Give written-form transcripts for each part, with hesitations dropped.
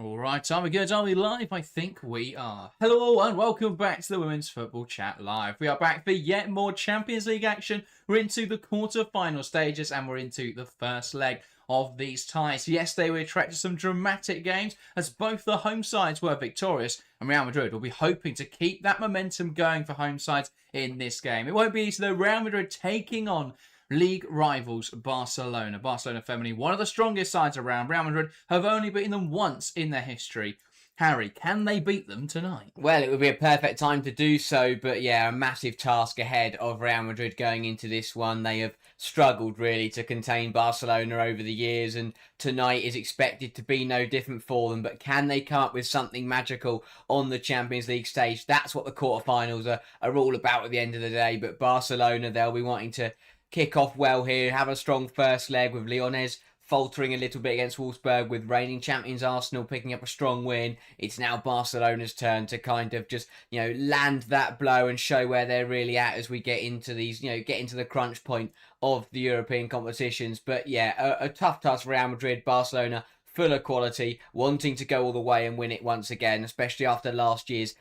All right, are we good? Are we live? I think we are. Hello all and welcome back to the Women's Football Chat Live. We are back for yet more Champions League action. We're into the quarter-final stages and we're into the first leg of these ties. Yesterday we attracted some dramatic games as both the home sides were victorious, and Real Madrid will be hoping to keep that momentum going for home sides in this game. It won't be easy though. Real Madrid taking on league rivals Barcelona. Barcelona feminine, one of the strongest sides around. Real Madrid have only beaten them once in their history. Harry, can they beat them tonight? Well, it would be a perfect time to do so, but yeah, a massive task ahead of Real Madrid going into this one. They have struggled really to contain Barcelona over the years, and tonight is expected to be no different for them. But can they come up with something magical on the Champions League stage? That's what the quarterfinals are all about at the end of the day. But Barcelona, they'll be wanting to kick off well here, have a strong first leg with Leones faltering a little bit against Wolfsburg, with reigning champions Arsenal picking up a strong win. It's now Barcelona's turn to kind of just, land that blow and show where they're really at as we get into these, get into the crunch point of the European competitions. But yeah, a tough task for Real Madrid. Barcelona, full of quality, wanting to go all the way and win it once again, especially after last year's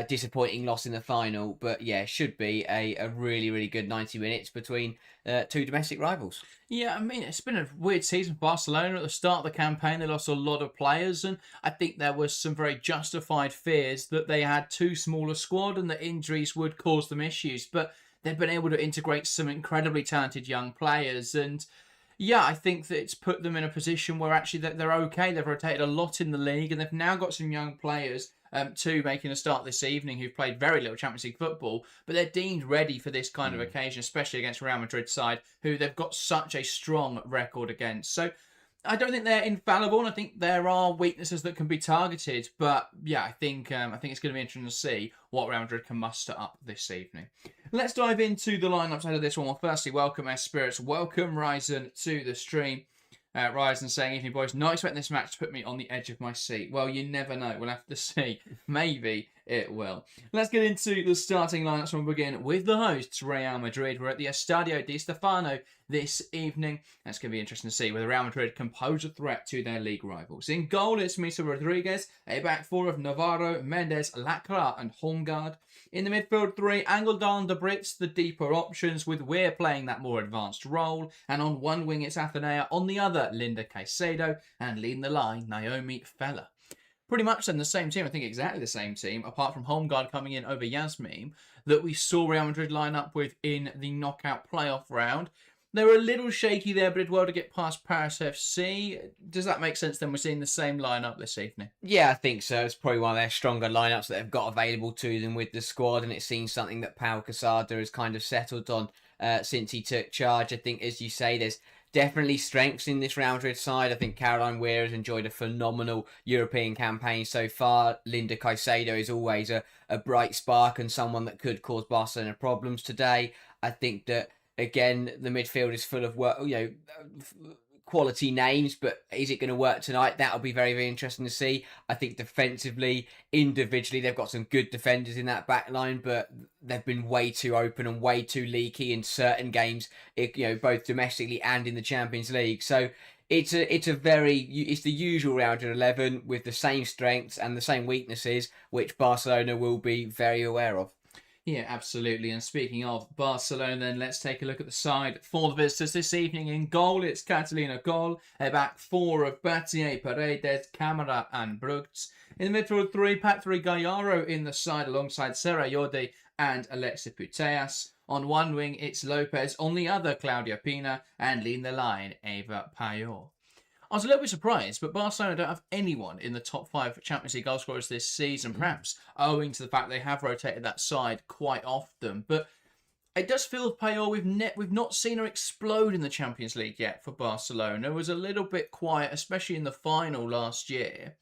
disappointing loss in the final. But yeah, should be a really, really good 90 minutes between two domestic rivals. Yeah, I mean, it's been a weird season for Barcelona. At the start of the campaign, they lost a lot of players, and I think there was some very justified fears that they had too small a squad and that injuries would cause them issues. But they've been able to integrate some incredibly talented young players, and yeah, I think that it's put them in a position where actually they're okay. They've rotated a lot in the league, and they've now got some young players too making a start this evening who've played very little Champions League football, but they're deemed ready for this kind of occasion, especially against Real Madrid side, who they've got such a strong record against. So I don't think they're infallible, and I think there are weaknesses that can be targeted. But yeah, I think it's going to be interesting to see what Real Madrid can muster up this evening. Let's dive into the lineups out of this one. Well, firstly, welcome our spirits. Welcome Ryzen to the stream. Ryzen saying, evening boys, not expecting this match to put me on the edge of my seat. Well, you never know. We'll have to see. Maybe it will. Let's get into the starting lineups. We'll begin with the hosts, Real Madrid. We're at the Estadio Di Stefano this evening. That's going to be interesting to see whether Real Madrid can pose a threat to their league rivals. In goal, it's Misa Rodriguez, a back four of Navarro, Mendes, Lacra and Holmgard. In the midfield three, Angeldal, De Brits, the deeper options, with Weir playing that more advanced role. And on one wing, it's Athenea. On the other, Linda Caicedo. And leading the line, Naomi Feller. Pretty much then the same team, I think exactly the same team, apart from Holmgard coming in over Yasmin, that we saw Real Madrid line up with in the knockout playoff round. They were a little shaky there, but did well to get past Paris FC. Does that make sense then? We're seeing the same lineup this evening. Yeah, I think so. It's probably one of their stronger lineups that they've got available to them with the squad, and it seems something that Pau Casada has kind of settled on since he took charge. I think, as you say, there's definitely strengths in this Real Madrid side. I think Caroline Weir has enjoyed a phenomenal European campaign so far. Linda Caicedo is always a bright spark and someone that could cause Barcelona problems today. I think that, again, the midfield is full of quality names, but is it going to work tonight? That'll be very, very interesting to see. I think defensively, individually, they've got some good defenders in that back line, but they've been way too open and way too leaky in certain games, both domestically and in the Champions League. So it's the usual Real Madrid 11 with the same strengths and the same weaknesses, which Barcelona will be very aware of. Yeah, absolutely. And speaking of Barcelona, then let's take a look at the side for the visitors this evening. In goal, it's Catalina Gol, a back four of Battier, Paredes, Camara and Brugts. In the midfield three, Patrick Gallardo in the side alongside Sarah Yode and Alexia Puteas. On one wing, it's Lopez. On the other, Claudia Pina. And leading the line, Eva Payot. I was a little bit surprised, but Barcelona don't have anyone in the top five Champions League goal scorers this season, perhaps owing to the fact they have rotated that side quite often. But it does feel with Payot, we've not seen her explode in the Champions League yet for Barcelona. It was a little bit quiet, especially in the final last year.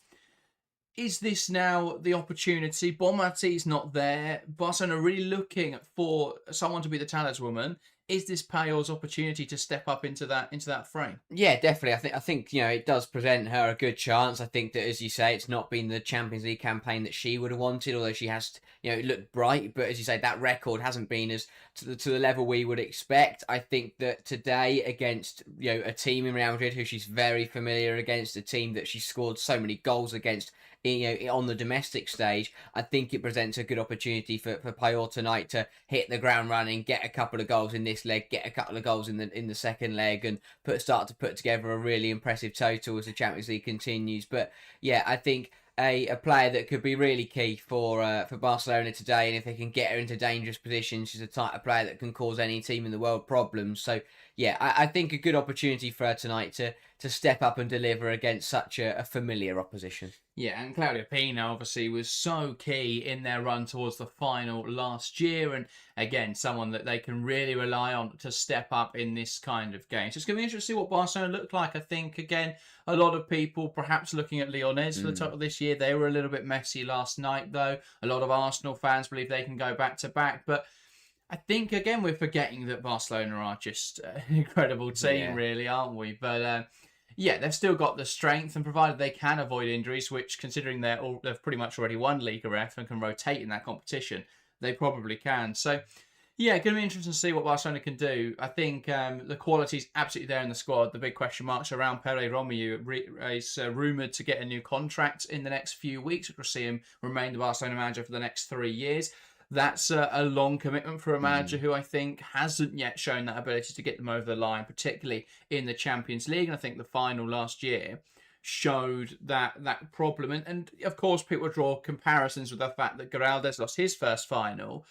Is this now the opportunity? Bonmati's not there. Barcelona really looking for someone to be the talisman. is this Payol's opportunity to step up into that frame? Yeah, definitely. I think it does present her a good chance. I think that, as you say, it's not been the Champions League campaign that she would have wanted, although she has, it looked bright. But as you say, that record hasn't been as to the level we would expect. I think that today against a team in Real Madrid who she's very familiar against, a team that she scored so many goals against, on the domestic stage, I think it presents a good opportunity for Payol tonight to hit the ground running, get a couple of goals in this leg, get a couple of goals in the second leg, and start to put together a really impressive total as the Champions League continues. But yeah, I think a player that could be really key for Barcelona today, and if they can get her into dangerous positions, she's a type of player that can cause any team in the world problems. So yeah, I think a good opportunity for her tonight to step up and deliver against such a familiar opposition. Yeah, and Claudia Pina obviously was so key in their run towards the final last year, and again, someone that they can really rely on to step up in this kind of game. So it's going to be interesting to see what Barcelona look like. I think, again, a lot of people perhaps looking at Lyonnaise for the top of this year. They were a little bit messy last night, though. A lot of Arsenal fans believe they can go back to back, but I think, again, we're forgetting that Barcelona are just an incredible team, really, aren't we? But yeah, they've still got the strength, and provided they can avoid injuries, which, considering they've pretty much already won Liga F and can rotate in that competition, they probably can. So, yeah, going to be interesting to see what Barcelona can do. I think the quality's absolutely there in the squad. The big question marks around Pere Romieu. Is rumoured to get a new contract in the next few weeks, which will see him remain the Barcelona manager for the next 3 years. That's a long commitment for a manager who I think hasn't yet shown that ability to get them over the line, particularly in the Champions League. And I think the final last year showed that problem. And of course, people draw comparisons with the fact that Geraldes lost his first final,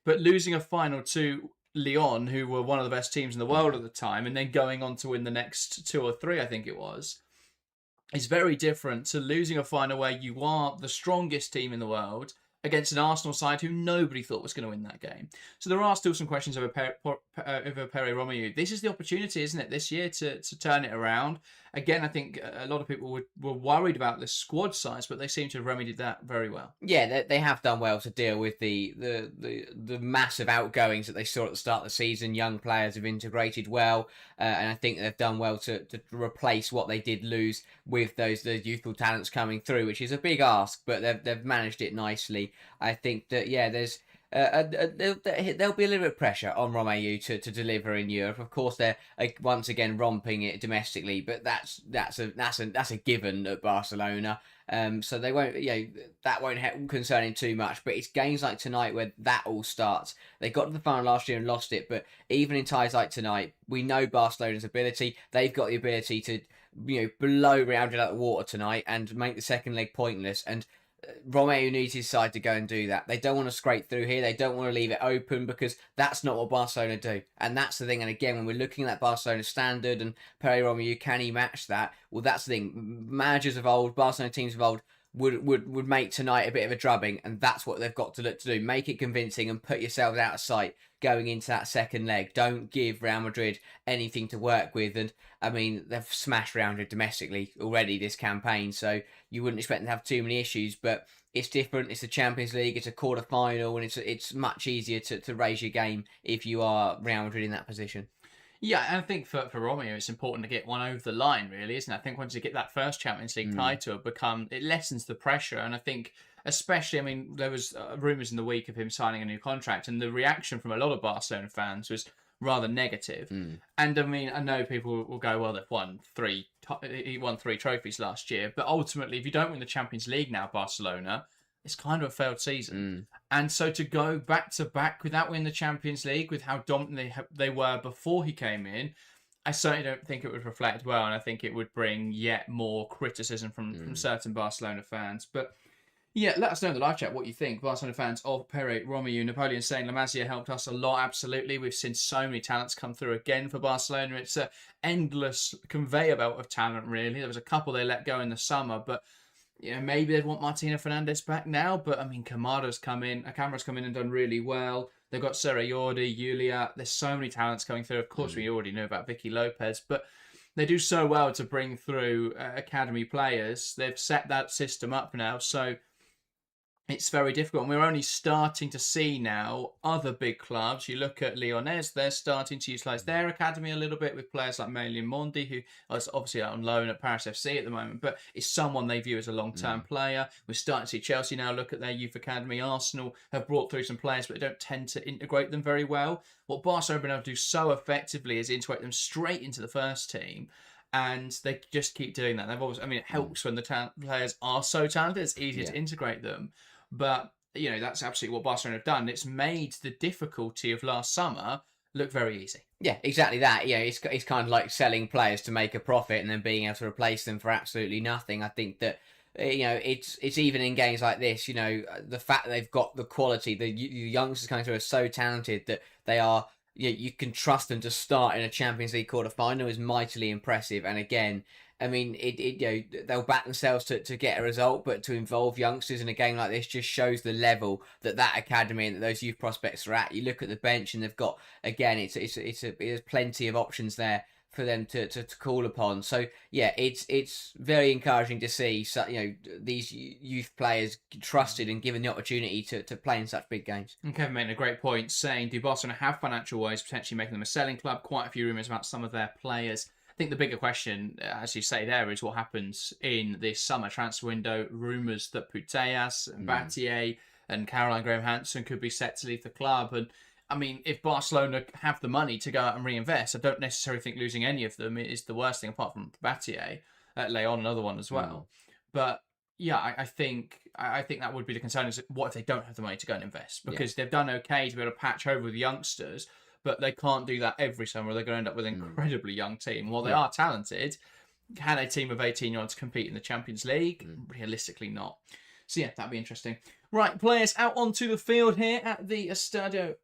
but losing a final to Lyon, who were one of the best teams in the world at the time, and then going on to win the next 2 or 3, I think it was, is very different to losing a final where you are the strongest team in the world against an Arsenal side who nobody thought was going to win that game. So there are still some questions over Pere Romieu. This is the opportunity, isn't it, this year to turn it around. Again, I think a lot of people were worried about the squad size, but they seem to have remedied that very well. Yeah, they have done well to deal with the massive outgoings that they saw at the start of the season. Young players have integrated well, and I think they've done well to replace what they did lose with those youthful talents coming through, which is a big ask, but they've managed it nicely. I think that there's there'll be a little bit of pressure on Romieu to deliver in Europe. Of course, they're once again romping it domestically, but that's a given at Barcelona. So they won't, that won't concern him too much. But it's games like tonight where that all starts. They got to the final last year and lost it, but even in ties like tonight, we know Barcelona's ability. They've got the ability to, blow Real Madrid out of the water tonight and make the second leg pointless. And Romieu needs his side to go and do that. They don't want to scrape through here. They don't want to leave it open, because that's not what Barcelona do. And that's the thing. And again, when we're looking at that Barcelona standard and Pere Romieu, can he match that? Well, that's the thing. Managers of old, Barcelona teams of old, would make tonight a bit of a drubbing, and that's what they've got to look to do. Make it convincing and put yourselves out of sight going into that second leg. Don't give Real Madrid anything to work with. And I mean, they've smashed Real Madrid domestically already this campaign, so you wouldn't expect them to have too many issues. But it's different. It's the Champions League. It's a quarter final, and it's much easier to raise your game if you are Real Madrid in that position. Yeah, and I think for Romieu, it's important to get one over the line, really, isn't it? I think once you get that first Champions League title, it lessens the pressure. And I think, especially, I mean, there was rumours in the week of him signing a new contract, and the reaction from a lot of Barcelona fans was rather negative. And I mean, I know people will go, well, he won 3 trophies last year, but ultimately, if you don't win the Champions League now, Barcelona, it's kind of a failed season. And so to go back to back without winning the Champions League, with how dominant they were before he came in, I certainly don't think it would reflect well. And I think it would bring yet more criticism from certain Barcelona fans. But yeah, let us know in the live chat what you think, Barcelona fans of Pere Romieu. Napoleon saying La Masia helped us a lot. Absolutely. We've seen so many talents come through again for Barcelona. It's an endless conveyor belt of talent, really. There was a couple they let go in the summer, but maybe they'd want Martina Fernandez back now, but I mean, Kamara's come in and done really well. They've got Sarah Yordi, Yulia. There's so many talents coming through. Of course, we already know about Vicky Lopez, but they do so well to bring through academy players. They've set that system up now, so it's very difficult. And we're only starting to see now other big clubs. You look at Lyonnais, they're starting to utilise their academy a little bit with players like Maylin Mondi, who is obviously out on loan at Paris FC at the moment, but is someone they view as a long-term player. We're starting to see Chelsea now look at their youth academy. Arsenal have brought through some players, but they don't tend to integrate them very well. What Barcelona have been able to do so effectively is integrate them straight into the first team. And they just keep doing that. They've always, I mean, it helps when the players are so talented. It's easier to integrate them. But, that's absolutely what Barcelona have done. It's made the difficulty of last summer look very easy. Yeah, exactly that. It's kind of like selling players to make a profit and then being able to replace them for absolutely nothing. I think that, it's even in games like this, the fact that they've got the quality, the youngsters coming through are so talented that they are, you can trust them to start in a Champions League quarter-final is mightily impressive. And again, I mean, they'll back themselves to get a result, but to involve youngsters in a game like this just shows the level that academy and that those youth prospects are at. You look at the bench and they've got, again, there's plenty of options there for them to call upon. So yeah, it's very encouraging to see these youth players trusted and given the opportunity to play in such big games. And Kevin made a great point saying, do Barcelona have financial ways potentially making them a selling club? Quite a few rumours about some of their players. I think the bigger question, as you say there, is what happens in this summer transfer window. Rumours that Putellas, Battier and Caroline Graham-Hansen could be set to leave the club. And I mean, if Barcelona have the money to go out and reinvest, I don't necessarily think losing any of them is the worst thing, apart from Battier, Leon, another one as well. But yeah, I think that would be the concern, is what if they don't have the money to go and invest? Because they've done okay to be able to patch over with youngsters, but they can't do that every summer. They're going to end up with an incredibly young team. While they are talented, can a team of 18-year-olds compete in the Champions League? Realistically not. So yeah, that'd be interesting. Right, players out onto the field here at the Estadio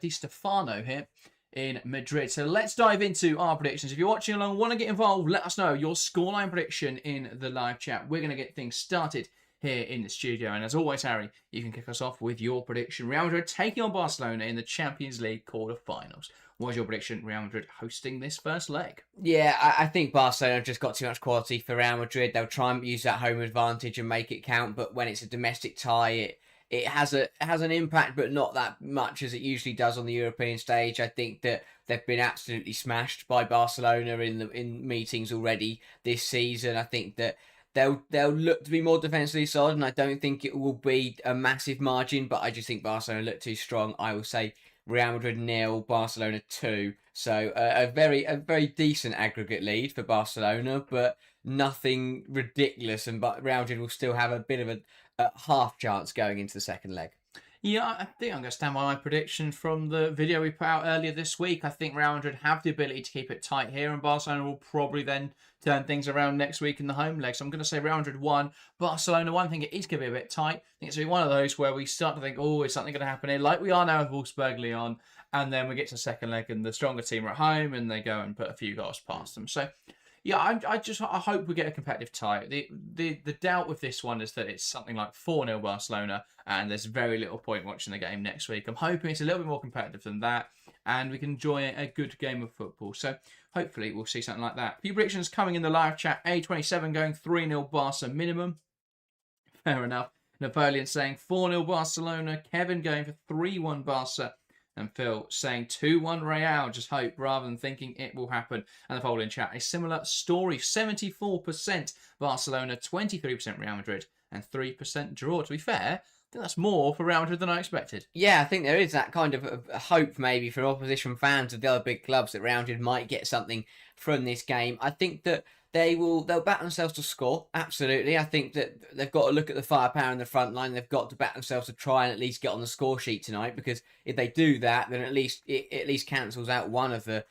Di Stefano here in Madrid. So let's dive into our predictions. If you're watching along, want to get involved, let us know your scoreline prediction in the live chat. We're going to get things started here in the studio. And as always, Harry, you can kick us off with your prediction. Real Madrid taking on Barcelona in the Champions League quarter-finals. What is your prediction? Real Madrid hosting this first leg? Yeah, I think Barcelona have just got too much quality for Real Madrid. They'll try and use that home advantage and make it count, but when it's a domestic tie, it has an impact, but not that much as it usually does on the European stage. I think that they've been absolutely smashed by Barcelona in meetings already this season. I think that they'll look to be more defensively solid, and I don't think it will be a massive margin, but I just think Barcelona look too strong. I will say Real Madrid 0, Barcelona 2. So a very decent aggregate lead for Barcelona, but nothing ridiculous, and Real Madrid will still have a bit of a half chance going into the second leg. Yeah, I think I'm going to stand by my prediction from the video we put out earlier this week. I think Real Madrid have the ability to keep it tight here, and Barcelona will probably then turn things around next week in the home leg. So I'm going to say Real Madrid 1, Barcelona 1. I think it is going to be a bit tight. I think it's going to be one of those where we start to think, oh, is something going to happen here? Like we are now with Wolfsburg, Lyon, and then we get to the second leg and the stronger team are at home and they go and put a few goals past them. So yeah, I hope we get a competitive tie. The doubt with this one is that it's something like 4-0 Barcelona, and there's very little point watching the game next week. I'm hoping it's a little bit more competitive than that, and we can enjoy a good game of football. So hopefully we'll see something like that. A few predictions coming in the live chat. A27 going 3-0 Barca minimum. Fair enough. Napoleon saying 4-0 Barcelona. Kevin going for 3-1 Barca. And Phil saying 2-1 Real, just hope, rather than thinking it will happen. And the poll in chat, a similar story. 74% Barcelona, 23% Real Madrid, and 3% draw. To be fair, I think that's more for Real Madrid than I expected. Yeah, I think there is that kind of hope maybe for opposition fans of the other big clubs that Real Madrid might get something from this game. I think that they'll back themselves to score, absolutely. I think that they've got to look at the firepower in the front line. They've got to back themselves to try and at least get on the score sheet tonight, because if they do that, then it at least cancels out one of the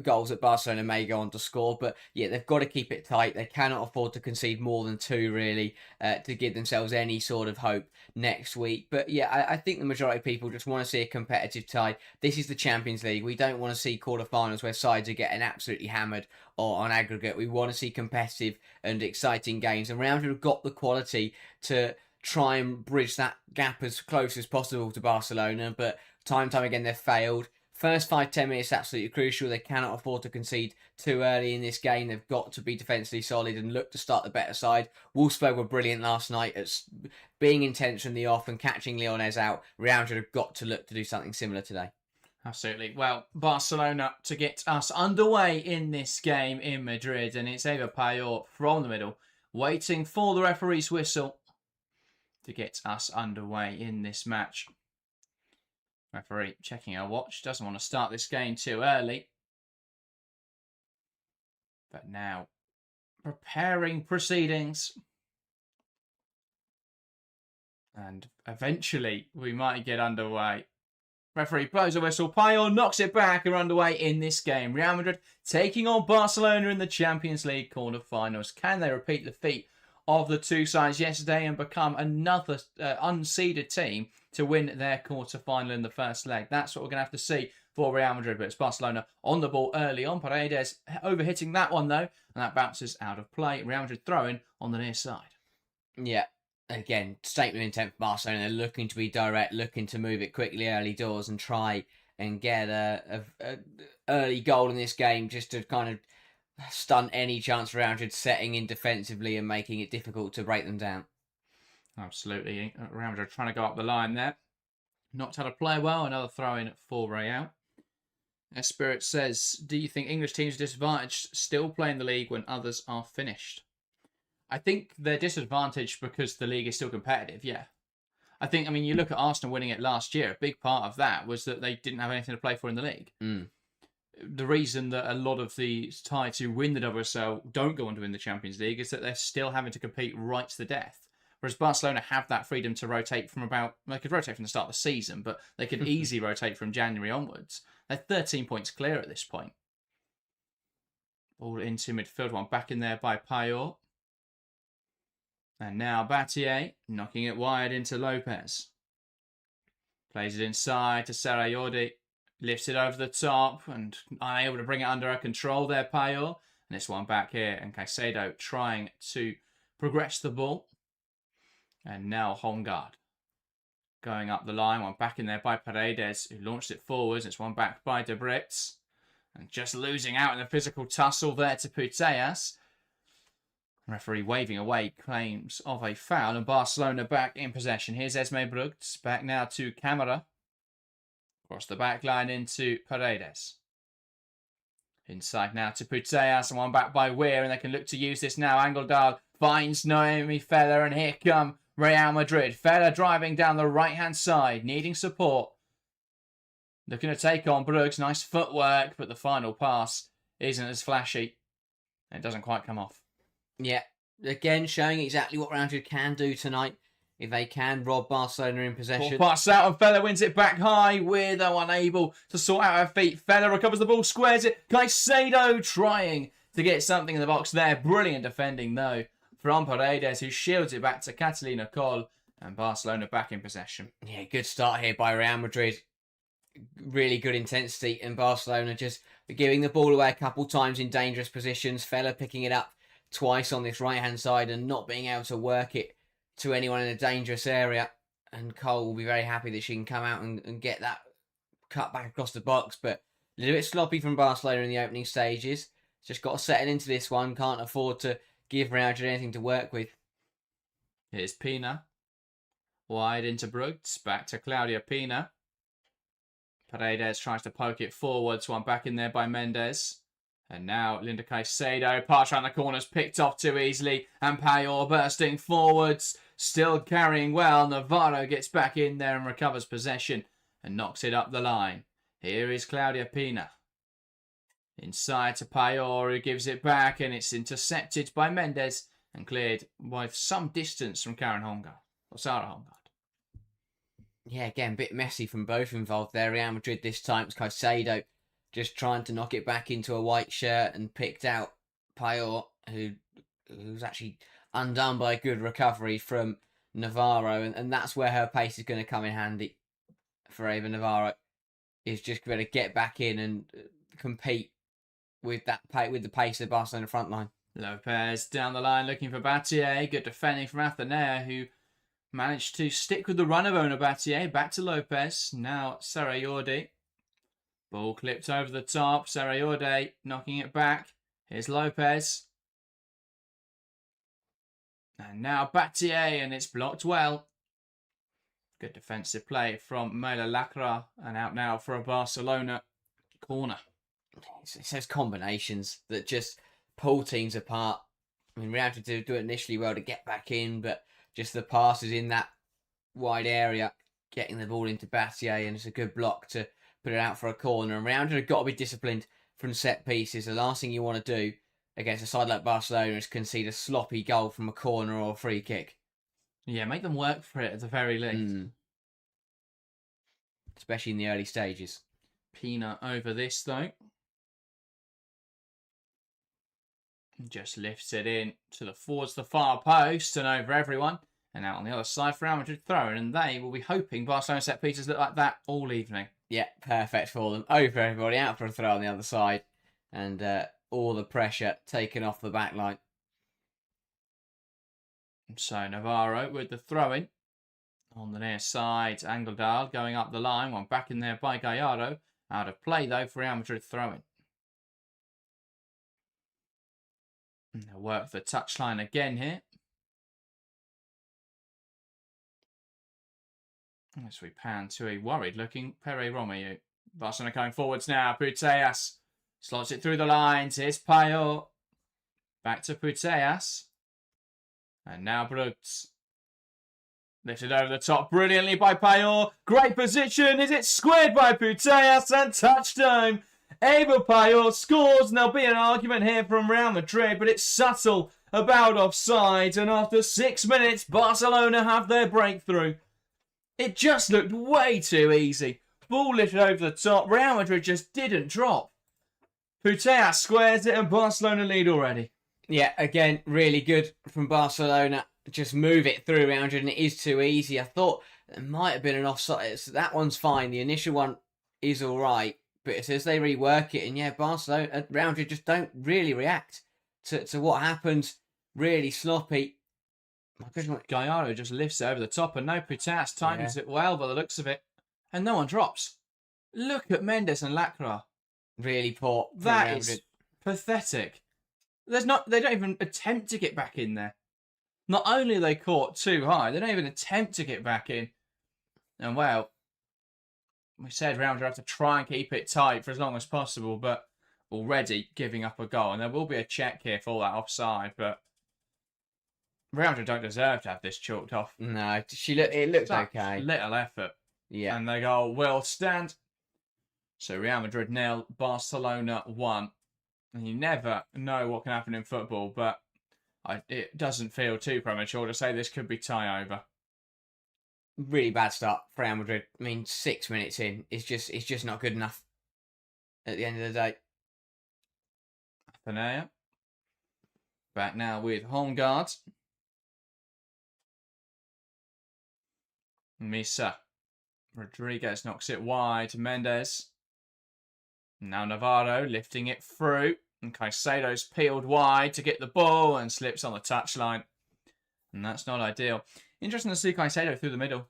goals that Barcelona may go on to score. But yeah, they've got to keep it tight. They cannot afford to concede more than 2 really to give themselves any sort of hope next week. But yeah, I think the majority of people just want to see a competitive tie. This is the Champions League. We don't want to see quarterfinals where sides are getting absolutely hammered or on aggregate. We want to see competitive and exciting games, and Real Madrid have got the quality to try and bridge that gap as close as possible to Barcelona, but time and time again they've failed. First 5-10 minutes absolutely crucial. They cannot afford to concede too early in this game. They've got to be defensively solid and look to start the better side. Wolfsburg were brilliant last night at being intense from the off and catching Leonez out. Real Madrid have got to look to do something similar today. Absolutely. Well, Barcelona to get us underway in this game in Madrid, and it's Eva Payor from the middle, waiting for the referee's whistle to get us underway in this match. Referee checking our watch, doesn't want to start this game too early. But now, preparing proceedings. And eventually, we might get underway. Referee blows a whistle. Payor knocks it back and we're underway in this game. Real Madrid taking on Barcelona in the Champions League quarter-finals. Can they repeat the feat of the two sides yesterday and become another unseeded team to win their quarter-final in the first leg? That's what we're going to have to see for Real Madrid. But it's Barcelona on the ball early on. Paredes overhitting that one, though, and that bounces out of play. Real Madrid throwing on the near side. Yeah. Again, statement intent for Barcelona. They're looking to be direct, looking to move it quickly early doors and try and get a early goal in this game just to kind of stunt any chance for Real Madrid setting in defensively and making it difficult to break them down. Absolutely. Real Madrid trying to go up the line there. Not how to play well. Another throw in for Real. Spirit says, do you think English teams are disadvantaged still playing the league when others are finished? I think they're disadvantaged because the league is still competitive, yeah. I mean, you look at Arsenal winning it last year, a big part of that was that they didn't have anything to play for in the league. The reason that a lot of the sides who win the WSL don't go on to win the Champions League is that they're still having to compete right to the death. Whereas Barcelona have that freedom to rotate they could rotate from the start of the season, but they could easily rotate from January onwards. They're 13 points clear at this point. Ball into midfield, one back in there by Payor. And now Battier knocking it wide into Lopez. Plays it inside to Sarayodi. Lifts it over the top and unable to bring it under her control there, Payor. And this one back here. And Caicedo trying to progress the ball. And now Hongard going up the line. One back in there by Paredes, who launched it forwards. It's one back by De Bruyne. And just losing out in the physical tussle there to Putellas. Referee waving away claims of a foul, and Barcelona back in possession. Here's Esme Brugts, back now to Camara. Across the back line into Paredes. Inside now to Putellas, and one back by Weir, and they can look to use this now. Angeldal finds Noemi Feller, and here come Real Madrid. Feller driving down the right-hand side, needing support. Looking to take on Bruggs. Nice footwork, but the final pass isn't as flashy. It doesn't quite come off. Yeah, again, showing exactly what Real Madrid can do tonight. If they can rob Barcelona in possession. Ball pass out and Feller wins it back high. Weir, though, unable to sort out her feet. Feller recovers the ball, squares it. Caicedo trying to get something in the box there. Brilliant defending, though, from Paredes, who shields it back to Catalina Coll. And Barcelona back in possession. Yeah, good start here by Real Madrid. Really good intensity. And Barcelona just giving the ball away a couple times in dangerous positions. Feller picking it up twice on this right-hand side and not being able to work it to anyone in a dangerous area. And Cole will be very happy that she can come out and get that cut back across the box. But a little bit sloppy from Barcelona in the opening stages. Just got to settle into this one. Can't afford to give Real Madrid anything to work with. Here's Pina. Wide into Brugts. Back to Claudia Pina. Paredes tries to poke it forwards. One back in there by Mendes. And now Linda Caicedo, pass around the corners, picked off too easily. And Payor bursting forwards, still carrying well. Navarro gets back in there and recovers possession and knocks it up the line. Here is Claudia Pina. Inside to Payor, who gives it back, and it's intercepted by Mendes and cleared with some distance from Karen Hongard, or Sarah Hongard. Yeah, again, a bit messy from both involved there. Real Madrid this time, it's Caicedo just trying to knock it back into a white shirt and picked out Payor, who was actually undone by a good recovery from Navarro. And that's where her pace is going to come in handy for Eva Navarro. Is just going to get back in and compete with the pace of the Barcelona front line. Lopez down the line looking for Battier. Good defending from Athenea, who managed to stick with the run of Ona Battier. Back to Lopez. Now Sarayodi. Ball clipped over the top. Serayorde knocking it back. Here's Lopez. And now Battier, and it's blocked well. Good defensive play from Mela Lacra, and out now for a Barcelona corner. It's those combinations that just pull teams apart. I mean, Real Madrid do it initially well to get back in, but just the passes in that wide area, getting the ball into Battier, and it's a good block to put it out for a corner. And Real Madrid have got to be disciplined from set pieces. The last thing you want to do against a side like Barcelona is concede a sloppy goal from a corner or a free kick. Yeah, make them work for it at the very least. Especially in the early stages. Pina over this, though. Just lifts it in towards the far post and over everyone. And out on the other side for Real Madrid throwing. And they will be hoping Barcelona set pieces look like that all evening. Yeah, perfect for them. Over everybody, out for a throw on the other side. And all the pressure taken off the back line. So Navarro with the throw-in. On the near side, Angledal going up the line. One back in there by Gallardo. Out of play, though, for Real Madrid throwing. And they'll work the touchline again here. As we pan to a worried-looking Pere Romeu. Barcelona coming forwards now. Putellas slots it through the lines. Here's Payot. Back to Putellas. And now Bruggs. Lifted over the top brilliantly by Payot. Great position. Is it squared by Putellas and touchdown? Ever Payot scores, and there'll be an argument here from Real Madrid, but it's subtle about offside. And after 6 minutes, Barcelona have their breakthrough. It just looked way too easy. Ball lifted over the top. Real Madrid just didn't drop. Putellas squares it, and Barcelona lead already. Yeah, again, really good from Barcelona. Just move it through Real Madrid, and it is too easy. I thought there might have been an offside. That one's fine. The initial one is all right. But it's as they rework it, and yeah, Barcelona, Real Madrid just don't really react to what happens. Really sloppy. My goodness, Gallardo just lifts it over the top, and no, Putellas times it well by the looks of it. And no one drops. Look at Mendes and Lacra. Really poor. That is pathetic. They don't even attempt to get back in there. Not only are they caught too high, they don't even attempt to get back in. And well, we said Real Madrid have to try and keep it tight for as long as possible, but already giving up a goal. And there will be a check here for that offside, but Real Madrid don't deserve to have this chalked off. No, it looks okay. Little effort. Yeah. And the goal will stand. So Real Madrid 0, Barcelona 1. And you never know what can happen in football, but it doesn't feel too premature to say this could be tie over. Really bad start for Real Madrid. I mean, 6 minutes in, it's just not good enough at the end of the day. Ateneo. Back now with home guards. Misa. Rodriguez knocks it wide. Mendes. Now Navarro lifting it through. And Caicedo's peeled wide to get the ball and slips on the touchline. And that's not ideal. Interesting to see Caicedo through the middle.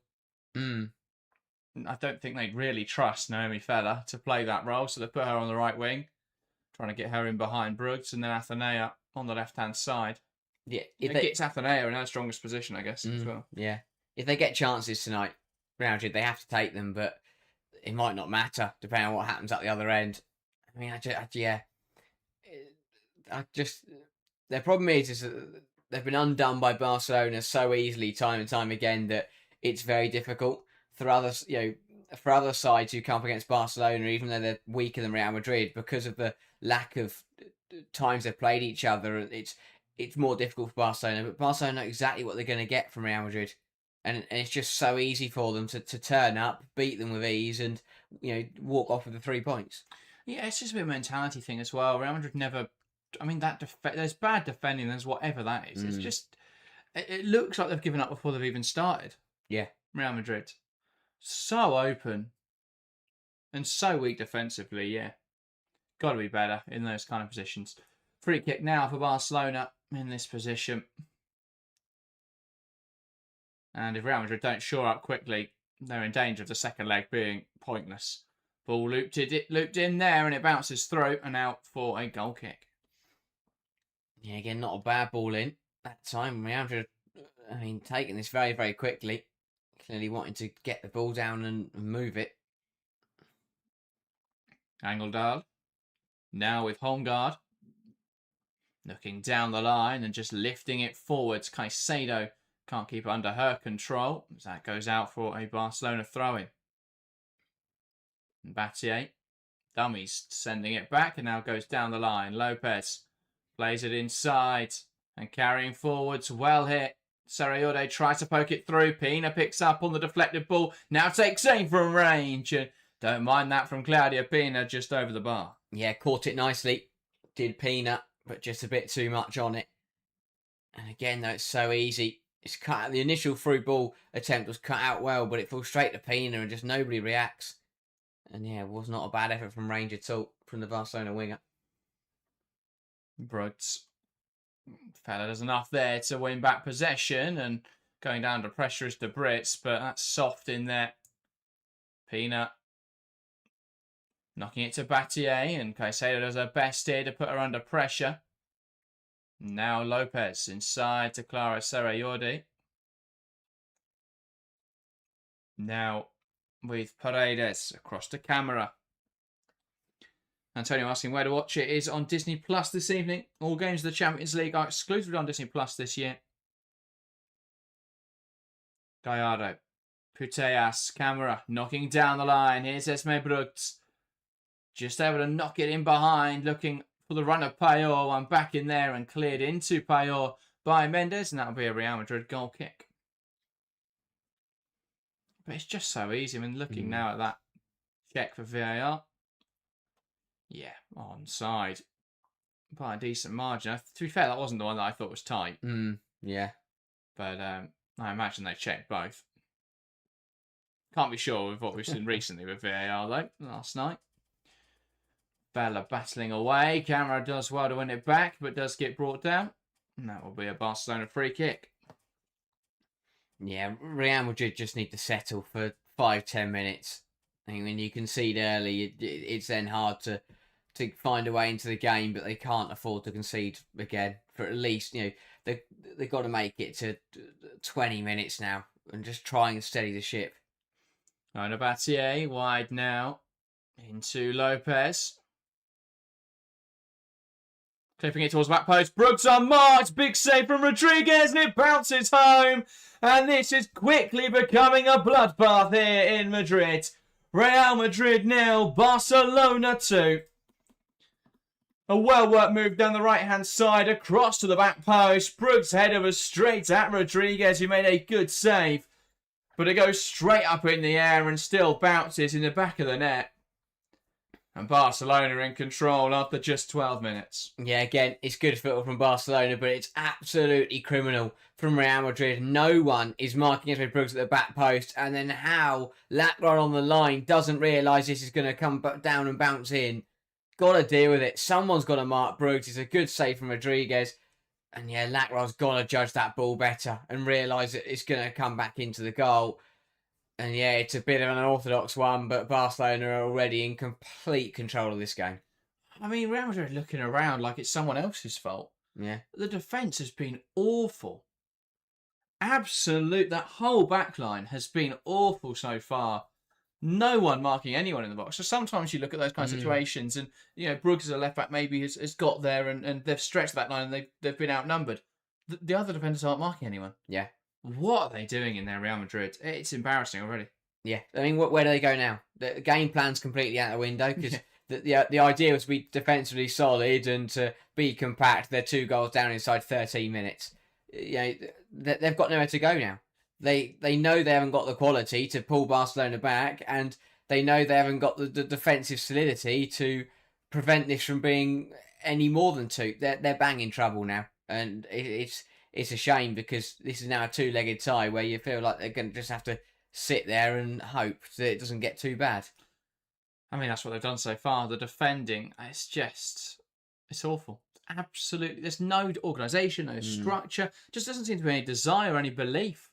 I don't think they'd really trust Naomi Feller to play that role, so they put her on the right wing, trying to get her in behind Bruggs, and then Ateneo on the left-hand side. Yeah, it gets Ateneo in her strongest position, I guess, as well. Yeah. If they get chances tonight, Real Madrid, they have to take them, but it might not matter, depending on what happens at the other end. I mean, their problem is that they've been undone by Barcelona so easily, time and time again, that it's very difficult for others, for other sides who come up against Barcelona, even though they're weaker than Real Madrid, because of the lack of times they've played each other. It's more difficult for Barcelona, but Barcelona know exactly what they're going to get from Real Madrid, and it's just so easy for them to turn up, beat them with ease, and walk off with the 3 points. Yeah, it's just a bit of a mentality thing as well. Real Madrid never. I mean, there's bad defending. There's whatever that is. It's just. It looks like they've given up before they've even started. Yeah. Real Madrid. So open. And so weak defensively, yeah. Got to be better in those kind of positions. Free kick now for Barcelona in this position. And if Real Madrid don't shore up quickly, they're in danger of the second leg being pointless. Ball looped in there, and it bounces through and out for a goal kick. Yeah, again, not a bad ball in that time. Real Madrid, I mean, taking this very, very quickly. Clearly wanting to get the ball down and move it. Angeldal. Now with Holmgaard. Looking down the line and just lifting it forwards. Caicedo can't keep it under her control. As that goes out for a Barcelona throw-in. Battier. Dummies sending it back and now goes down the line. Lopez plays it inside and carrying forwards. Well hit. Sarayode tries to poke it through. Pina picks up on the deflected ball. Now takes aim from range. And don't mind that from Claudia Pina just over the bar. Yeah, caught it nicely. Did Pina, but just a bit too much on it. And again, though, it's so easy. It's cut out. The initial through ball attempt was cut out well, but it falls straight to Pina and just nobody reacts. And yeah, it was not a bad effort from range at all from the Barcelona winger. Brooks. Fella does enough there to win back possession and going down to pressure is the Brits, but that's soft in there. Pina knocking it to Battier and Caicedo does her best here to put her under pressure. Now Lopez inside to Clara Sarayorde. Now with Paredes across the camera. Antonio asking where to watch it. Is on Disney Plus this evening. All games of the Champions League are exclusively on Disney Plus this year. Gallardo. Puteas. Camera. Knocking down the line. Here's Esme Brugts. Just able to knock it in behind. Looking for the run of Payot. One back in there and cleared into Payot by Mendes. And that'll be a Real Madrid goal kick. But it's just so easy. I mean, looking now at that check for VAR. Yeah, onside by a decent margin. To be fair, that wasn't the one that I thought was tight. Yeah. But I imagine they checked both. Can't be sure with what we've seen recently with VAR, though, last night. Bella battling away. Camera does well to win it back, but does get brought down. And that will be a Barcelona free kick. Yeah, Real Madrid just need to settle for 5-10 minutes. I mean, when you concede early, it's then hard to find a way into the game, but they can't afford to concede again for at least, they've got to make it to 20 minutes now and just try and steady the ship. Battier wide now into Lopez. Clipping it towards the back post. Brooks unmarked. Big save from Rodriguez and it bounces home. And this is quickly becoming a bloodbath here in Madrid. Real Madrid 0, Barcelona 2. A well-worked move down the right-hand side, across to the back post. Brooks' header was straight at Rodriguez, who made a good save. But it goes straight up in the air and still bounces in the back of the net. And Barcelona in control after just 12 minutes. Yeah, again, it's good football from Barcelona, but it's absolutely criminal from Real Madrid. No one is marking Esme Brooks at the back post. And then how Lacroix on the line doesn't realise this is going to come down and bounce in. Got to deal with it. Someone's got to mark Brooks. It's a good save from Rodriguez. And yeah, Lacroix's got to judge that ball better and realise that it's going to come back into the goal. And yeah, it's a bit of an unorthodox one, but Barcelona are already in complete control of this game. I mean, Real Madrid are looking around like it's someone else's fault. Yeah. The defence has been awful. Absolute. That whole back line has been awful so far. No one marking anyone in the box. So sometimes you look at those kind of situations and, Brooks as a left back maybe has got there and they've stretched that line and they've been outnumbered. The other defenders aren't marking anyone. Yeah. What are they doing in there, Real Madrid? It's embarrassing already. Yeah, I mean, where do they go now? The game plan's completely out the window because the idea was to be defensively solid and to be compact. They're 2 goals down inside 13 minutes. They've got nowhere to go now. They know they haven't got the quality to pull Barcelona back, and they know they haven't got the defensive solidity to prevent this from being any more than 2. They're bang in trouble now, and it's a shame because this is now a 2-legged tie where you feel like they're going to just have to sit there and hope that it doesn't get too bad. I mean, that's what they've done so far. The defending, it's awful. Absolutely. There's no organisation, no structure. Just doesn't seem to be any desire, any belief.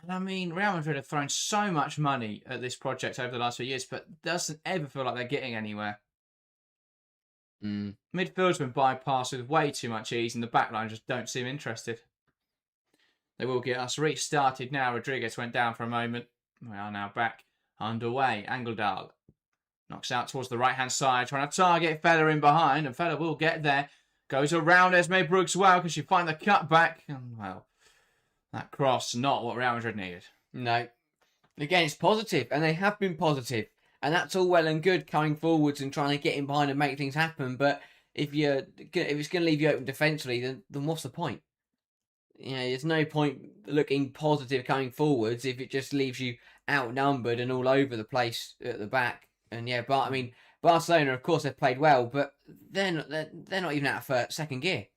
And I mean, Real Madrid have thrown so much money at this project over the last few years, but doesn't ever feel like they're getting anywhere. Midfield's been bypassed with way too much ease, and the backline just don't seem interested. They will get us restarted now. Rodriguez went down for a moment. We are now back underway. Angeldal knocks out towards the right-hand side, trying to target Fella in behind, and Fella will get there. Goes around Esme Brooks well. Can she find the cutback? And, well, that cross, not what Real Madrid needed. No. Again, it's positive, and they have been positive. And that's all well and good coming forwards and trying to get in behind and make things happen. But if it's going to leave you open defensively, then what's the point? You know, there's no point looking positive coming forwards if it just leaves you outnumbered and all over the place at the back. And yeah, but I mean, Barcelona, of course, they've played well, but they're not even out of second gear.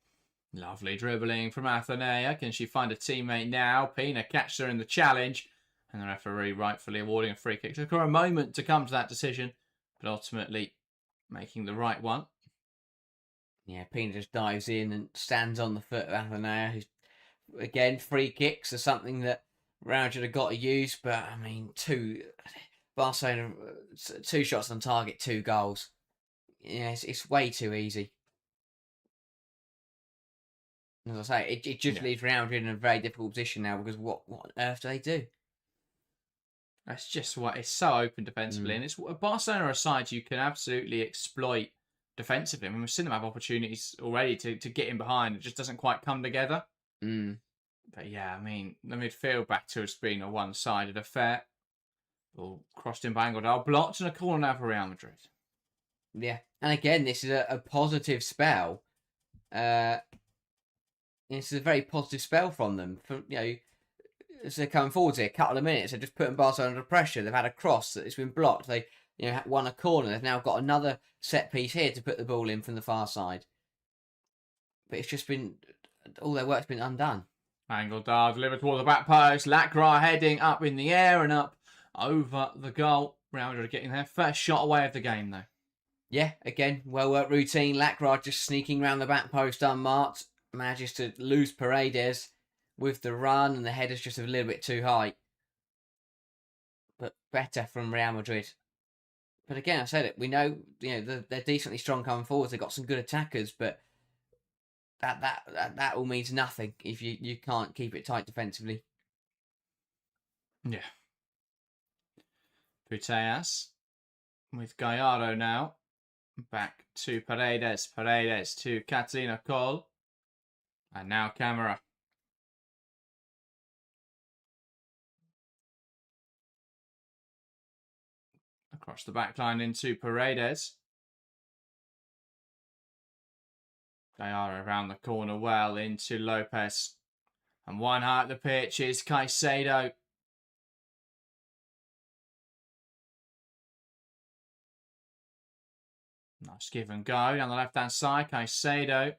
Lovely dribbling from Athenea. Can she find a teammate now? Pina catches her in the challenge, and the referee rightfully awarding a free kick. Took her a moment to come to that decision, but ultimately making the right one. Yeah, Pina just dives in and stands on the foot of Athenea, who's, again, free kicks are something that Real Madrid have got to use, but I mean, Barcelona, 2 shots on target, 2 goals. Yeah, it's way too easy. As I say, it just leaves Real Madrid in a very difficult position now, because what on earth do they do? That's just what it's so open defensively, and it's Barcelona are a side you can absolutely exploit defensively. I mean, we've seen them have opportunities already to get in behind. It just doesn't quite come together. But yeah, I mean, the midfield battle has been a one-sided affair. Ball crossed in by Angeldal, blocked, and a corner now for Real Madrid. Yeah, and again, this is a positive spell. This is a very positive spell from them. As they're coming forward here, a couple of minutes, they're just putting Barcelona under pressure. They've had a cross that has been blocked. They won a corner. They've now got another set piece here to put the ball in from the far side. But it's just been, all their work's been undone. Angeldal delivered toward the back post. Lacroix heading up in the air and up over the goal. Real Madrid getting their first shot away of the game, though. Yeah, again, well-worked routine. Lacroix just sneaking around the back post unmarked. Manages to lose Paredes with the run, and the header's just a little bit too high. But better from Real Madrid. But again, I said it, we know, they're decently strong coming forwards. They've got some good attackers, but that all means nothing if you can't keep it tight defensively. Yeah. Putellas with Gallardo now. Back to Paredes. Paredes to Catalina Cole. And now Camera. Across the back line into Paredes. Gallardo around the corner well into Lopez. And one high at the pitch is Caicedo. Nice give and go down the left-hand side. Caicedo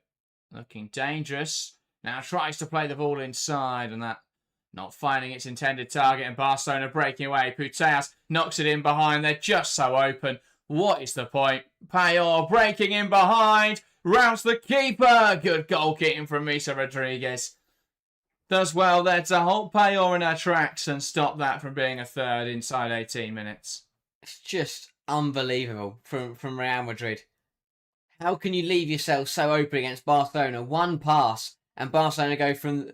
looking dangerous. Now tries to play the ball inside, and that not finding its intended target, and Barcelona breaking away. Putellas knocks it in behind. They're just so open. What is the point? Payor breaking in behind. Rounds the keeper. Good goal kicking from Misa Rodriguez. Does well there to hold Payor in her tracks and stop that from being a third inside 18 minutes. It's just unbelievable from Real Madrid. How can you leave yourself so open against Barcelona? One pass and Barcelona go from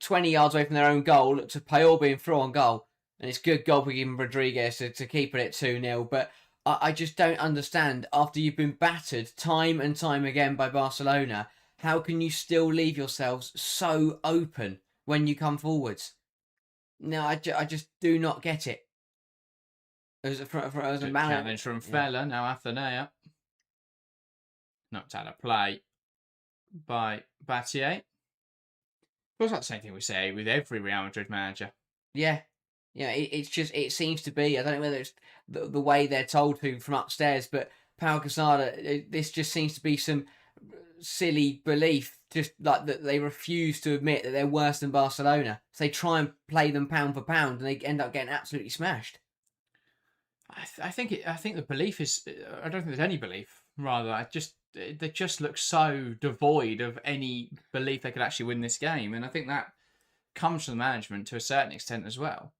20 yards away from their own goal to Payor being through on goal, and it's good goalkeeping Rodriguez to keep it at 2-0. But I just don't understand, after you've been battered time and time again by Barcelona, how can you still leave yourselves so open when you come forwards? No, I just do not get it. As a challenge from Fella, now Athenea. Knocked out of play by Battier. Feels like the same thing we say with every Real Madrid manager. Yeah. It seems to be, I don't know whether it's the way they're told to from upstairs, but Pau Gasol, this just seems to be some silly belief, just like that they refuse to admit that they're worse than Barcelona. So they try and play them pound for pound, and they end up getting absolutely smashed. I think the belief is, I don't think there's any belief. Rather, they just look so devoid of any belief they could actually win this game, and I think that comes from the management to a certain extent as well.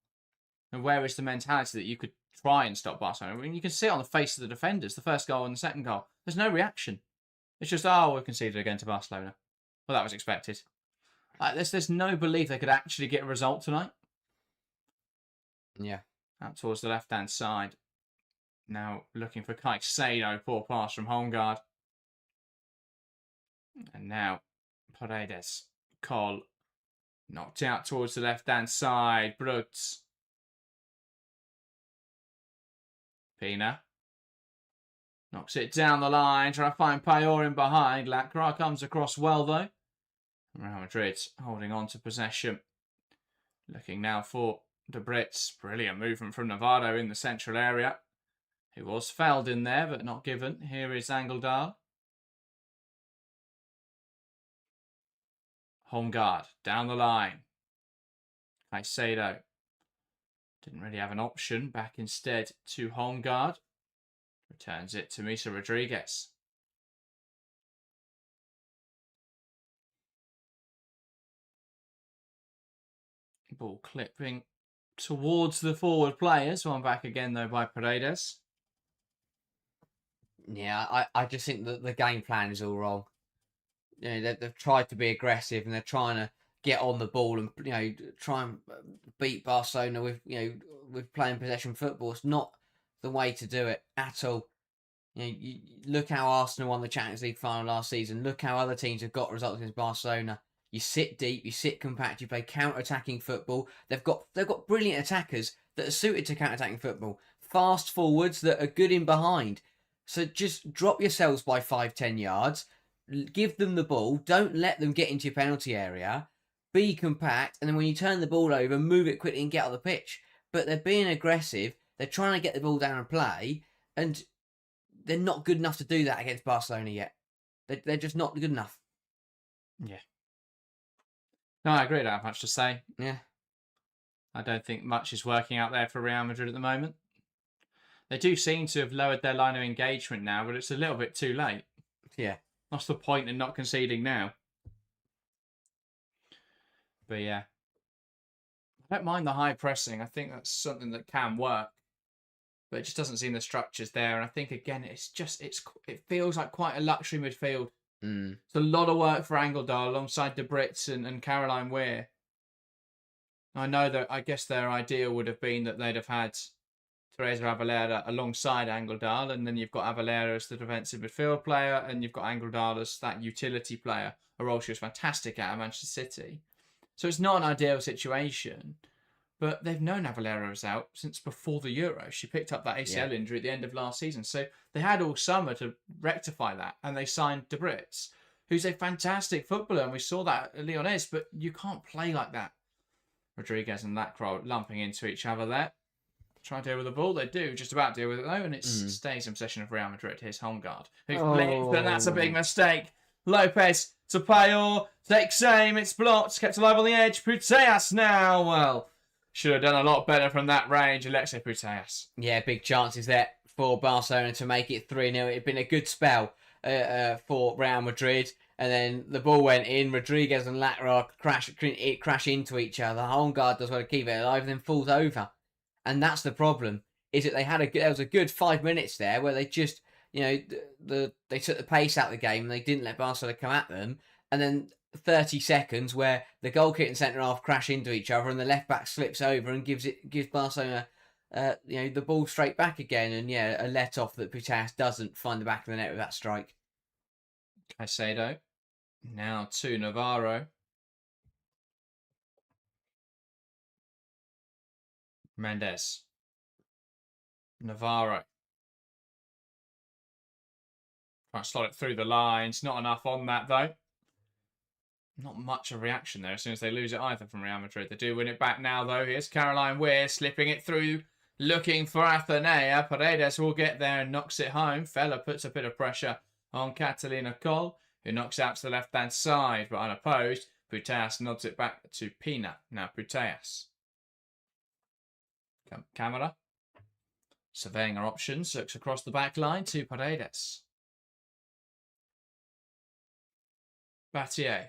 And where is the mentality that you could try and stop Barcelona? I mean, you can see it on the face of the defenders, the first goal and the second goal. There's no reaction. It's just, oh, we conceded again to Barcelona. Well, that was expected. There's no belief they could actually get a result tonight. Yeah. Out towards the left-hand side. Now looking for Caicedo, poor pass from Holmgaard. And now Paredes. Cole. Knocked out towards the left-hand side. Brutz. Pina. Knocks it down the line. Trying to find Payor in behind. Lacroix comes across well, though. Real Madrid holding on to possession. Looking now for De Brits. Brilliant movement from Navarro in the central area. He was fouled in there, but not given. Here is Angeldal. Holmgaard down the line. Caicedo didn't really have an option. Back instead to Holmgaard. Returns it to Misa Rodriguez. Ball clipping towards the forward players. One back again, though, by Paredes. Yeah, I just think that the game plan is all wrong. You know, they've tried to be aggressive and they're trying to get on the ball and, you know, try and beat Barcelona with, you know, with playing possession football. It's not the way to do it at all. You know, you look how Arsenal won the Champions League final last season. Look how other teams have got results against Barcelona. You sit deep, you sit compact, you play counter-attacking football. They've got brilliant attackers that are suited to counter-attacking football. Fast forwards that are good in behind. So just drop yourselves by 5-10 yards. Give them the ball. Don't let them get into your penalty area. Be compact. And then when you turn the ball over, move it quickly and get on the pitch. But they're being aggressive. They're trying to get the ball down and play. And they're not good enough to do that against Barcelona yet. They're just not good enough. Yeah. No, I agree. I don't have much to say. Yeah. I don't think much is working out there for Real Madrid at the moment. They do seem to have lowered their line of engagement now, but it's a little bit too late. Yeah. What's the point in not conceding now? But yeah. I don't mind the high pressing. I think that's something that can work. But it just doesn't seem the structure's there. And I think, again, it feels like quite a luxury midfield. It's a lot of work for Angeldal alongside De Brits and Caroline Weir. I know that I guess their ideal would have been that they'd have had Teresa Avalera alongside Angeldal, and then you've got Avalera as the defensive midfield player, and you've got Angeldal as that utility player, a role she was fantastic at Manchester City. So it's not an ideal situation, but they've known Avalera was out since before the Euro. She picked up that ACL injury at the end of last season, so they had all summer to rectify that, and they signed De Brits, who's a fantastic footballer, and we saw that at Lyonnais, but you can't play like that. Rodriguez and Lacroix lumping into each other there. Try to deal with the ball. They do just about deal with it, though, and it stays in possession of Real Madrid. Here's Holmgaard, who flips, and that's a big mistake. Lopez to Payor, takes aim, it's blocked, kept alive on the edge. Putellas now, well, should have done a lot better from that range. Alexei Putellas. Yeah, big chances there for Barcelona to make it 3-0. It had been a good spell for Real Madrid. And then the ball went in. Rodriguez and Lacroix crash into each other. Holmgaard does well to keep it alive and then falls over. And that's the problem, is that there was a good 5 minutes there where they just, you know, they took the pace out of the game and they didn't let Barcelona come at them. And then 30 seconds where the goalkeeper and centre half crash into each other and the left back slips over and gives Barcelona, you know, the ball straight back again. And yeah, a let off that Putellas doesn't find the back of the net with that strike. Caicedo. Now to Navarro. Mendes. Navarro. Trying to slot it through the lines. Not enough on that, though. Not much of a reaction there as soon as they lose it either from Real Madrid. They do win it back now, though. Here's Caroline Weir slipping it through, looking for Athenea. Paredes will get there and knocks it home. Fella puts a bit of pressure on Catalina Cole, who knocks out to the left-hand side, but unopposed. Putellas nods it back to Pina. Now Putellas. Camera. Surveying her options. Looks across the back line to Paredes. Battier.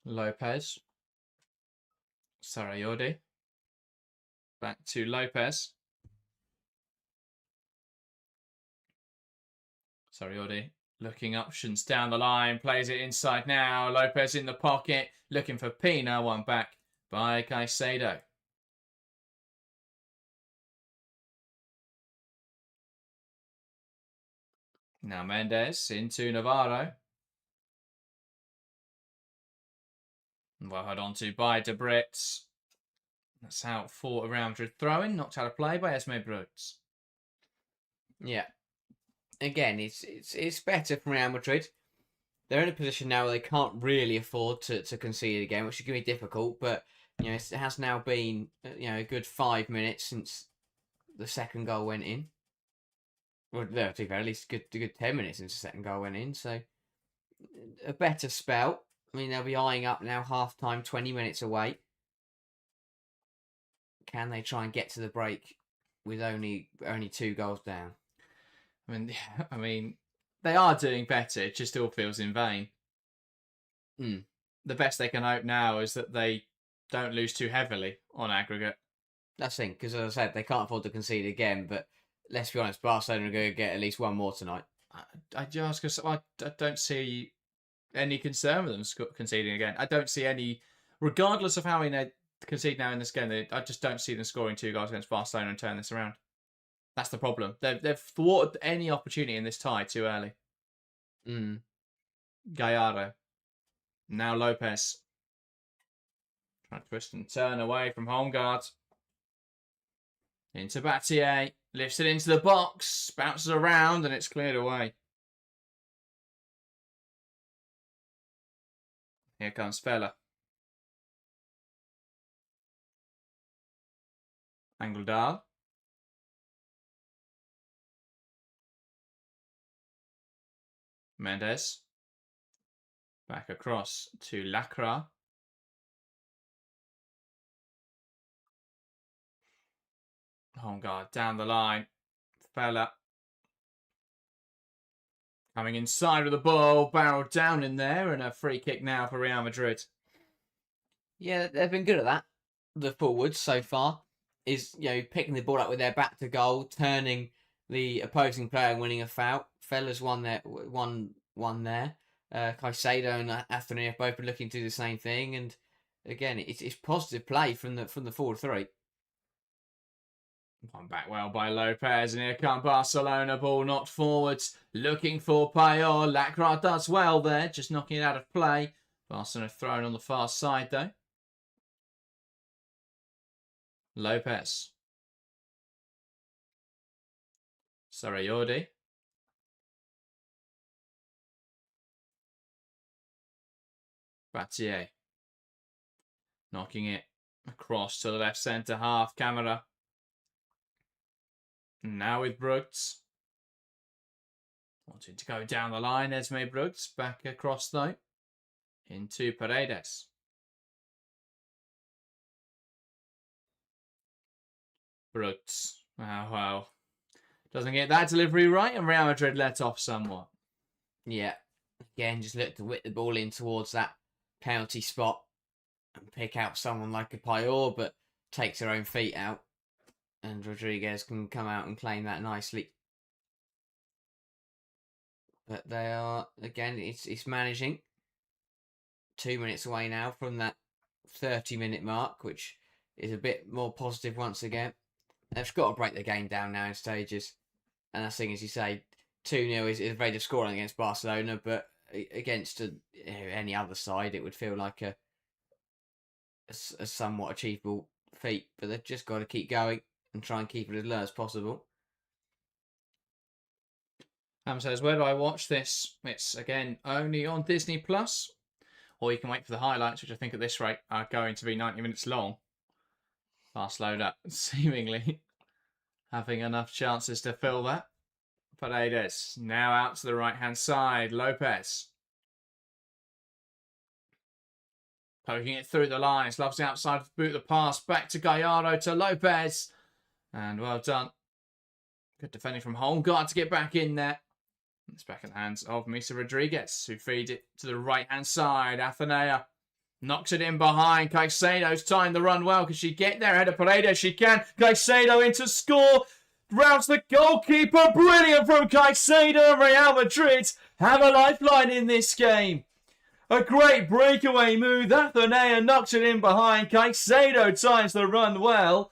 Lopez. Sarayodi. Back to Lopez. Sarayodi looking options down the line. Plays it inside now. Lopez in the pocket. Looking for Pina. One back by Caicedo. Now Mendes into Navarro. Well held on to by De Bruyne. That's out for Real Madrid throwing. Knocked out of play by Esme Brooks. Yeah. Again, it's better from Real Madrid. They're in a position now where they can't really afford to concede again, which is going to be difficult. But it has now been a good 5 minutes since the second goal went in. Well, no, to be fair, at least a good 10 minutes since the second goal went in. So a better spell. I mean, they'll be eyeing up now half time, 20 minutes away. Can they try and get to the break with only 2 goals down? I mean, they are doing better. It just still feels in vain. The best they can hope now is that they don't lose too heavily on aggregate. That's the thing, because as I said, they can't afford to concede again. But let's be honest, Barcelona are going to get at least one more tonight. I don't see any concern with them conceding again. I don't see any, regardless of how they concede now in this game, I just don't see them scoring 2 goals against Barcelona and turn this around. That's the problem. They've thwarted any opportunity in this tie too early. Gallardo. Now Lopez. Trying to twist and turn away from home guard. Into Battier. Lifts it into the box. Bounces around and it's cleared away. Here comes Fella. Angledal. Mendes. Back across to Lacra. Home guard down the line. Fella. Coming inside with the ball. Barreled down in there. And a free kick now for Real Madrid. Yeah, they've been good at that. The forwards so far is, picking the ball up with their back to goal, turning the opposing player and winning a foul. Fella's won there. Caicedo and Anthony have both been looking to do the same thing, and again, it's positive play from the forward 3. One back well by Lopez, and here come Barcelona. Ball knocked forwards, looking for Payol. Lacra does well there, just knocking it out of play. Barcelona thrown on the far side though. Lopez. Sarayodi. Battier. Knocking it across to the left centre half. Camera. Now with Brooks. Wanting to go down the line. Esme Brooks. Back across though. Into Paredes. Brooks. Oh, well. Doesn't get that delivery right, and Real Madrid let off somewhat. Yeah. Again, just look to whip the ball in towards that penalty spot and pick out someone like a Payol, but takes her own feet out. And Rodriguez can come out and claim that nicely. But they are, again, it's managing. 2 minutes away now from that 30-minute mark, which is a bit more positive once again. They've got to break the game down now in stages. And that's the thing, as you say, 2-0 is a very good scoring against Barcelona, but against any other side, it would feel like a somewhat achievable feat. But they've just got to keep going and try and keep it as low as possible. Says, where do I watch this? It's, again, only on Disney Plus. Or you can wait for the highlights, which I think at this rate are going to be 90 minutes long. Barcelona seemingly having enough chances to fill that. Paredes now out to the right-hand side. Lopez. Poking it through the lines. Loves the outside of the boot. The pass back to Gallardo to Lopez. And well done. Good defending from Holmgart to get back in there. It's back in the hands of Misa Rodriguez, who feed it to the right-hand side. Athenea. Knocks it in behind. Caicedo's timed the run well. Can she get there ahead of Paredes? She can. Caicedo into score. Rounds the goalkeeper. Brilliant from Caicedo. Real Madrid have a lifeline in this game. A great breakaway move. Athenea knocks it in behind. Caicedo times the run well.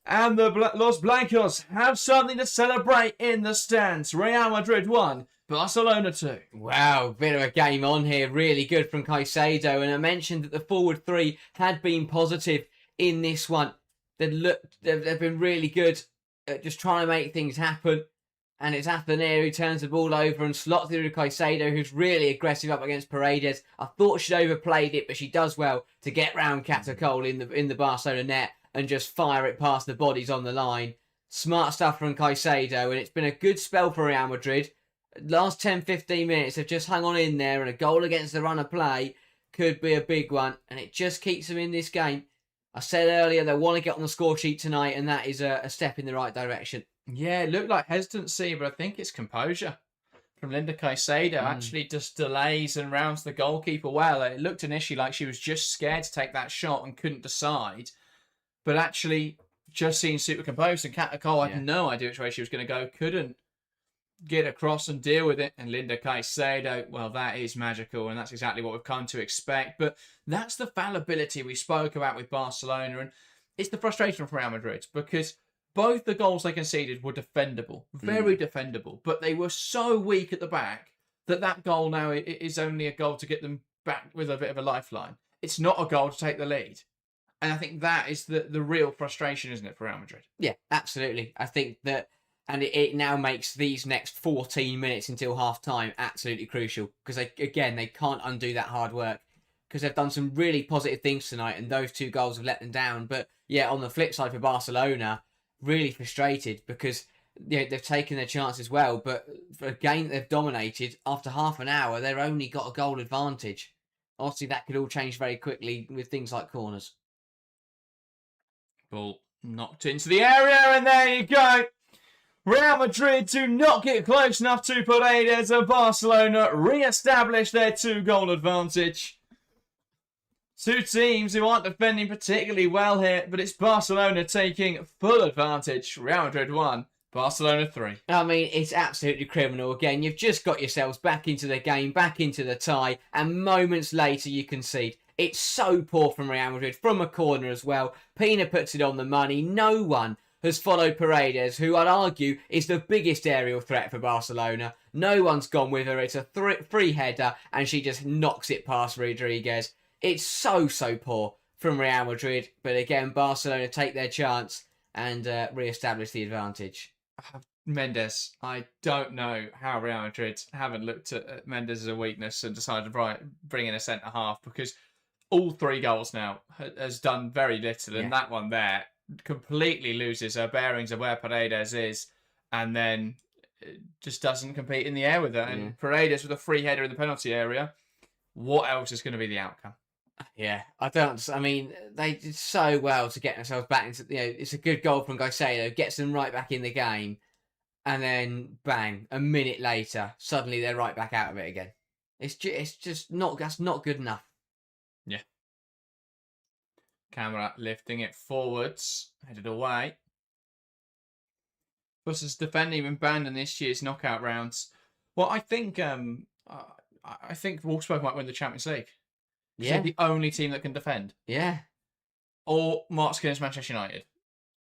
And the Los Blancos have something to celebrate in the stands. Real Madrid 1, Barcelona 2. Wow, bit of a game on here. Really good from Caicedo. And I mentioned that the forward three had been positive in this one. They've been really good at just trying to make things happen. And it's Athenea who turns the ball over and slots it to Caicedo, who's really aggressive up against Paredes. I thought she'd overplayed it, but she does well to get round Catacol in the Barcelona net and just fire it past the bodies on the line. Smart stuff from Caicedo, and it's been a good spell for Real Madrid. Last 10-15 minutes have just hung on in there, and a goal against the run of play could be a big one, and it just keeps them in this game. I said earlier they want to get on the score sheet tonight, and that is a step in the right direction. Yeah, it looked like hesitancy, but I think it's composure from Linda Caicedo. Actually just delays and rounds the goalkeeper well. It looked initially like she was just scared to take that shot and couldn't decide, but actually just seemed super composed. And Catacol had no idea which way she was going to go, couldn't get across and deal with it. And Linda Caicedo, well, that is magical, and that's exactly what we've come to expect. But that's the fallibility we spoke about with Barcelona, and it's the frustration from Real Madrid, because both the goals they conceded were defendable, very defendable, but they were so weak at the back that goal now is only a goal to get them back with a bit of a lifeline. It's not a goal to take the lead. And I think that is the real frustration, isn't it, for Real Madrid? Yeah, absolutely. I think that, and it now makes these next 14 minutes until half-time absolutely crucial, because, they can't undo that hard work, because they've done some really positive things tonight, and those two goals have let them down. But, yeah, on the flip side for Barcelona, really frustrated, because they've taken their chances well, but for a game that they've dominated, after half an hour, they've only got a goal advantage. Obviously, that could all change very quickly with things like corners. Ball knocked into the area, and there you go. Real Madrid do not get close enough to Paredes, and Barcelona re-establish their 2-goal advantage. Two teams who aren't defending particularly well here, but it's Barcelona taking full advantage. Real Madrid 1, Barcelona 3. I mean, it's absolutely criminal. Again, you've just got yourselves back into the game, back into the tie, and moments later you concede. It's so poor from Real Madrid, from a corner as well. Pina puts it on the money. No one has followed Paredes, who I'd argue is the biggest aerial threat for Barcelona. No one's gone with her. It's a free header, and she just knocks it past Rodriguez. It's so poor from Real Madrid. But again, Barcelona take their chance and re-establish the advantage. Mendes, I don't know how Real Madrid haven't looked at Mendes as a weakness and decided to bring in a centre-half, because all 3 goals now has done very little. And that one there completely loses her bearings of where Paredes is, and then just doesn't compete in the air with her. And Paredes with a free header in the penalty area. What else is going to be the outcome? Yeah, I mean, they did so well to get themselves back into, it's a good goal from Caicedo, gets them right back in the game, and then bang, a minute later, suddenly they're right back out of it again. It's just not good enough. Yeah. Camera lifting it forwards, headed away. Versus defending been banned in this year's knockout rounds. Well, I think Wolfsburg might win the Champions League. Yeah, they're the only team that can defend. Yeah. Or Mark Skinner's Manchester United.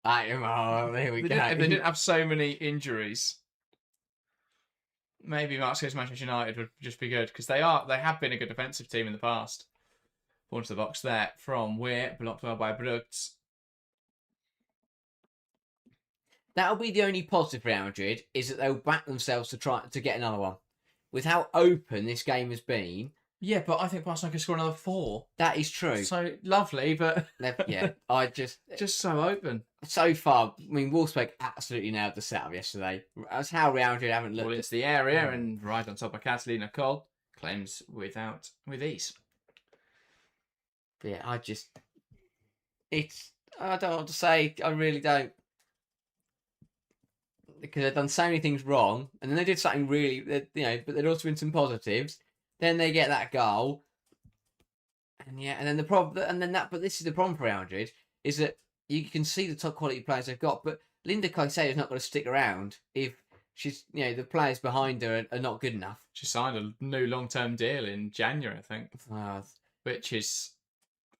There we go. If they didn't have so many injuries, maybe Mark Skinner's Manchester United would just be good, because they have been a good defensive team in the past. Ball into the box there from Weir, blocked well by Brugt. That'll be the only positive for Real Madrid, is that they'll back themselves to try to get another one. With how open this game has been. Yeah, but I think Barcelona can score another 4. That is true. So lovely, but I just so open. So far, I mean, Wolfsburg absolutely nailed the setup yesterday. That's how Real Madrid haven't looked. Well, it's the area, and right on top of Catalina Cole, claims with ease. But yeah, I don't know what to say. I really don't. Because they've done so many things wrong, and then they did something really, but there'd also been some positives. Then they get that goal, And then the problem, but this is the problem for Real Madrid, is that you can see the top quality players they've got, but Linda Caicedo's not going to stick around if she's, the players behind her are not good enough. She signed a new long-term deal in January, I think, which is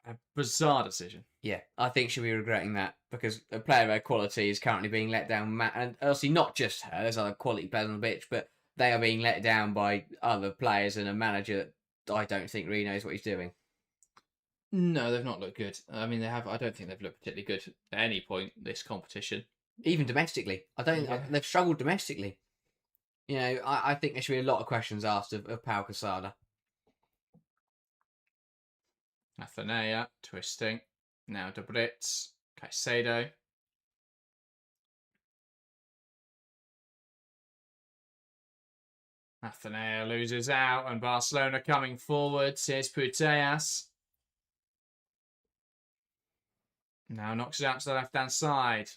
a bizarre decision. Yeah, I think she'll be regretting that because a player of her quality is currently being let down. And obviously not just her, there's other quality players on the pitch, but they are being let down by other players and a manager that I don't think really knows what he's doing. No, they've not looked good. I mean, I don't think they've looked particularly good at any point this competition. Even domestically. They've struggled domestically. I think there should be a lot of questions asked of Pau Casada. Athenea, twisting. Now Debritz, Caicedo. Athenea loses out, and Barcelona coming forward. Here's Putellas. Now knocks it out to the left-hand side.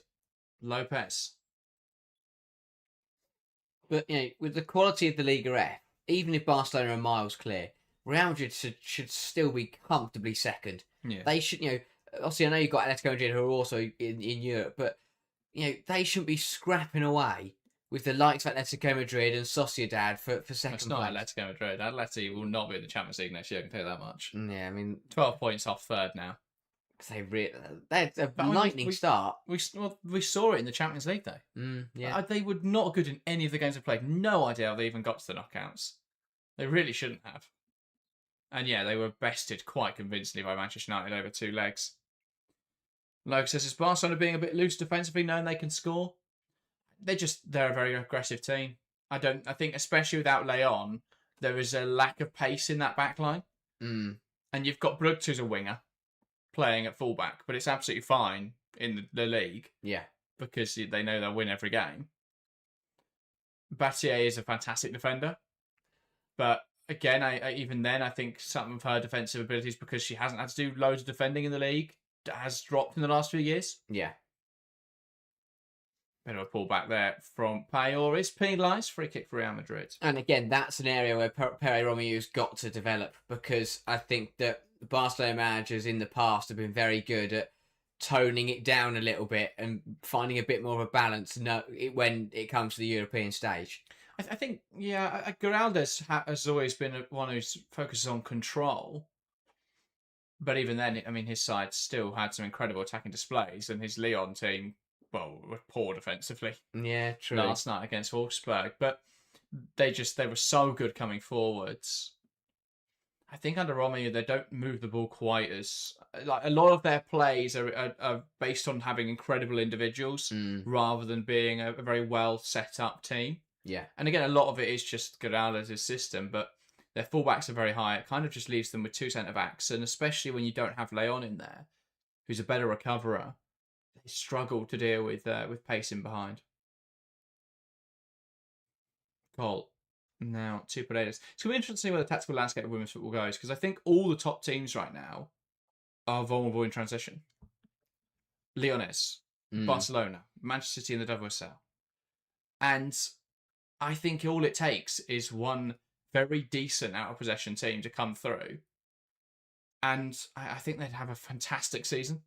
Lopez. But, with the quality of the Liga F, even if Barcelona are miles clear, Real Madrid should still be comfortably second. Yeah. They should, obviously I know you've got Atletico Madrid who are also in Europe, but, they shouldn't be scrapping away with the likes of Atletico Madrid and Sociedad for second It's not place. Atletico Madrid. Atleti will not be in the Champions League next year, I can tell you that much. Yeah, I mean... 12 points off third now. They're a lightning start. We saw it in the Champions League, though. Yeah. They were not good in any of the games they played. No idea how they even got to the knockouts. They really shouldn't have. And yeah, they were bested quite convincingly by Manchester United over 2 legs. Logan says, is Barcelona being a bit loose defensively, knowing they can score? They're a very aggressive team. I think, especially without Leon, there is a lack of pace in that back line. And you've got Brugge, who's a winger, playing at fullback, but it's absolutely fine in the league. Yeah. Because they know they'll win every game. Battier is a fantastic defender. But again, even then, I think some of her defensive abilities, because she hasn't had to do loads of defending in the league, has dropped in the last few years. Yeah. Bit of a pullback there from Payor is penalised. Free kick for Real Madrid. And again, that's an area where Pere Romeo's got to develop, because I think that the Barcelona managers in the past have been very good at toning it down a little bit and finding a bit more of a balance when it comes to the European stage. I think, Geraldes has always been one who focuses on control. But even then, I mean, his side still had some incredible attacking displays, and his Lyon team, were poor defensively. Yeah, true. Last night against Wolfsburg. But they were so good coming forwards. I think under Romeo, they don't move the ball quite as... Like, a lot of their plays are based on having incredible individuals rather than being a very well set up team. Yeah. And again, a lot of it is just Geraldes' system, but their fullbacks are very high. It kind of just leaves them with 2 centre-backs, and especially when you don't have Leon in there, who's a better recoverer, they struggle to deal with pacing behind. Colt. Now, 2 Paredes. It's going to be interesting to see where the tactical landscape of women's football goes, because I think all the top teams right now are vulnerable in transition. Lyoness, Barcelona, Manchester City, and the WSL. And I think all it takes is one very decent out-of-possession team to come through. And I think they'd have a fantastic season.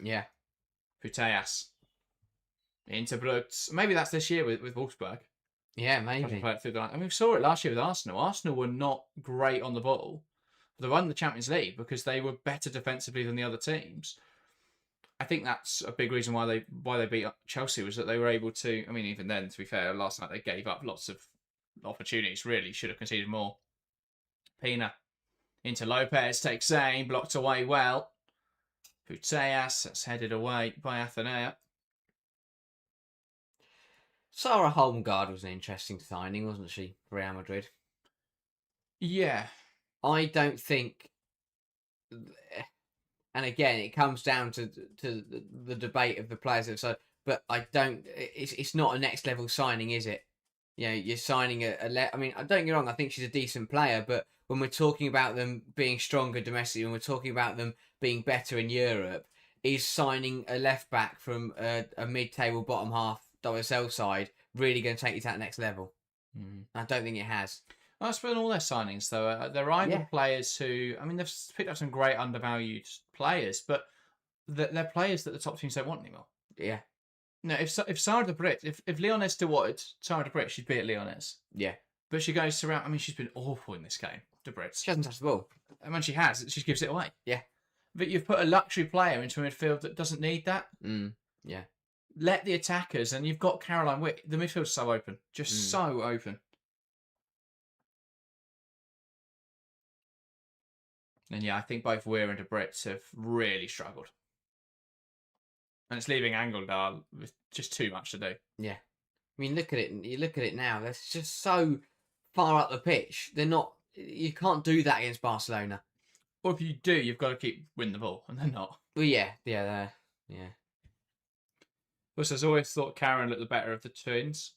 Yeah. Putellas. Into Brugge. Maybe that's this year with Wolfsburg. Yeah, maybe. Play it through I mean, we saw it last year with Arsenal. Arsenal were not great on the ball. They won the Champions League because they were better defensively than the other teams. I think that's a big reason why they beat Chelsea, was that they were able to... I mean, even then, to be fair, last night they gave up lots of opportunities. Really should have conceded more. Pina into Lopez, takes aim, blocked away well. Putellas, that's headed away by Athenea. Sarah Holmgard was an interesting signing, wasn't she, for Real Madrid? Yeah. I don't think... And again, it comes down to the debate of the players. But I don't... It's not a next level signing, is it? You're signing I mean, don't get me wrong, I think she's a decent player, but when we're talking about them being stronger domestically, when we're talking about them being better in Europe, is signing a left back from a mid-table bottom half WSL side really going to take you to that next level? I don't think it has. That's been all their signings, though. They're either Yeah. players who, I mean, they've picked up some great undervalued players, but they're players that the top teams don't want anymore. Yeah. No, if Sarah de Brit, if Leoness still wanted Sarah de Brit, she'd be at Leoness. Yeah. But she goes around. I mean, she's been awful in this game, de Brit. She hasn't touched the ball. And when she has, she gives it away. Yeah. But you've put a luxury player into a midfield that doesn't need that. Yeah. Let the attackers, and you've got Caroline Wick. The midfield's so open, just so open. And yeah, I think both Weir and de Brits have really struggled. And it's leaving Angledal with just too much to do. Yeah. I mean, look at it. You look at it now. They're just so far up the pitch. They're not. You can't do that against Barcelona. Or if you do, you've got to win the ball, and they're not. Well, yeah. Plus, I've always thought Karen looked the better of the twins.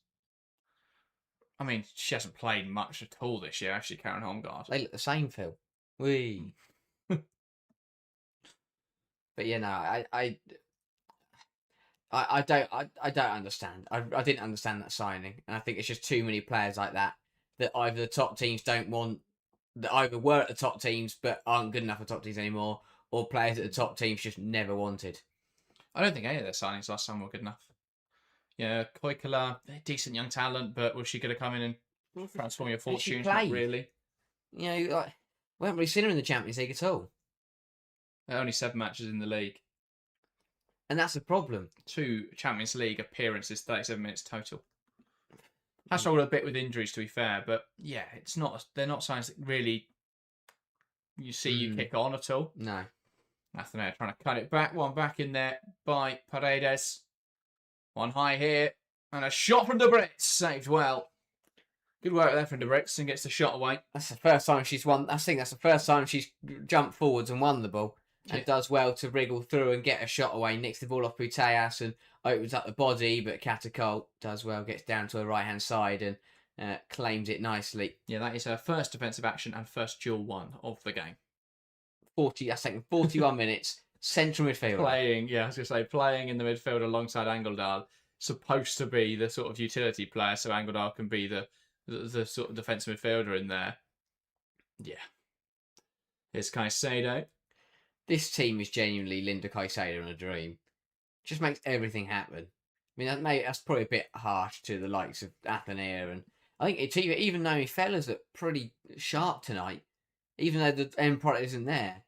I mean, she hasn't played much at all this year, actually, Karen Holmgaard. They look the same, Phil. But yeah, no, I don't understand. I didn't understand that signing, and I think it's just too many players like that either the top teams don't want, that either were at the top teams but aren't good enough for top teams anymore, or players at the top teams just never wanted. I don't think any of their signings last time were good enough. Yeah, Koikala, decent young talent, but was she going to come in and transform your fortunes? Not really. You know, like, we haven't really seen her in the Champions League at all. There are only 7 matches in the league. And that's the problem. 2 Champions League appearances, 37 minutes total. Has struggled a bit with injuries, to be fair, but yeah, they're not signs that really you see you kick on at all. No. Athena trying to cut it back. One back in there by Paredes. One high here. And a shot from de Brits. Saved well. Good work there from de Brits and gets the shot away. That's the first time she's won. I think that's the first time she's jumped forwards and won the ball. And does well to wriggle through and get a shot away. Nicks the ball off Puteas and opens up the body. But Catacol does well, gets down to her right-hand side and claims it nicely. Yeah, that is her first defensive action and first dual one of the game. 41 minutes, central midfield. Playing in the midfield alongside Angledal. Supposed to be the sort of utility player, so Angledal can be the sort of defensive midfielder in there. Yeah. Here's Caicedo. This team is genuinely Linda Caicedo in a dream. Just makes everything happen. I mean, that's probably a bit harsh to the likes of Athenea, and I think even though fellas look pretty sharp tonight, even though the end product isn't there,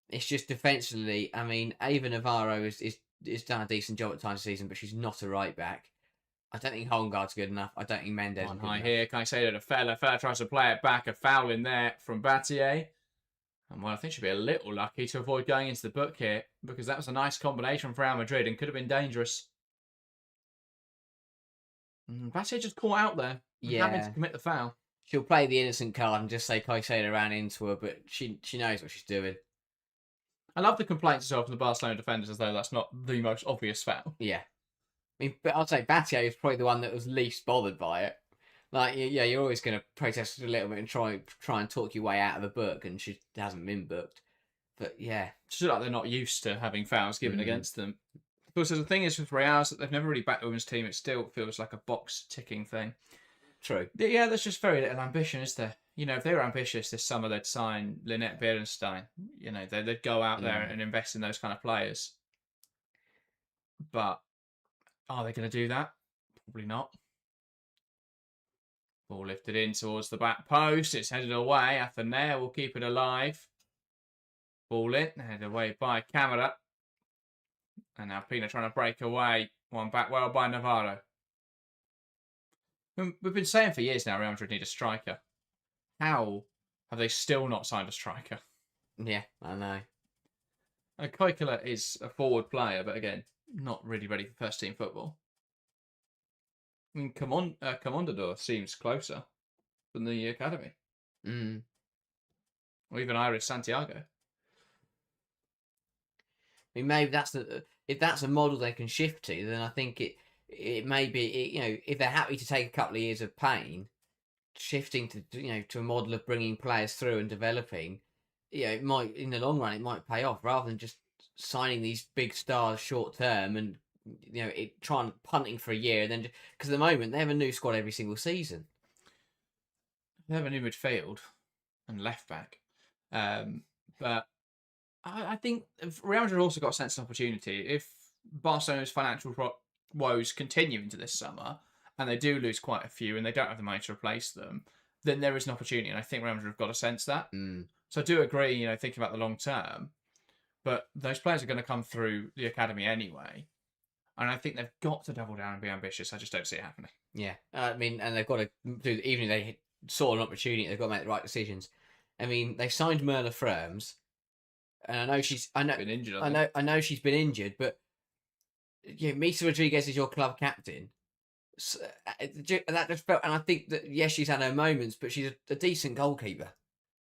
it's just defensively. I mean, Ava Navarro is done a decent job at times this season, but she's not a right back. I don't think Holmgaard's good enough. I don't think Mendes. One high here, Caicedo to Fella. Fella tries to play it back. A foul in there from Battier. And well, I think she'll be a little lucky to avoid going into the book here, because that was a nice combination for Real Madrid and could have been dangerous. Battier just caught out there. Yeah. Having to commit the foul. She'll play the innocent card and just say Caicedo ran into her, but she knows what she's doing. I love the complaints as well from the Barcelona defenders, as though that's not the most obvious foul. Yeah. I mean, but I'd say Battier is probably the one that was least bothered by it. Like, yeah, you're always going to protest a little bit and try and talk your way out of the book, and she hasn't been booked. But yeah. It's just like they're not used to having fouls given against them. Of course, the thing is with Real, that they've never really backed the women's team. It still feels like a box ticking thing. True. Yeah, there's just very little ambition, is there? You know, if they were ambitious this summer, they'd sign Lynette Berenstein. You know, they'd go out there and invest in those kind of players. But are they going to do that? Probably not. Ball lifted in towards the back post. It's headed away. Athenea will keep it alive. Ball in. Headed away by Camera. And now Pina trying to break away. One back well by Navarro. We've been saying for years now Real Madrid need a striker. How have they still not signed a striker? Yeah, I know. Koikala is a forward player, but again, not really ready for first team football. I mean, Comandador seems closer than the academy. Or even Iris Santiago. I mean, maybe if that's a model they can shift to, then I think it may be, you know, if they're happy to take a couple of years of pain, shifting to a model of bringing players through and developing, you know, it might, in the long run, it might pay off rather than just signing these big stars short term and, you know, punting for a year and then, because at the moment they have a new squad every single season. They have a new midfield and left back. But I think Real Madrid also got a sense of opportunity. If Barcelona's financial woes continue into this summer, and they do lose quite a few, and they don't have the money to replace them, then there is an opportunity. And I think Real Madrid have got to sense that. So I do agree, thinking about the long term, but those players are going to come through the academy anyway. And I think they've got to double down and be ambitious. I just don't see it happening. Yeah. I mean, and they've got to do, even if they saw an opportunity, they've got to make the right decisions. I mean, they signed Merla Firms, and I know she's Been injured. I know she's been injured, but Misa Rodriguez is your club captain. So, that just felt, and I think that yes, she's had her moments, but she's a decent goalkeeper.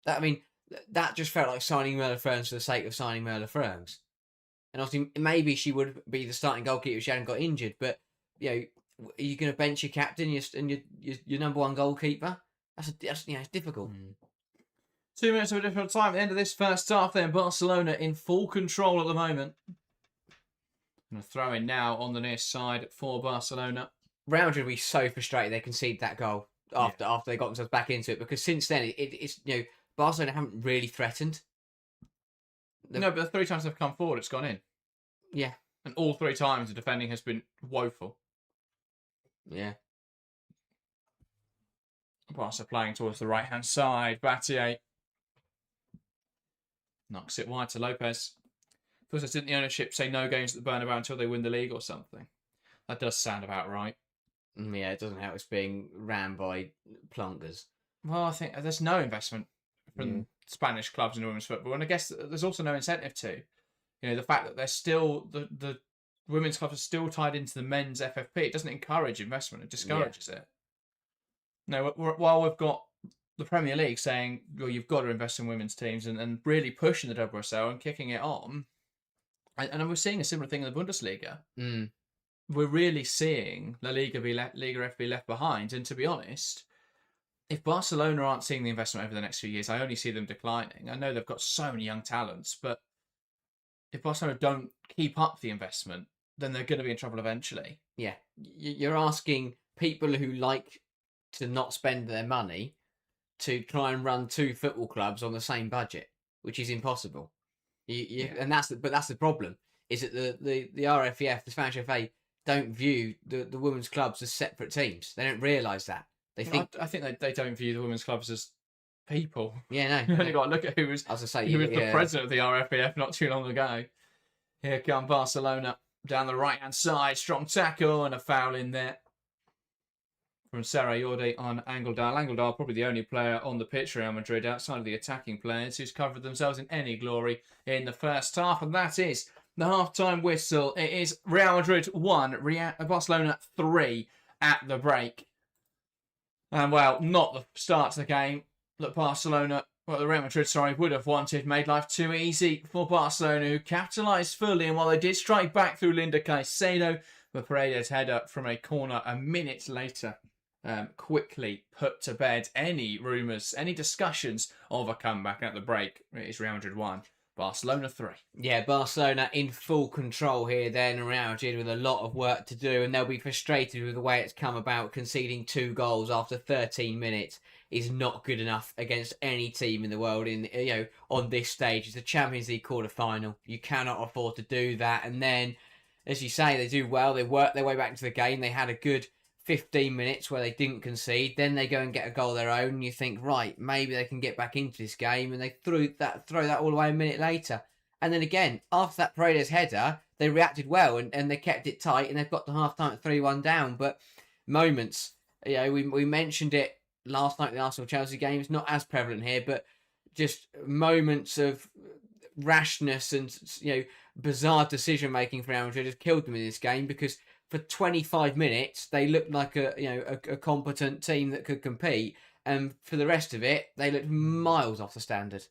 That just felt like signing Merla Firms for the sake of signing Merla Firms. And obviously, maybe she would be the starting goalkeeper if she hadn't got injured. But are you going to bench your captain and your number one goalkeeper? That's it's difficult. 2 minutes of additional time at the end of this first half. Then Barcelona in full control at the moment. And a throw in now on the near side for Barcelona. Real Madrid will be so frustrated they conceded that goal after they got themselves back into it, because since then it's Barcelona haven't really threatened. No, but the 3 times they've come forward, it's gone in. Yeah. And all 3 times the defending has been woeful. Yeah. Barca playing towards the right-hand side. Battier knocks it wide to Lopez. Of course, didn't the ownership say no games at the Bernabeu until they win the league or something? That does sound about right. Yeah, it doesn't help it's being ran by plunkers. Well, I think there's no investment from Spanish clubs in women's football, and I guess there's also no incentive to. The fact that they're still the women's clubs are still tied into the men's FFP. It doesn't encourage investment; it discourages it. No, while we've got the Premier League saying, well, you've got to invest in women's teams and really pushing the WSL and kicking it on, and we're seeing a similar thing in the Bundesliga. We're really seeing La Liga Liga F be left behind, and to be honest, if Barcelona aren't seeing the investment over the next few years, I only see them declining. I know they've got so many young talents, but if Barcelona don't keep up the investment, then they're going to be in trouble eventually. Yeah, you're asking people who like to not spend their money to try and run 2 football clubs on the same budget, which is impossible. And that's the problem. Is that the RFEF, the Spanish FA, don't view the women's clubs as separate teams. They don't realise that. I think they don't view the women's clubs as people. Yeah, no. You only got to look at who was the president of the RFEF not too long ago. Here come Barcelona down the right-hand side. Strong tackle and a foul in there from Sarah Jordi on Angeldal. Angeldal, probably the only player on the pitch for Real Madrid outside of the attacking players who's covered themselves in any glory in the first half. And that is the half-time whistle. It is Real Madrid 1, Barcelona 3 at the break. And, well, not the start to the game that the Real Madrid, would have wanted. Made life too easy for Barcelona, who capitalised fully. And while they did strike back through Linda Caicedo, the Paredes header from a corner a minute later quickly put to bed any rumours, any discussions of a comeback at the break. It is Real Madrid 1, Barcelona 3. Yeah, Barcelona in full control here then, Real Madrid with a lot of work to do, and they'll be frustrated with the way it's come about. Conceding 2 goals after 13 minutes is not good enough against any team in the world on this stage. It's the Champions League quarter-final. You cannot afford to do that. And then, as you say, they do well. They work their way back into the game. They had a good 15 minutes where they didn't concede. Then they go and get a goal of their own, and you think, right, maybe they can get back into this game, and they throw that all away a minute later. And then again, after that Paredes header, they reacted well and they kept it tight, and they've got to half-time at 3-1 down. But moments, we mentioned it last night, the Arsenal-Chelsea game. It's not as prevalent here, but just moments of rashness and bizarre decision-making for Real Madrid has killed them in this game, because for 25 minutes, they looked like a competent team that could compete. And for the rest of it, they looked miles off the standard.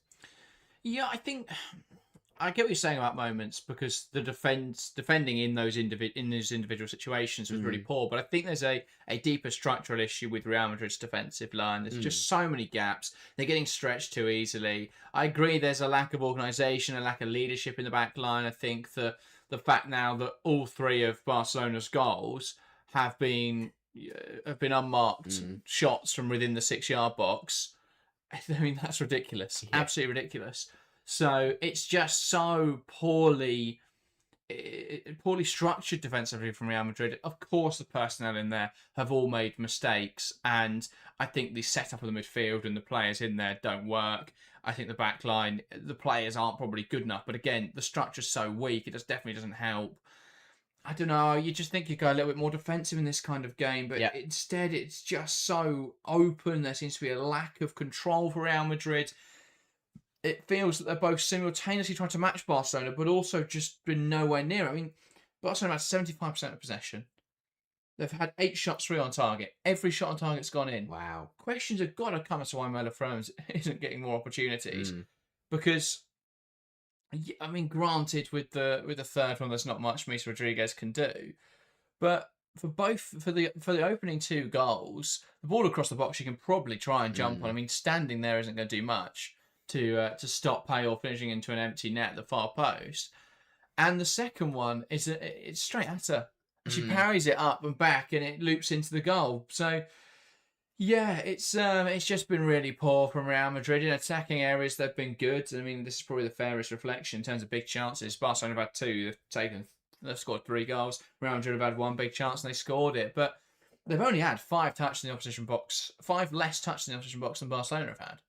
Yeah, I get what you're saying about moments, because the defending in those individual situations was really poor. But I think there's a deeper structural issue with Real Madrid's defensive line. There's just so many gaps. They're getting stretched too easily. I agree there's a lack of organisation, a lack of leadership in the back line. I think the fact now that all 3 of Barcelona's goals have been have been unmarked shots from within the 6-yard box. I mean, that's ridiculous. Yeah. Absolutely ridiculous. So it's just so poorly structured defensively from Real Madrid. Of course, the personnel in there have all made mistakes, and I think the setup of the midfield and the players in there don't work. I think the back line, the players aren't probably good enough. But again, the structure's so weak, it definitely doesn't help. I don't know, you just think you go a little bit more defensive in this kind of game, but instead it's just so open. There seems to be a lack of control for Real Madrid. It feels that they're both simultaneously trying to match Barcelona, but also just been nowhere near. I mean, Barcelona had 75% of possession. They've had 8 shots, 3 on target. Every shot on target's gone in. Wow. Questions have got to come as to why Melo Fromes isn't getting more opportunities. Because, I mean, granted, with the third one, there's not much Luis Rodriguez can do. But for the opening 2 goals, the ball across the box, you can probably try and jump on. I mean, standing there isn't going to do much to stop Payol finishing into an empty net at the far post. And the second one it's straight at her. She parries it up and back, and it loops into the goal. So, yeah, it's just been really poor from Real Madrid. In attacking areas, they've been good. I mean, this is probably the fairest reflection in terms of big chances. Barcelona have had 2. They've scored 3 goals. Real Madrid have had 1 big chance, and they scored it. But they've only had 5 touches in the opposition box, 5 less touches in the opposition box than Barcelona have had.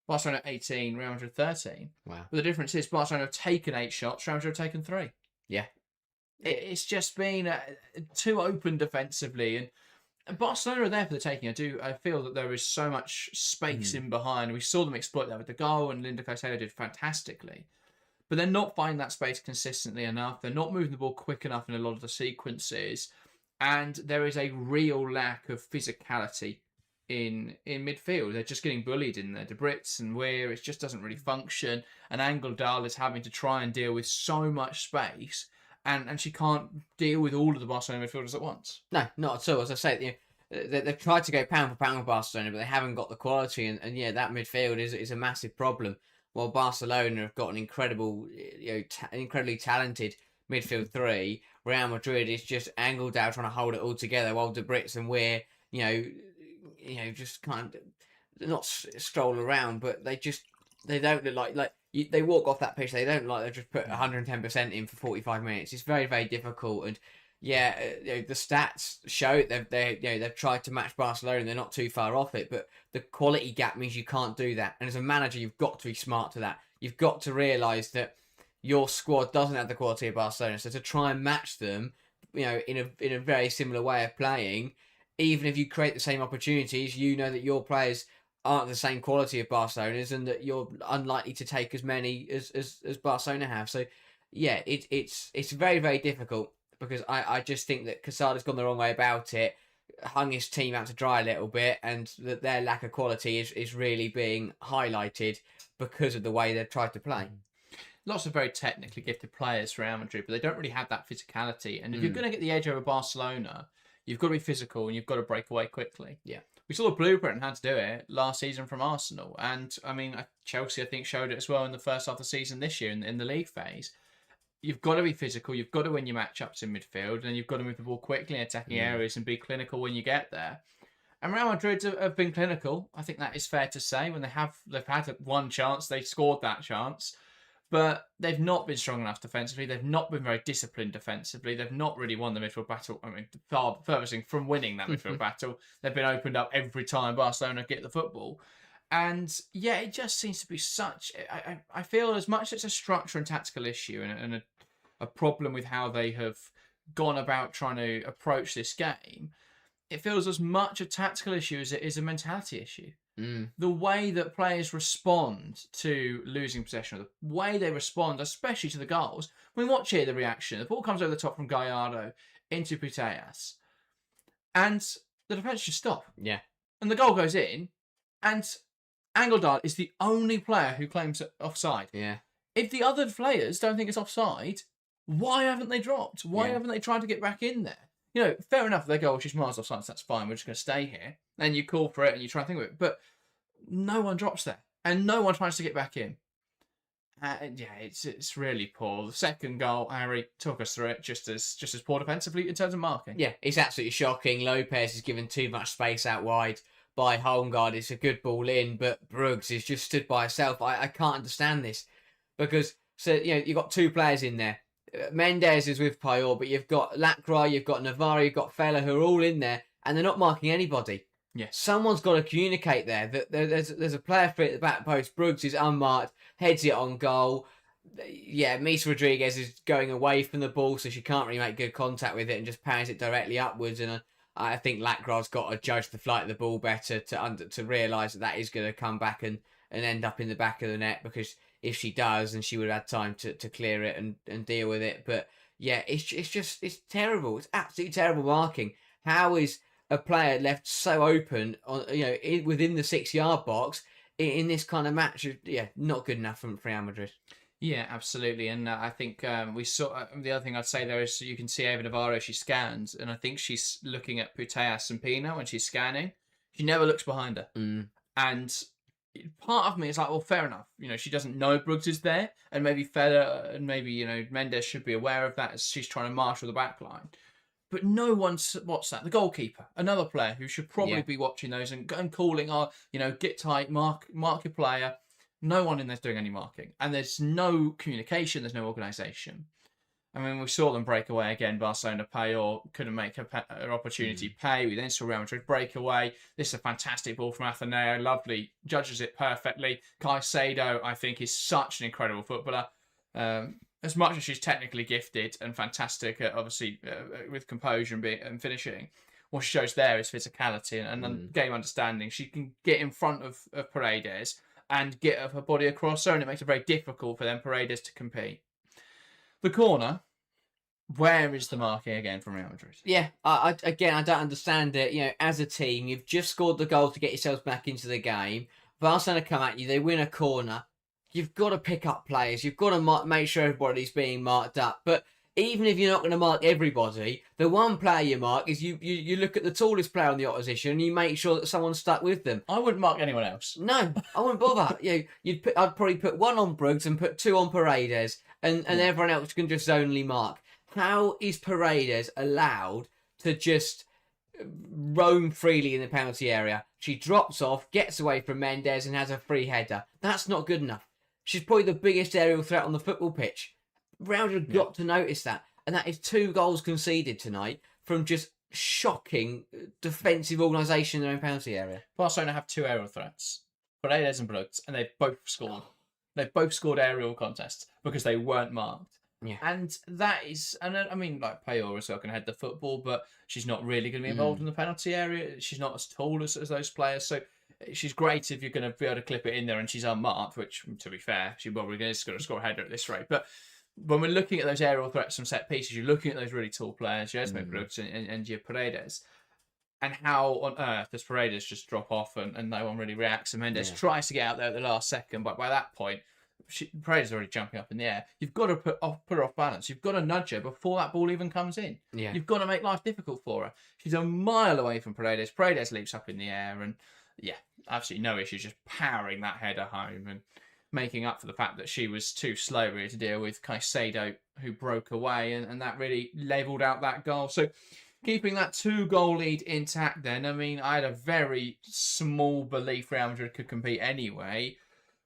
Barcelona 18, Real Madrid 13. Wow. But the difference is Barcelona have taken 8 shots, Real Madrid have taken 3. Yeah. It's just been too open defensively. And Barcelona are there for the taking. I feel that there is so much space in behind. We saw them exploit that with the goal, and Linda Caicedo did fantastically. But they're not finding that space consistently enough. They're not moving the ball quick enough in a lot of the sequences. And there is a real lack of physicality in midfield. They're just getting bullied in there. De Brits and Weir, it just doesn't really function. And Angeldal is having to try and deal with so much space, and she can't deal with all of the Barcelona midfielders at once. No, not at all. As I say, they've tried to go pound for pound with Barcelona, but they haven't got the quality. And yeah, that midfield is a massive problem. While Barcelona have got an incredibly talented midfield 3, Real Madrid is just Angeldal trying to hold it all together, while De Brits and Weir, just kind of not stroll around, but they don't look like they walk off that pitch. They don't like they've just put 110% in for 45 minutes. It's very, very difficult. And yeah, the stats show they've tried to match Barcelona. They're not too far off it, but the quality gap means you can't do that. And as a manager, you've got to be smart to that. You've got to realise that your squad doesn't have the quality of Barcelona. So to try and match them, in a very similar way of playing, even if you create the same opportunities, you know that your players aren't the same quality of Barcelona's, and that you're unlikely to take as many as Barcelona have. So yeah, it's very, very difficult, because I just think that Quesada's gone the wrong way about it, hung his team out to dry a little bit, and that their lack of quality is really being highlighted because of the way they've tried to play. Lots of very technically gifted players for Real Madrid, but they don't really have that physicality. And if you're going to get the edge over Barcelona, you've got to be physical and you've got to break away quickly. Yeah. We saw the blueprint on how to do it last season from Arsenal. And, I mean, Chelsea, I think, showed it as well in the first half of the season this year in the league phase. You've got to be physical. You've got to win your matchups in midfield. And you've got to move the ball quickly in attacking areas and be clinical when you get there. And Real Madrid have been clinical. I think that is fair to say. When they've had 1 chance, they scored that chance. But they've not been strong enough defensively. They've not been very disciplined defensively. They've not really won the midfield battle. I mean, furthest from winning that midfield battle. They've been opened up every time Barcelona get the football. And yeah, it just seems to be such... I feel as much as it's a structure and tactical issue and a problem with how they have gone about trying to approach this game, it feels as much a tactical issue as it is a mentality issue. The way that players respond to losing possession, or the way they respond, especially to the goals. I mean, watch here the reaction. The ball comes over the top from Gallardo into Putellas, and the defence just stop. Yeah. And the goal goes in, and Angeldal is the only player who claims offside. Yeah. If the other players don't think it's offside, why haven't they dropped? Why haven't they tried to get back in there? Fair enough, they go, she's miles offside, so that's fine, we're just going to stay here. And you call for it and you try and think of it. But no one drops there. And no one tries to get back in. Yeah, it's really poor. The second goal, Harry, talk us through it. Just as poor defensively in terms of marking. Yeah, it's absolutely shocking. Lopez is given too much space out wide by Holmgard. It's a good ball in, but Bruggs is just stood by herself. I can't understand this because you've got two players in there. Mendes is with Payor, but you've got Lacroix, you've got Navarro, you've got Fella, who are all in there, and they're not marking anybody. Yeah. Someone's got to communicate there. That there's a player free at the back post. Bruggs is unmarked, heads it on goal. Yeah, Misa Rodriguez is going away from the ball, so she can't really make good contact with it and just pounds it directly upwards. And I think Lacroix's got to judge the flight of the ball better to realise that is going to come back and end up in the back of the net, because if she does, then she would have had time to clear it and deal with it. But yeah, it's terrible. It's absolutely terrible marking. How is a player left so open on within the 6-yard box in this kind of match? Yeah, not good enough from Real Madrid. Yeah, absolutely. And I think we saw the other thing I'd say there is you can see Ava Navarro, she scans, and I think she's looking at Putellas and Pino when she's scanning. She never looks behind her. And part of me is like, well, fair enough. She doesn't know Bruggs is there, and maybe Feder and maybe Mendes should be aware of that as she's trying to marshal the back line. But no one's what's that? The goalkeeper, another player who should probably be watching those and calling, get tight, mark your player. No one in there's doing any marking, and there's no communication. There's no organisation. I mean, we saw them break away again. Barcelona Payor couldn't make her opportunity pay. We then saw Real Madrid break away. This is a fantastic ball from Ateneo. Lovely, judges it perfectly. Caicedo, I think, is such an incredible footballer. As much as she's technically gifted and fantastic, obviously with composure and finishing, what she shows there is physicality and game understanding. She can get in front of Paredes and get her body across her, and it makes it very difficult for them Paredes to compete. The corner, where is the marking again from Real Madrid? Yeah, I don't understand it. As a team, you've just scored the goal to get yourselves back into the game. Barcelona come at you, they win a corner. You've got to pick up players. You've got to make sure everybody's being marked up. But even if you're not going to mark everybody, the one player you mark is you look at the tallest player on the opposition and you make sure that someone's stuck with them. I wouldn't mark anyone else. No, I wouldn't bother. I'd probably put one on Bruggs and put two on Paredes, and everyone else can just only mark. How is Paredes allowed to just roam freely in the penalty area? She drops off, gets away from Mendes, and has a free header. That's not good enough. She's probably the biggest aerial threat on the football pitch. Real Madrid got to notice that. And that is 2 goals conceded tonight from just shocking defensive organisation in their own penalty area. Barcelona have 2 aerial threats, Paredes and Bruggs, and they've both scored. They've both scored aerial contests because they weren't marked. Yeah. And that is, and I mean, like Payor as well can head the football, but she's not really going to be involved in the penalty area. She's not as tall as those players. So she's great if you're going to be able to clip it in there and she's unmarked, which, to be fair, she's probably going to score a header at this rate. But when we're looking at those aerial threats from set pieces, you're looking at those really tall players, your Esme Bruggs and your Paredes. And how on earth does Paredes just drop off and no one really reacts? And Mendes tries to get out there at the last second, but by that point, Paredes is already jumping up in the air. You've got to put her off balance. You've got to nudge her before that ball even comes in. Yeah. You've got to make life difficult for her. She's a mile away from Paredes. Paredes leaps up in the air and, absolutely no issues, just powering that header home and making up for the fact that she was too slow really to deal with Caicedo, who broke away, and that really levelled out that goal. So keeping that 2-goal lead intact then, I mean, I had a very small belief Real Madrid could compete anyway.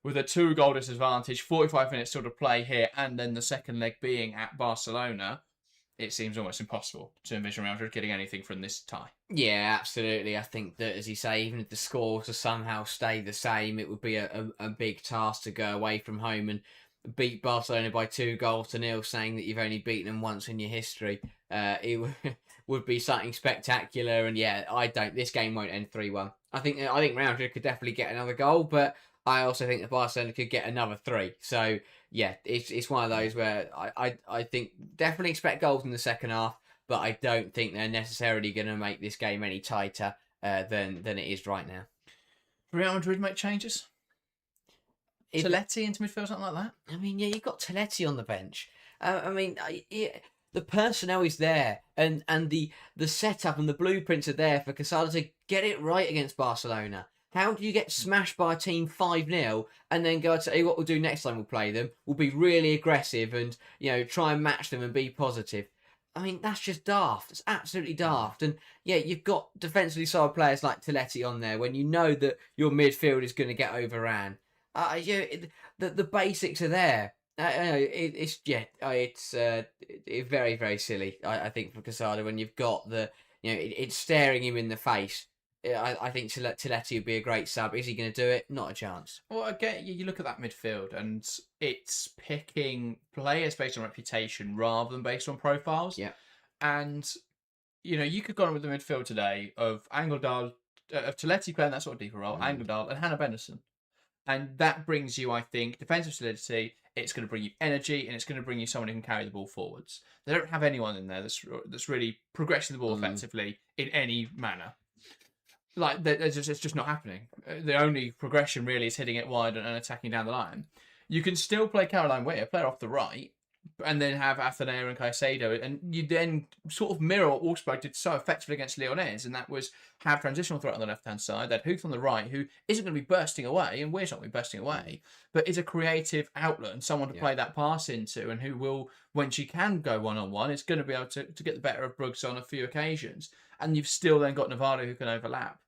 With a 2-goal disadvantage, 45 minutes still to play here, and then the second leg being at Barcelona, it seems almost impossible to envision Real Madrid getting anything from this tie. Yeah, absolutely. I think that, as you say, even if the score to somehow stay the same, it would be a big task to go away from home and beat Barcelona by 2-0, saying that you've only beaten them once in your history. It would be something spectacular, and this game won't end 3-1. I think Real Madrid could definitely get another goal, but I also think that Barcelona could get another 3. So, yeah, it's one of those where I think definitely expect goals in the second half, but I don't think they're necessarily going to make this game any tighter than it is right now. Real Madrid make changes? Toletti into midfield, something like that? I mean, yeah, you've got Toletti on the bench. The personnel is there, and the setup and the blueprints are there for Casado to get it right against Barcelona. How do you get smashed by a team 5-0 and then go, tell you what we'll do next time we'll play them? We'll be really aggressive and, try and match them and be positive. I mean, that's just daft. It's absolutely daft. And yeah, you've got defensively solid players like Tilletti on there when you know that your midfield is going to get overran. The basics are there. It's very, very silly. I think for Casada when you've got it's staring him in the face. I think Tilletti would be a great sub. Is he going to do it? Not a chance. Well, again, you look at that midfield and it's picking players based on reputation rather than based on profiles. Yeah. And, you could go on with the midfield today of Angledal, of Tilletti playing that sort of deeper role, Angledal and Hannah Benderson. And that brings you, I think, defensive solidity. It's going to bring you energy and it's going to bring you someone who can carry the ball forwards. They don't have anyone in there that's really progressing the ball effectively in any manner. Like, it's just not happening. The only progression really is hitting it wide and attacking down the line. You can still play Caroline Weir, player off the right, and then have Athenea and Caicedo, and you then sort of mirror what Wolfsburg did so effectively against Lyonnaise, and that was have transitional threat on the left-hand side, that Huth on the right, who isn't going to be bursting away, and Weir's not going to be bursting away, but is a creative outlet and someone to play that pass into, and who will, when she can go one-on-one, is going to be able to get the better of Bruggs on a few occasions. And you've still then got Navarro who can overlap.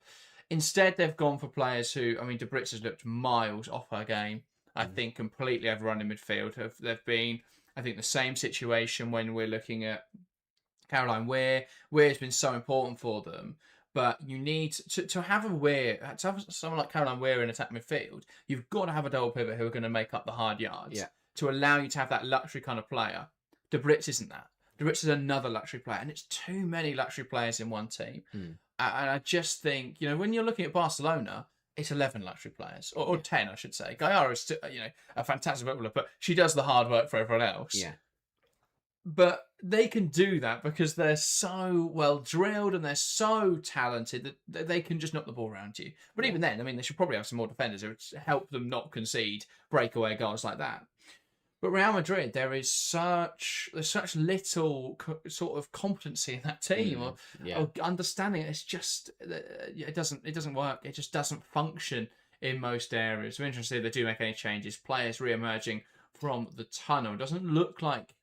Instead, they've gone for players who, De Brits has looked miles off her game. I think completely overrun in midfield. They've been, I think, the same situation when we're looking at Caroline Weir. Weir has been so important for them. But you need to have to have someone like Caroline Weir in attack midfield. You've got to have a double pivot who are going to make up the hard yards to allow you to have that luxury kind of player. De Brits isn't that. De Brits is another luxury player, and it's too many luxury players in one team. And I just think, when you're looking at Barcelona, it's 11 luxury players, or 10, I should say. Gayara is, still, a fantastic footballer, but she does the hard work for everyone else. Yeah. But they can do that because they're so well drilled and they're so talented that they can just knock the ball around you. But even then, they should probably have some more defenders who help them not concede breakaway goals like that. But Real Madrid, there's such little sort of competency in that team or understanding. It's just it doesn't work. It just doesn't function in most areas. I'm interested if they do make any changes. Players re-emerging from the tunnel. It doesn't look like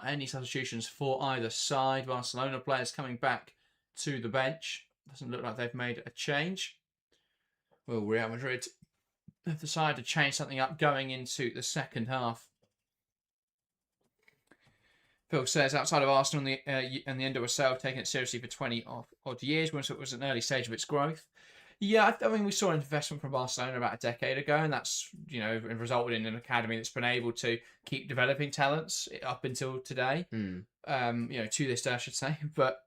any substitutions for either side. Barcelona players coming back to the bench. Doesn't look like they've made a change. Well, Real Madrid have decided to change something up going into the second half. Phil says, outside of Arsenal and the NWSL have taken it seriously for 20 odd years, when it was an early stage of its growth. Yeah, we saw an investment from Barcelona about a decade ago, and that's, resulted in an academy that's been able to keep developing talents up until today. To this day, I should say. But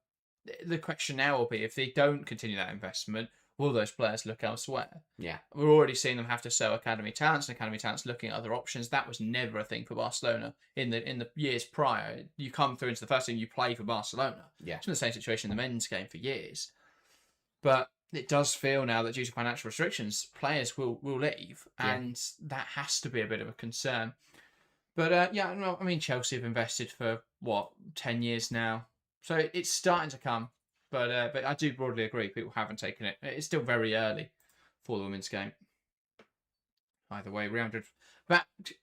the question now will be, if they don't continue that investment, will those players look elsewhere? Yeah. We're already seeing them have to sell academy talents, and academy talents looking at other options. That was never a thing for Barcelona in the years prior. You come through into the first team, you play for Barcelona. Yeah. It's been the same situation in the men's game for years. But it does feel now that due to financial restrictions, players will leave, and that has to be a bit of a concern. But Chelsea have invested for 10 years now, so it's starting to come. But I do broadly agree, people haven't taken it. It's still very early for the women's game. Either way, Real Madrid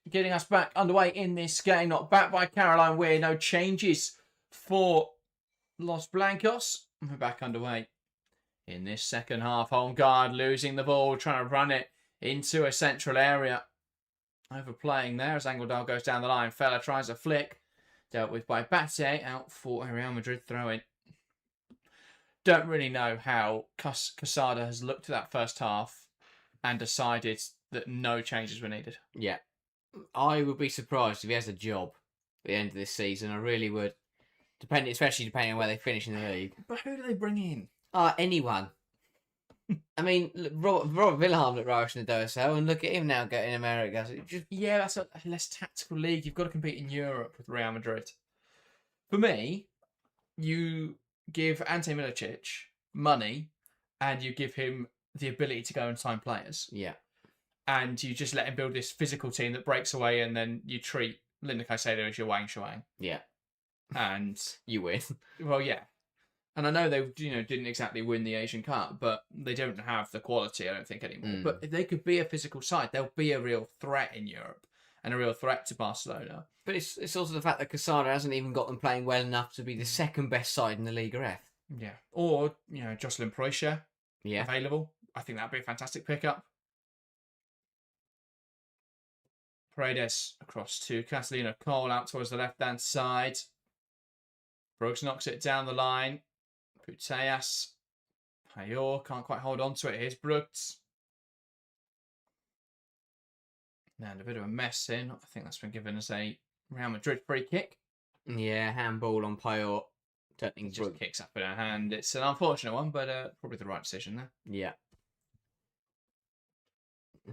getting us back underway in this game. Not backed by Caroline Weir. No changes for Los Blancos. We're back underway in this second half. On guard, losing the ball, trying to run it into a central area. Overplaying there as Angledal goes down the line. Fella tries a flick. Dealt with by Bate, out for a Real Madrid throw-in. Don't really know how Casada has looked at that first half and decided that no changes were needed. Yeah. I would be surprised if he has a job at the end of this season. I really would. Especially depending on where they finish in the league. But who do they bring in? Anyone. Robert Wilhelm at Real in the WSL, and look at him now getting America. Yeah, that's a less tactical league. You've got to compete in Europe with Real Madrid. For me, you give Ante Milicic money and you give him the ability to go and sign players. Yeah. And you just let him build this physical team that breaks away, and then you treat Linda Caicedo as your Wang Shuang. Yeah. And you win. Well, yeah. And I know they didn't exactly win the Asian Cup, but they don't have the quality, I don't think, anymore. But if they could be a physical side, they'll be a real threat in Europe and a real threat to Barcelona. But it's also the fact that Casada hasn't even got them playing well enough to be the second best side in the Liga F. Yeah. Or, Jocelyn Proisha Yeah. available. I think that'd be a fantastic pickup. Paredes across to Catalina Cole out towards the left-hand side. Brooks knocks it down the line. Putellas. Payor can't quite hold on to it. Here's Brooks. And a bit of a mess in. I think that's been given as a Real Madrid free kick. Yeah, handball on Payor. Don't think Just kicks up in her hand. It's an unfortunate one, but probably the right decision there. Yeah.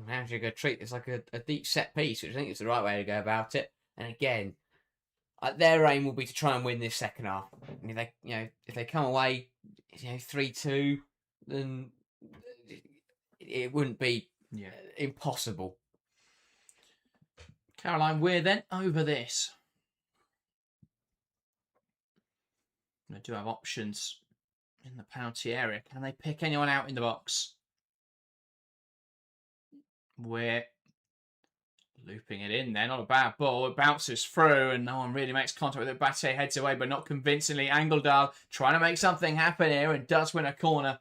How you're going to treat this like a deep set piece, which I think is the right way to go about it. And again, their aim will be to try and win this second half. I mean, if they come away, 3-2, then it wouldn't be impossible. Caroline, we're then over this. They do have options in the penalty area. Can they pick anyone out in the box? We're looping it in there. Not a bad ball. It bounces through and no one really makes contact with it. Bate heads away, but not convincingly. Angeldal trying to make something happen here and does win a corner.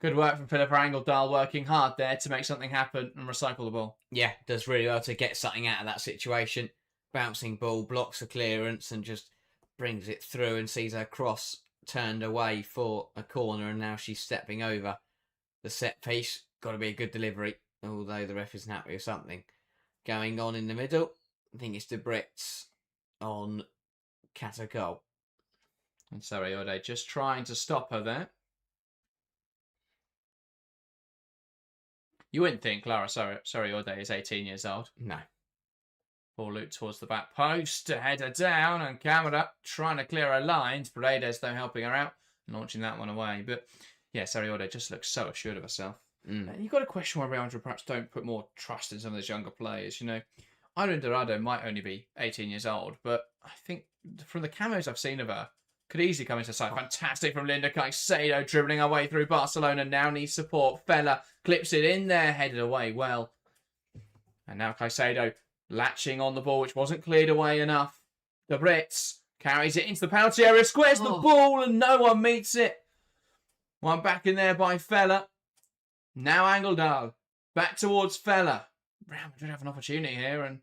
Good work from Philippa Angeldal, working hard there to make something happen and recycle the ball. Yeah, does really well to get something out of that situation. Bouncing ball, blocks the clearance and just brings it through and sees her cross turned away for a corner, and now she's stepping over the set piece. Got to be a good delivery, although the ref isn't happy with something going on in the middle. I think it's De Brits on Catacol. And Sariode just trying to stop her there. You wouldn't think Clara Sariode is 18 years old. No. Ball looped towards the back post to head her down, and Camera trying to clear her lines. Paredes, though, helping her out, launching that one away. But yeah, Sariode just looks so assured of herself. And you've got to question why Real Madrid perhaps don't put more trust in some of those younger players. Irene Dorado might only be 18 years old, but I think from the camos I've seen of her, could easily come into sight. Fantastic from Linda Caicedo, dribbling her way through Barcelona. Now needs support. Fella clips it in there, headed away well. And now Caicedo latching on the ball, which wasn't cleared away enough. The Brits carries it into the penalty area, squares the ball, and no one meets it. One back in there by Fella. Now Angeldal back towards Fella. Real Madrid have an opportunity here, and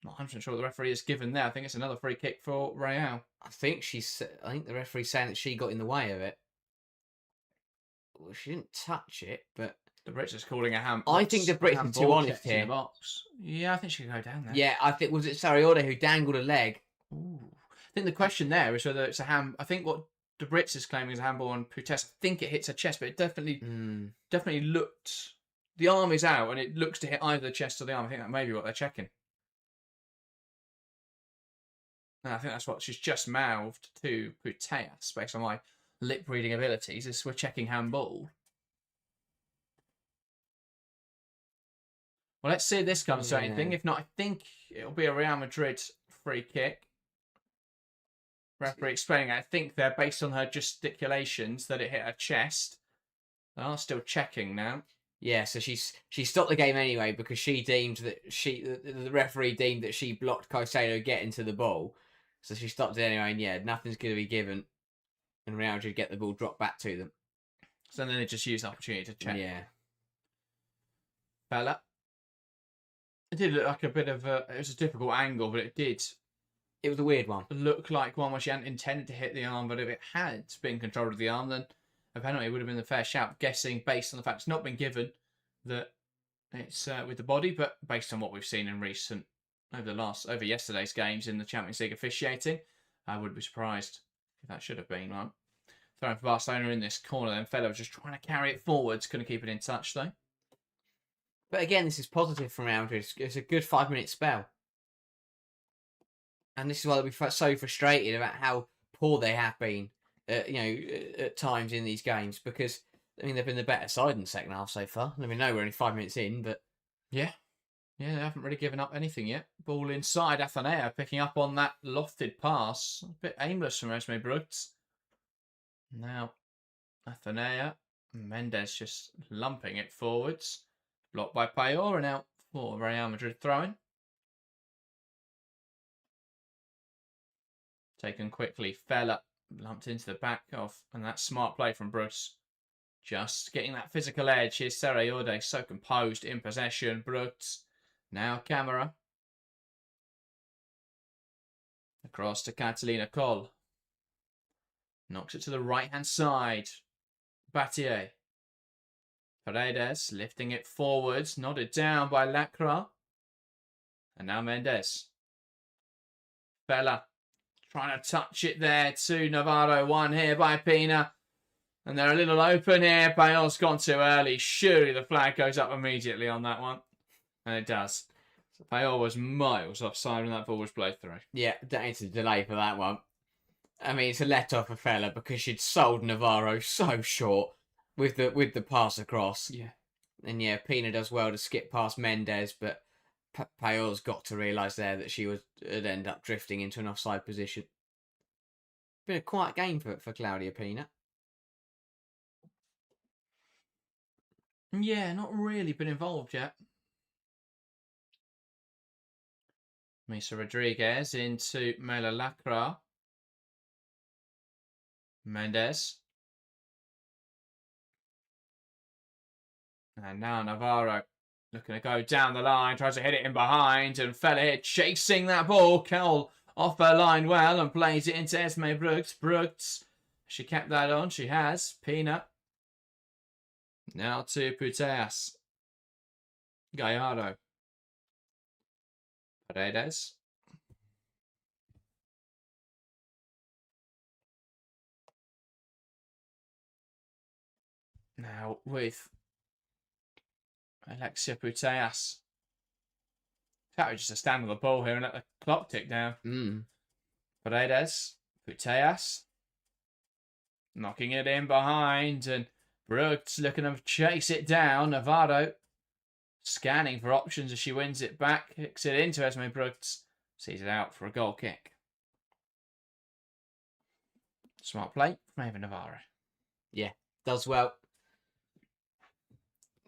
not 100% sure what the referee has given there. I think it's another free kick for Real. I think the referee's saying that she got in the way of it. Well, she didn't touch it, but the Brits is calling a hand. I think the Brits are too honest here. In the box. Yeah, I think she could go down there. Yeah, I think was it Sariode who dangled a leg. Ooh. I think the question there is whether it's a hand. I think what the Brits is claiming is a handball on Putellas. I think it hits her chest, but it definitely looked. The arm is out, and it looks to hit either the chest or the arm. I think that may be what they're checking. And I think that's what she's just mouthed to Putellas, based on my lip reading abilities. Is we're checking handball. Well, let's see if this comes to anything. If not, I think it'll be a Real Madrid free kick. Referee explaining it. I think they're based on her gesticulations that it hit her chest. They are still checking now. Yeah, so she stopped the game anyway because she deemed that the referee deemed that she blocked Caicedo getting to the ball. So she stopped it anyway, and yeah, nothing's going to be given. And Real Madrid get the ball dropped back to them. So then they just use the opportunity to check. Yeah. Fella. It did look like a bit of a... It was a difficult angle, but it did... It was a weird one. Look like one where she hadn't intended to hit the arm, but if it had been control of the arm, then a penalty would have been the fair shout. Guessing, based on the fact it's not been given, that it's with the body, but based on what we've seen in recent... Over yesterday's games in the Champions League officiating, I would be surprised if that should have been one. Throwing for Barcelona in this corner, then Fella was just trying to carry it forwards, couldn't keep it in touch though. But again, this is positive from Real Madrid. It's a good 5-minute spell. And this is why they'll be so frustrated about how poor they have been, at times in these games. Because, I mean, they've been the better side in the second half so far. I mean, no, we're only 5 minutes in, but... Yeah, they haven't really given up anything yet. Ball inside, Athenea picking up on that lofted pass. A bit aimless from Esme Brooks. Now, Athenea. Mendes just lumping it forwards. Blocked by Payor and out for Real Madrid throwing. Taken quickly. Fella lumped into the back of, and that's smart play from Bruce. Just getting that physical edge. Here's Serayorde, so composed in possession. Bruce. Now Camera. Across to Catalina Coll. Knocks it to the right-hand side. Battier. Paredes lifting it forwards. Nodded down by Lacra. And now Mendes. Bella trying to touch it there to Navarro. One here by Pina. And they're a little open here. Bale's gone too early. Surely the flag goes up immediately on that one. And it does. Bale was miles offside when that ball was played through. Yeah, it's a delay for that one. I mean, it's a let-off for Fella because she'd sold Navarro so short with the pass across. Yeah. And yeah, Pina does well to skip past Mendes, but Payor's got to realise there that she would end up drifting into an offside position. Been a quiet game for Claudia Pina. Yeah, not really been involved yet. Misa Rodriguez into Mela Lacra. Mendes. And now Navarro looking to go down the line, tries to hit it in behind, and Fella here chasing that ball. Kel off her line well and plays it into Esme Brooks. Brooks, she kept that on, she has. Pina. Now to Puteas. Gallardo. Paredes. Now with Alexia Puteas. That was just to stand on the ball here and let the clock tick down. Paredes. Puteas. Knocking it in behind, and Brooks looking to chase it down. Navarro scanning for options as she wins it back. Kicks it into Esme Brooks. Sees it out for a goal kick. Smart play from Ava Navarro. Yeah, does well.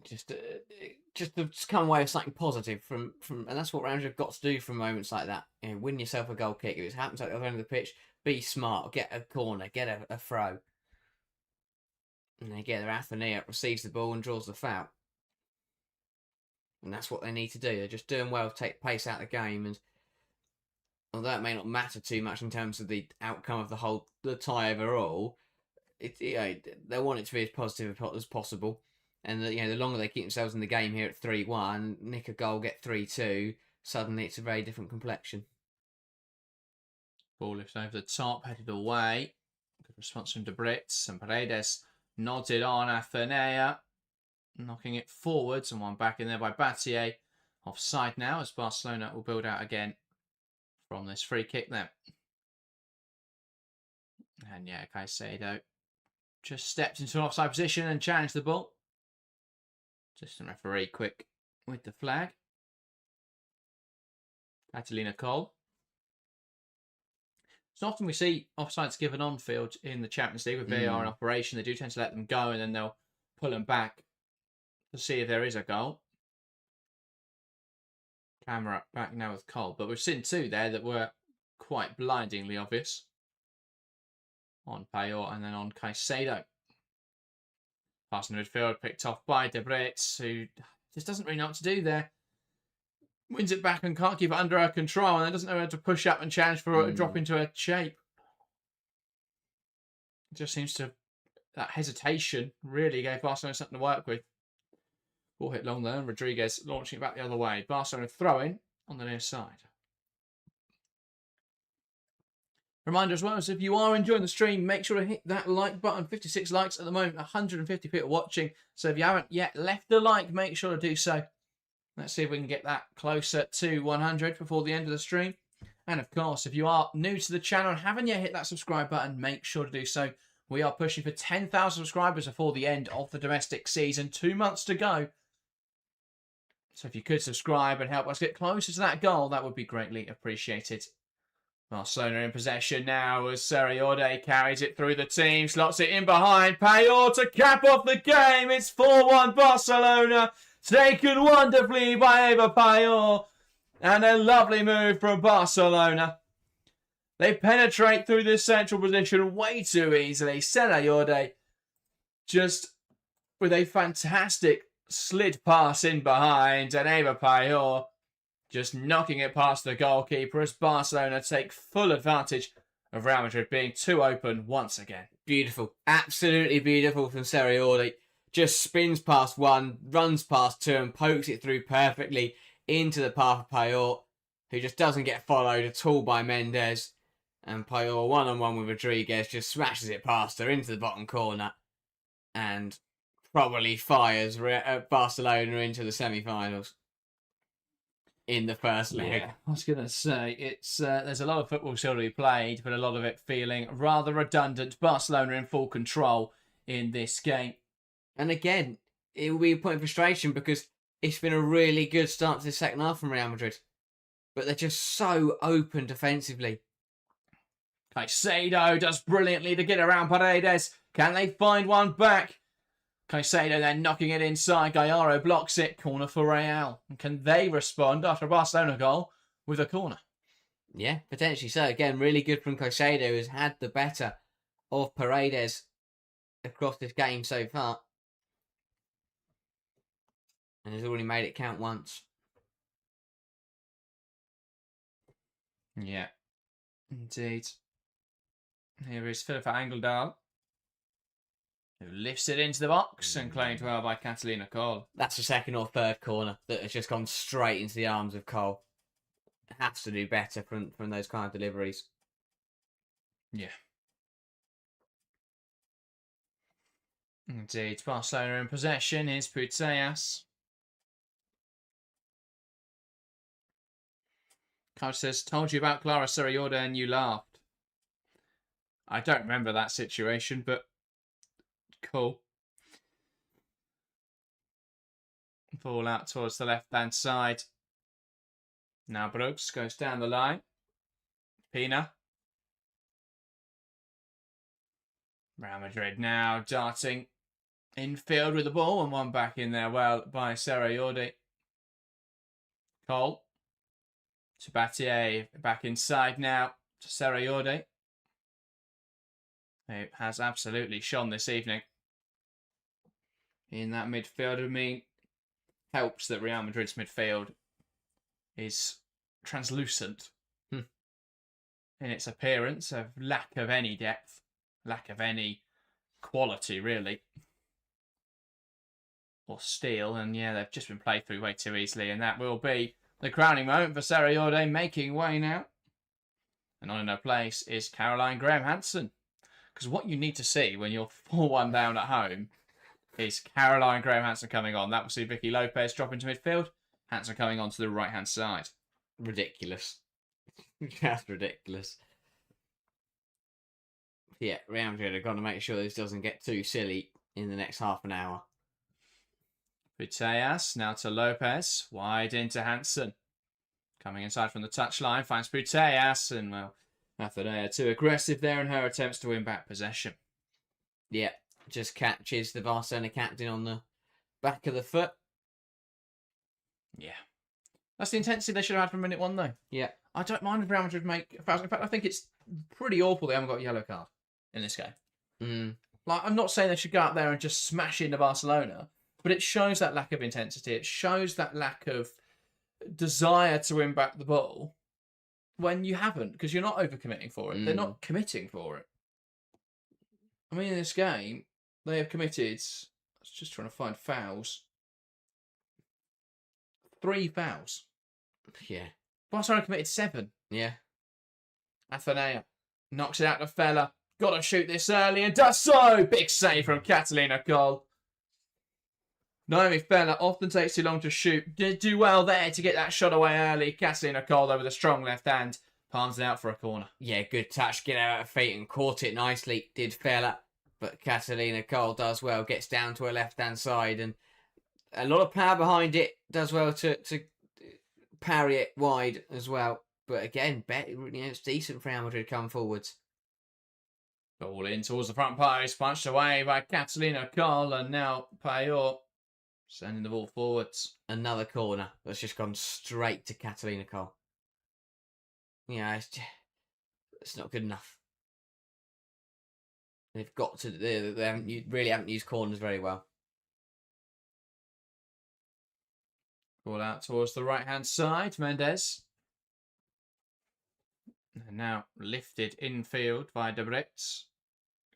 Just to come away with something positive from, and that's what Rangers have got to do from moments like that. You know, win yourself a goal kick. If it happens at the other end of the pitch, be smart. Get a corner. Get a throw. And they get their Athenea, receives the ball and draws the foul. And that's what they need to do. They're just doing well to take the pace out of the game. And although it may not matter too much in terms of the outcome of the tie overall, they want it to be as positive as possible. And the longer they keep themselves in the game here at 3-1, nick a goal, get 3-2, suddenly it's a very different complexion. Ball lifts over the top, headed away. Good response from De Brits, and Paredes nodded on Athenea, knocking it forwards, and one back in there by Battier. Offside now as Barcelona will build out again from this free kick then. And yeah, Caicedo just stepped into an offside position and challenged the ball. Just a referee quick with the flag. Catalina Coll. So often we see offsides given on field in the Champions League with VAR in operation. They do tend to let them go and then they'll pull them back to see if there is a goal. Camera back now with Coll. But we've seen two there that were quite blindingly obvious. On Payor and then on Caicedo. Pass in the midfield, picked off by De Brits, who just doesn't really know what to do there. Wins it back and can't keep it under her control, and then doesn't know how to push up and challenge for a drop into her shape. It just seems to, that hesitation really gave Barcelona something to work with. Ball hit long there, and Rodriguez launching it back the other way. Barcelona throwing on the near side. Reminder as well, as if you are enjoying the stream, make sure to hit that like button. 56 likes at the moment, 150 people watching. So if you haven't yet left a like, make sure to do so. Let's see if we can get that closer to 100 before the end of the stream. And of course, if you are new to the channel and haven't yet hit that subscribe button, make sure to do so. We are pushing for 10,000 subscribers before the end of the domestic season. 2 months to go. So if you could subscribe and help us get closer to that goal, that would be greatly appreciated. Barcelona in possession now as Seriorde carries it through the team, slots it in behind. Payol to cap off the game. It's 4-1 Barcelona, taken wonderfully by Eva Payol. And a lovely move from Barcelona. They penetrate through this central position way too easily. Seriorde just with a fantastic slid pass in behind, and Eva Payol just knocking it past the goalkeeper as Barcelona take full advantage of Real Madrid being too open once again. Beautiful. Absolutely beautiful from Seriorde. Just spins past one, runs past two, and pokes it through perfectly into the path of Payol, who just doesn't get followed at all by Mendes. And Payol, one-on-one with Rodriguez, just smashes it past her into the bottom corner and probably fires Barcelona into the semi-finals in the first leg. Yeah, I was going to say, it's there's a lot of football still to be played, but a lot of it feeling rather redundant. Barcelona in full control in this game. And again, it will be a point of frustration because it's been a really good start to the second half from Real Madrid. But they're just so open defensively. Caicedo does brilliantly to get around Paredes. Can they find one back? Caicedo then knocking it inside. Gallardo blocks it. Corner for Real. And can they respond after a Barcelona goal with a corner? Yeah, potentially so. Again, really good from Caicedo, who's had the better of Paredes across this game so far. And has already made it count once. Yeah, indeed. Here is Philip Angeldal, who lifts it into the box and claimed well by Catalina Cole. That's the second or third corner that has just gone straight into the arms of Cole. Has to do better from those kind of deliveries. Yeah. Indeed, Barcelona in possession. Here's Putellas. Coach says, told you about Clara Seriorde and you laughed. I don't remember that situation, but cool. Ball out towards the left-hand side. Now Brooks goes down the line. Pina. Real Madrid now darting infield with the ball and one back in there well by Seriorde. Cole. To Battier, back inside now to Seriorde, who has absolutely shone this evening in that midfield. I mean, helps that Real Madrid's midfield is translucent in its appearance, of lack of any depth, lack of any quality, really, or steel. And yeah, they've just been played through way too easily, and that will be the crowning moment for Seriorde, making way now. And on in her place is Caroline Graham-Hansen. Because what you need to see when you're 4-1 down at home is Caroline Graham-Hansen coming on. That will see Vicky Lopez drop into midfield. Hansen coming on to the right-hand side. Ridiculous. That's ridiculous. Yeah, Real Madrid have got to make sure this doesn't get too silly in the next half an hour. Putellas now to Lopez, wide into Hansen. Coming inside from the touchline, finds Putellas, and well, Athanasia too aggressive there in her attempts to win back possession. Yeah, just catches the Barcelona captain on the back of the foot. Yeah. That's the intensity they should have had from minute one, though. Yeah. I don't mind if Real Madrid make... In fact, I think it's pretty awful they haven't got a yellow card in this game. Like, I'm not saying they should go out there and just smash into Barcelona, but it shows that lack of intensity. It shows that lack of desire to win back the ball when you haven't, because you're not overcommitting for it. They're not committing for it. I mean, in this game, they have committed... I was just trying to find fouls. 3 fouls. Yeah. Barcelona committed 7. Yeah. Athanasia knocks it out to Fella. Got to shoot this early and does so. Big save from Catalina Cole. Naomi Fella often takes too long to shoot. Did do well there to get that shot away early. Catalina Cole though with a strong left hand palms it out for a corner. Yeah, good touch. Get out of feet and caught it nicely. Did Fella. But Catalina Cole does well. Gets down to her left hand side and a lot of power behind it. Does well to parry it wide as well. But again, it's decent for Real Madrid come forwards. Ball in towards the front post, punched away by Catalina Carl, and now Payor sending the ball forwards. Another corner that's just gone straight to Catalina Cole. Yeah, it's not good enough. They've got to. They really haven't used corners very well. Ball out towards the right-hand side, Mendes. And now lifted infield by De Bruyne.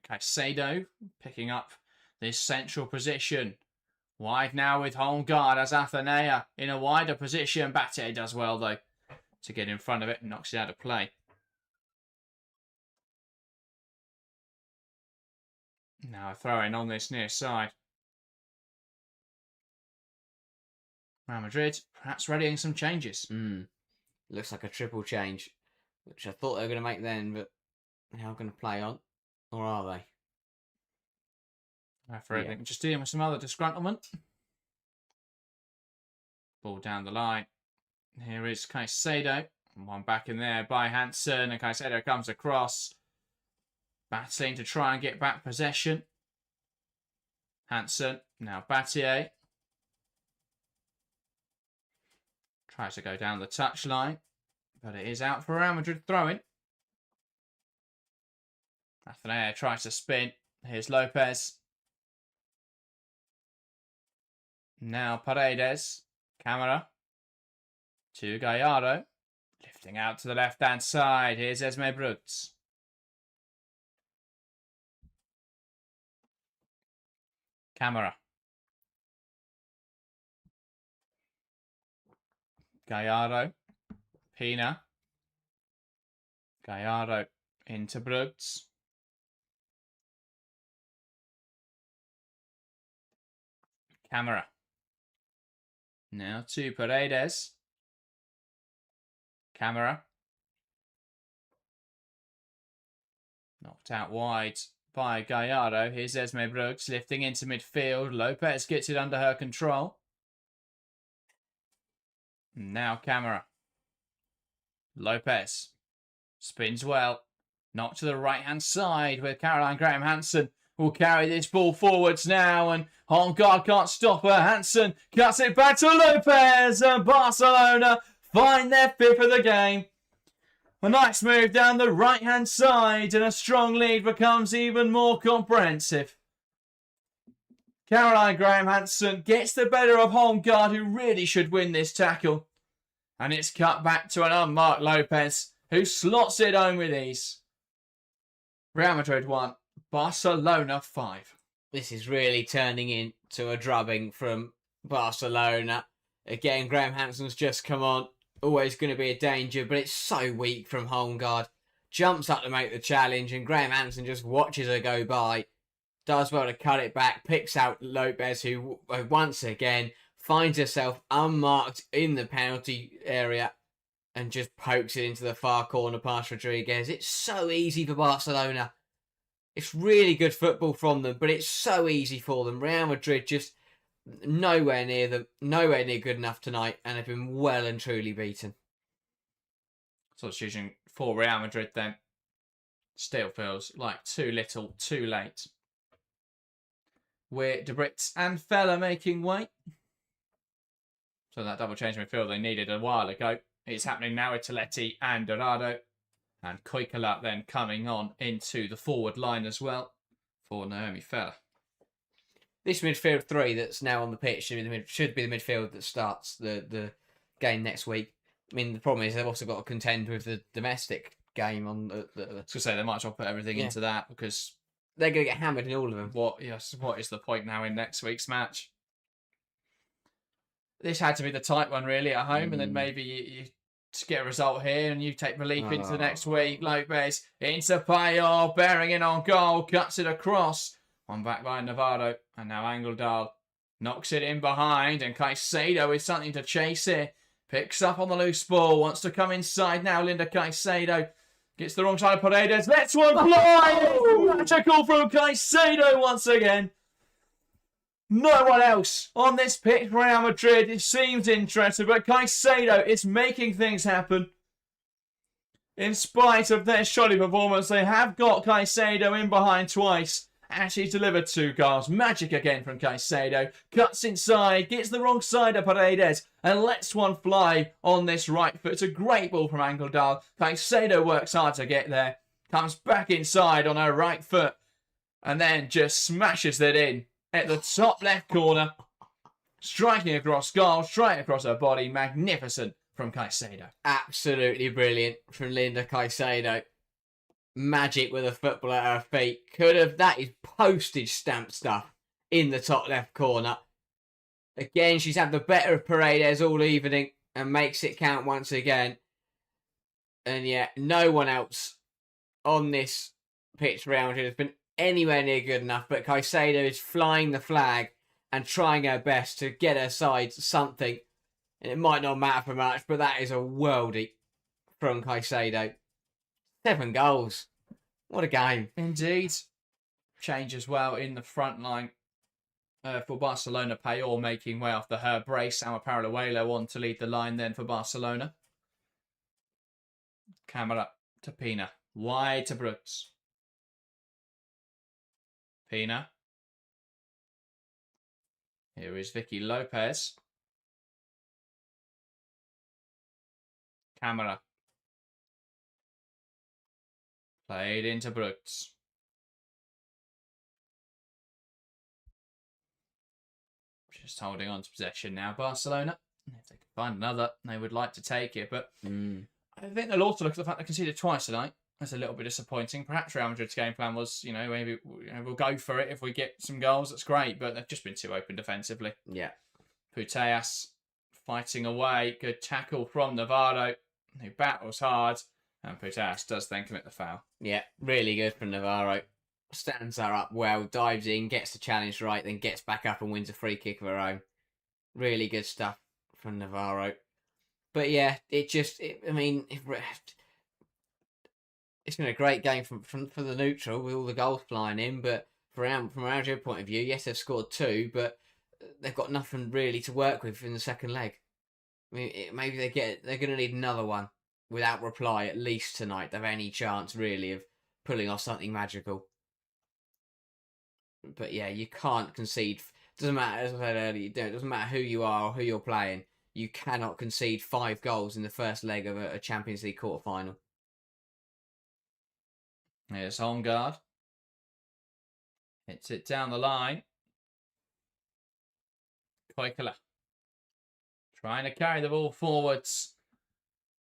Caicedo picking up this central position. Wide now with home guard as Athenea in a wider position. Bate does well, though, to get in front of it and knocks it out of play. Now a throw-in on this near side. Real Madrid perhaps readying some changes. Looks like a triple change, which I thought they were going to make then, but how going to play on? Or are they? Referee just dealing with some other disgruntlement. Ball down the line. Here is Caicedo. One back in there by Hansen, and Caicedo comes across. Battling to try and get back possession. Hansen, now Battier. Tries to go down the touchline, but it is out for Real Madrid throwing. Athenea tries to spin. Here's Lopez. Now Paredes. Camera. To Gallardo. Lifting out to the left-hand side. Here's Esme Brooks. Camera. Gallardo. Pina. Gallardo into Brooks. Camera. Now to Paredes. Camera. Knocked out wide by Gallardo. Here's Esme Brooks lifting into midfield. Lopez gets it under her control. Now Camera. Lopez spins well. Knocked to the right-hand side with Caroline Graham-Hansen. Will carry this ball forwards now, and home guard can't stop her. Hansen cuts it back to Lopez, and Barcelona find their fifth of the game. A nice move down the right-hand side, and a strong lead becomes even more comprehensive. Caroline Graham-Hansen gets the better of home guard, who really should win this tackle. And it's cut back to an unmarked Lopez, who slots it home with ease. Real Madrid 1. Barcelona 5. This is really turning into a drubbing from Barcelona. Again, Graham Hansen's just come on. Always going to be a danger, but it's so weak from home guard. Jumps up to make the challenge, and Graham Hansen just watches her go by. Does well to cut it back. Picks out Lopez, who once again finds herself unmarked in the penalty area and just pokes it into the far corner past Rodriguez. It's so easy for Barcelona. It's really good football from them, but it's so easy for them. Real Madrid just nowhere near them, nowhere near good enough tonight, and have been well and truly beaten. Substitution for Real Madrid then still feels like too little, too late. With De Bruyne and Fella making way. So that double change midfield they needed a while ago. It's happening now with Toletti and Dorado. And Koikala then coming on into the forward line as well for Naomi Fella. This midfield three that's now on the pitch should be the midfield that starts the game next week. I mean, the problem is they've also got to contend with the domestic game on the I was going to say they might as well put everything into that, because they're going to get hammered in all of them. What is the point now in next week's match? This had to be the tight one really at home, and then maybe you to get a result here and you take relief into the next week. Lopez into Payor, bearing in on goal, cuts it across. One back by Navarro, and now Angeldal knocks it in behind, and Caicedo with something to chase here. Picks up on the loose ball, wants to come inside now. Linda Caicedo gets the wrong side of Paredes, lets one fly. Magical from Caicedo once again. No one else on this pitch for Real Madrid. It seems interesting, but Caicedo is making things happen. In spite of their shoddy performance, they have got Caicedo in behind twice. Actually delivered 2 goals. Magic again from Caicedo. Cuts inside, gets the wrong side of Paredes, and lets one fly on this right foot. It's a great ball from Angeldal. Caicedo works hard to get there. Comes back inside on her right foot, and then just smashes it in at the top left corner. Striking across goal, straight across her body. Magnificent from Caicedo. Absolutely brilliant from Linda Caicedo. Magic with a football at her feet. That is postage stamp stuff in the top left corner. Again, she's had the better of Paredes all evening and makes it count once again. And yet, no one else on this pitch round here has been anywhere near good enough. But Caicedo is flying the flag and trying her best to get her side something. And it might not matter for much, but that is a worldie from Caicedo. 7 goals. What a game. Indeed. Change as well in the front line for Barcelona. Payor making way after her brace. Ama Paraluelo on to lead the line then for Barcelona. Camera to Pina. Wide to Brooks. Pina. Here is Vicky Lopez. Camera. Played into Brooks. Just holding on to possession now, Barcelona. If they can find another, they would like to take it. But I think they'll also look at the fact they conceded twice tonight. That's a little bit disappointing. Perhaps Real Madrid's game plan was, maybe we'll go for it. If we get some goals, that's great. But they've just been too open defensively. Yeah. Putellas fighting away. Good tackle from Navarro, who battles hard. And Putellas does then commit the foul. Yeah, really good from Navarro. Stands her up well, dives in, gets the challenge right, then gets back up and wins a free kick of her own. Really good stuff from Navarro. But yeah, it's been a great game for the neutral with all the goals flying in. But from a Madrid point of view, yes, they've scored 2, but they've got nothing really to work with in the second leg. I mean, maybe they're going to need another one without reply at least tonight. They have any chance really of pulling off something magical. But yeah, you can't concede. Doesn't matter, as I said earlier, it doesn't matter who you are or who you're playing. You cannot concede 5 goals in the first leg of a Champions League quarter-final. Here's Hongard. Hits it down the line. Koikala. Trying to carry the ball forwards.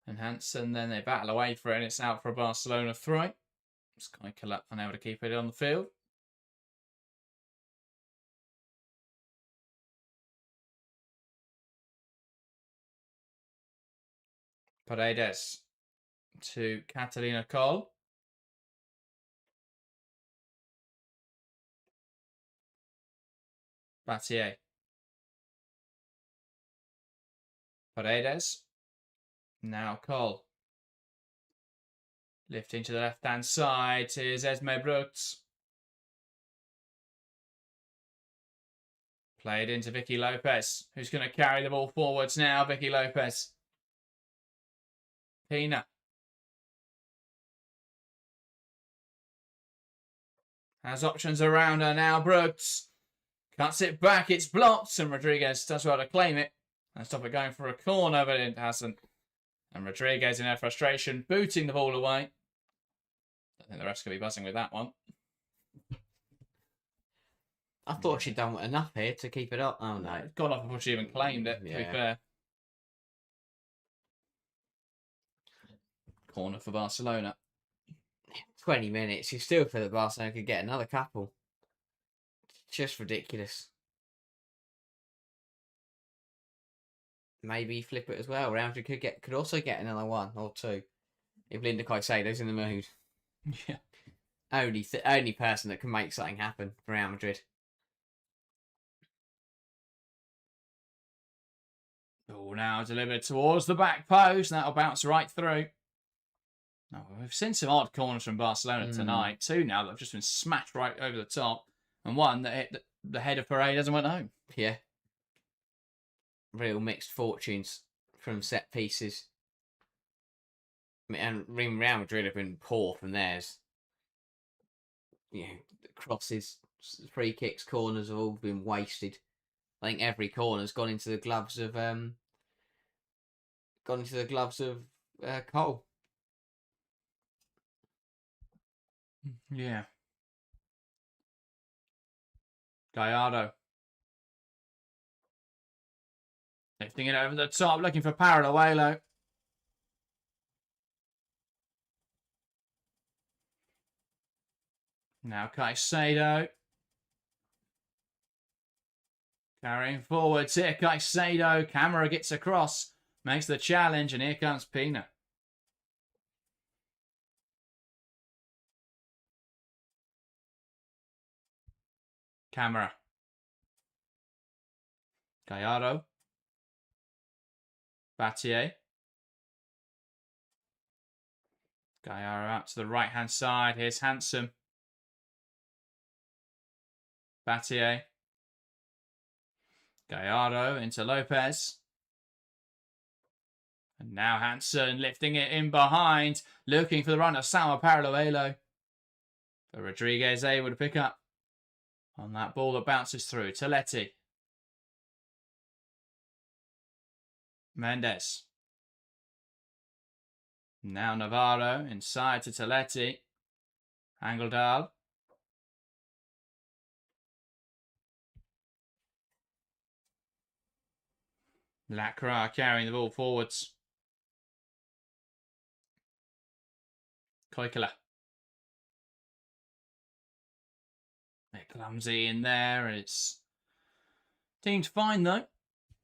And Hansen, then they battle away for it, and it's out for a Barcelona throw. It's Koikala unable to keep it on the field. Paredes to Catalina Cole. Battier. Paredes. Now Cole. Lifting to the left-hand side is Esme Brooks. Played into Vicky Lopez, who's going to carry the ball forwards now. Vicky Lopez. Pina. Has options around her now. Brooks cuts it back. It's blocked, and Rodriguez does well to claim it and stop it going for a corner, but it hasn't. And Rodriguez, in her frustration, booting the ball away. I think the rest could be buzzing with that one. I thought she'd done enough here to keep it up. Oh no, it's gone off before she even claimed it. To be fair. Corner for Barcelona. 20 minutes. You still feel that Barcelona could get another couple. It's just ridiculous. Maybe flip it as well. Real Madrid could also get another 1 or 2 if Linda Caicedo's in the mood. Yeah. Only person that can make something happen for Real Madrid. Oh, now delivered towards the back post. That'll bounce right through. Oh, we've seen some odd corners from Barcelona tonight. 2 now that have just been smashed right over the top. And 1 that hit the head of Paredes and went home. Yeah. Real mixed fortunes from set pieces. And Real Madrid have been poor from theirs. Crosses, free kicks, corners have all been wasted. I think every corner's gone into the gloves of Cole. Yeah. Gallardo. Lifting it over the top, looking for Paraluelo. Now Caicedo. Carrying forwards here, Caicedo. Camera gets across, makes the challenge, and here comes Pina. Camera. Gallardo. Battier. Gallardo out to the right-hand side. Here's Handsome. Battier. Gallardo into Lopez. And now Hansen lifting it in behind, looking for the run of Sao Paraluelo. But Rodriguez able to pick up on that ball that bounces through. Toletti. Mendes. Now Navarro inside to Toletti. Angeldal. Lacroix carrying the ball forwards. Koikala. They're clumsy in there. It's deemed fine though,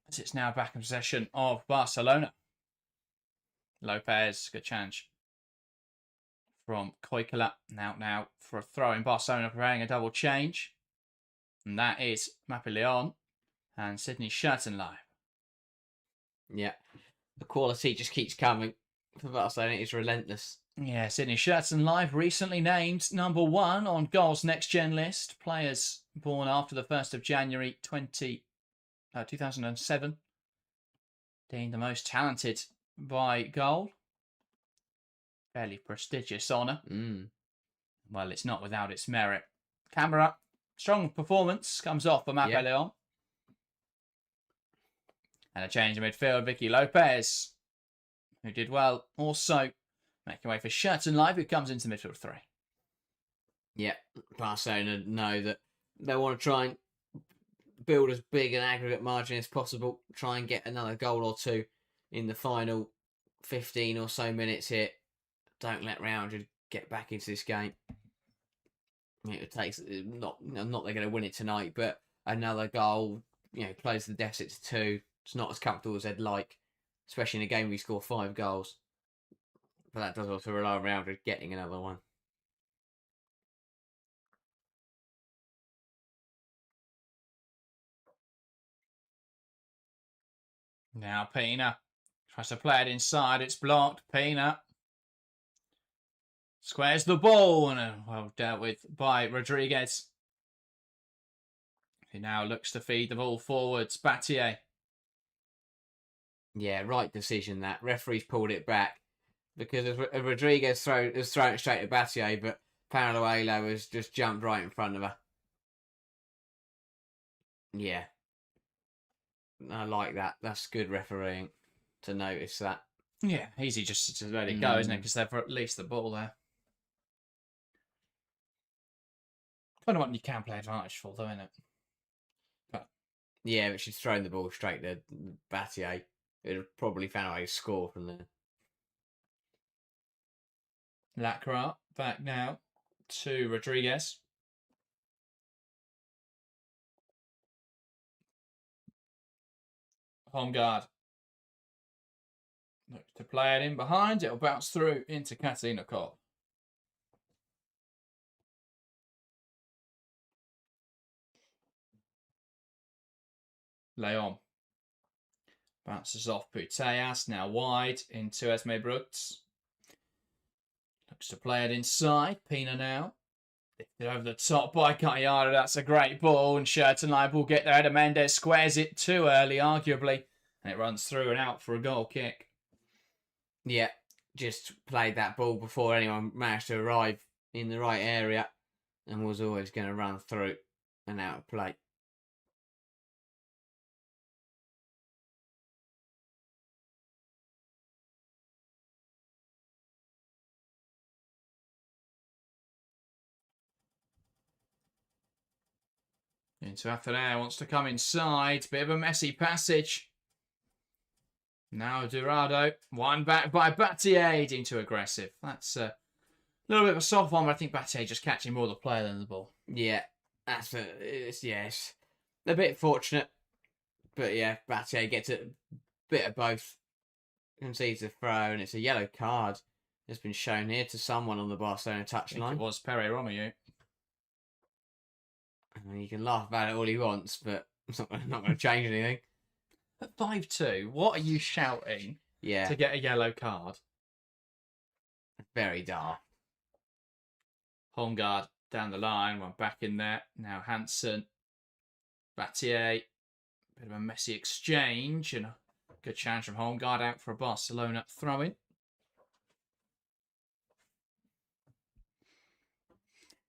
as it's now back in possession of Barcelona. Lopez, good challenge from Koikala. Now for a throw in. Barcelona preparing a double change. And that is Mapilleon and Sydney Schertenleib. Yeah, the quality just keeps coming for Barcelona. It's relentless. Yeah, Sydney Schertenleib recently named #1 on Goals Next Gen list. Players born after the 1st of January 2007. Deemed the most talented by Goal. Fairly prestigious honour. Well, it's not without its merit. Camera. Strong performance comes off for Mapilleon. Yep. And a change in midfield. Vicky Lopez, who did well, also making way for Schertenleib, who comes into midfield 3. Yeah, Barcelona know that they want to try and build as big an aggregate margin as possible. Try and get another goal or two in the final 15 or so minutes here. Don't let Real Madrid get back into this game. It takes not they're going to win it tonight, but another goal, close the deficit to 2. It's not as comfortable as they'd like, especially in a game where we score 5 goals. But that does also rely on Real Madrid getting another one. Now Pina tries to play it inside. It's blocked. Pina squares the ball and well dealt with by Rodriguez, who now looks to feed the ball forwards. Battier. Yeah, right decision that. Referee's pulled it back because Rodriguez has thrown it straight to Battier, but Paraluelo has just jumped right in front of her. Yeah. I like that. That's good refereeing to notice that. Yeah, easy just to let it go, isn't it? Because they've released the ball there. Kind of what you can play advantage for, though, isn't it? But yeah, but she's thrown the ball straight to Battier. It'd have probably found a way to score from there. Lacroix back now to Rodriguez. Home guard. Look to play it in behind. It'll bounce through into Katina Kopp. Leon. Bounces off Putellas. Now wide into Esme Brooks. Looks to play it inside. Pina now. Lifted over the top by Gallardo. That's a great ball. And Schertenleib will get there. Mendes squares it too early, arguably. And it runs through and out for a goal kick. Yeah. just played that ball before anyone managed to arrive in the right area and was always going to run through and out of play. Into Athanair, wants to come inside. Bit of a messy passage. Now Dorado, one back by Battier, into aggressive. That's a little bit of a soft one, but I think Battier just catching more of the player than the ball. Yeah, it's a bit fortunate, but yeah, Battier gets a bit of both. Concedes the throw, and it's a yellow card that's been shown here to someone on the Barcelona touchline. It was Pere Romeu. I mean, you can laugh about it all he wants, but it's not going to change anything. At 5-2, what are you shouting to get a yellow card? Very dark. Holmgard down the line, one back in there. Now Hansen, Battier. Bit of a messy exchange and a good challenge from Holmgard out for a Barcelona throw-in.